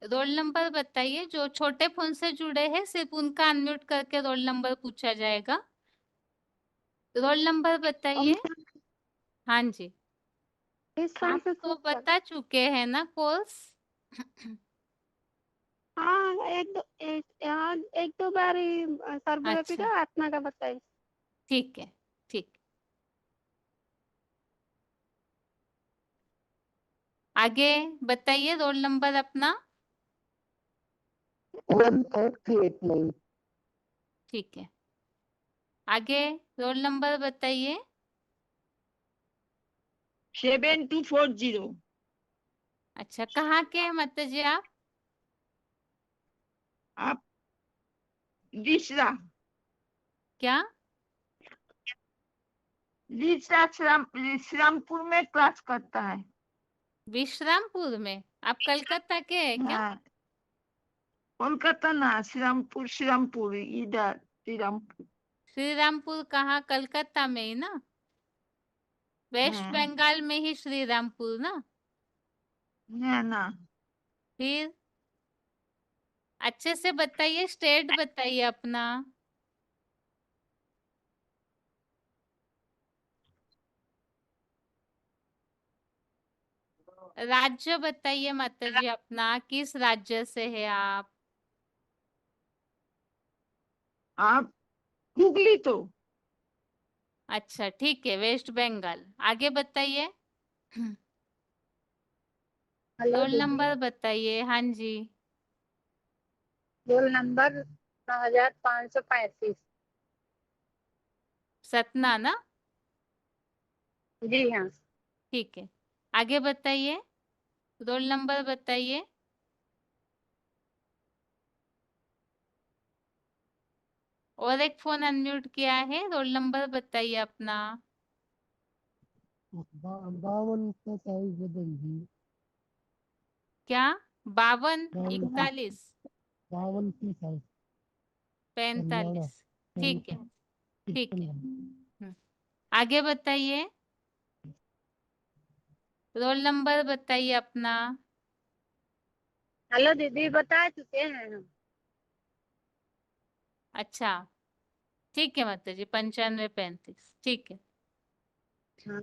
रोल नंबर बताइए। जो छोटे फोन से जुड़े हैं सिर्फ उनका अनम्यूट करके रोल नंबर पूछा जाएगा। रोल नंबर बताइए। हाँ जी, आप तो बता चुके हैं ना कोर्स? हाँ, एक दो बार ही सर्वव्यापी अच्छा, का आत्मा का बताइए। ठीक है, ठीक। आगे बताइए रोल नंबर अपना। 1839। ठीक है, आगे रोल नंबर बताइए। 7240। अच्छा, कहाँ के हैं माता जी आप? आप विश्रा क्या? श्रीरामपुर में क्लास करता है। विश्रामपुर में? आप कलकत्ता के हैं क्या? हाँ, कोलकाता ना, श्रीरामपुर इधर श्रीरामपुर। श्रीरामपुर कहाँ? कलकत्ता में ही ना? वेस्ट बंगाल में ही श्रीरामपुर ना? ना। फिर अच्छे से बताइए, स्टेट बताइए अपना। राज्य बताइए माता जी अपना, किस राज्य से है आप? आप हुगली तो। अच्छा, ठीक है, वेस्ट बंगाल। आगे बताइए। हेलो रोल दीदी, नंबर बताइए। हाँ जी, रोल नंबर 9535। सतना ना? जी हाँ। ठीक है, आगे बताइए। रोल नंबर बताइए। और एक फोन अनम्यूट किया है, रोल नंबर बताइए अपना। 52 क्या? 52 41 52 45? ठीक है, ठीक है। आगे बताइए। रोल नंबर बताइए अपना। हेलो दीदी, बता चुके हैं हम। अच्छा, ठीक है माता जी, 9535, ठीक है। हाँ।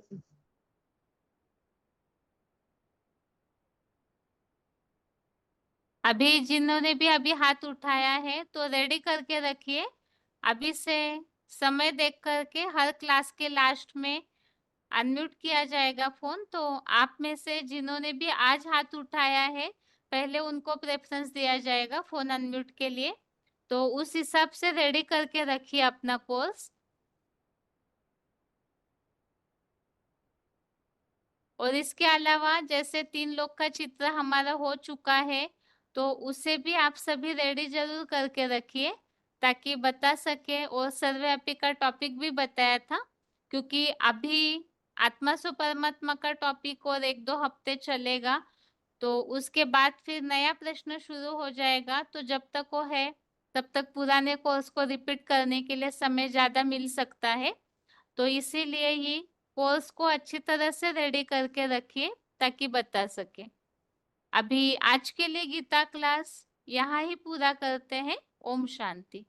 अभी जिन्होंने भी अभी हाथ उठाया है तो रेडी करके रखिए। अभी से समय देख करके हर क्लास के लास्ट में अनम्यूट किया जाएगा फोन। तो आप में से जिन्होंने भी आज हाथ उठाया है पहले उनको प्रेफरेंस दिया जाएगा फोन अनम्यूट के लिए। तो उस हिसाब से रेडी करके रखिए अपना कोर्स। और इसके अलावा जैसे 3 लोग का चित्र हमारा हो चुका है तो उसे भी आप सभी रेडी जरूर करके रखिए ताकि बता सके। और सर्वव्यापी का टॉपिक भी बताया था, क्योंकि अभी आत्मा सो परमात्मा का टॉपिक और 1-2 हफ्ते चलेगा, तो उसके बाद फिर नया प्रश्न शुरू हो जाएगा। तो जब तक वो है तब तक पुराने कोर्स को रिपीट करने के लिए समय ज्यादा मिल सकता है। तो इसीलिए ही कोर्स को अच्छी तरह से रेडी करके रखिए ताकि बता सके। अभी आज के लिए गीता क्लास यहाँ ही पूरा करते हैं। ओम शांति।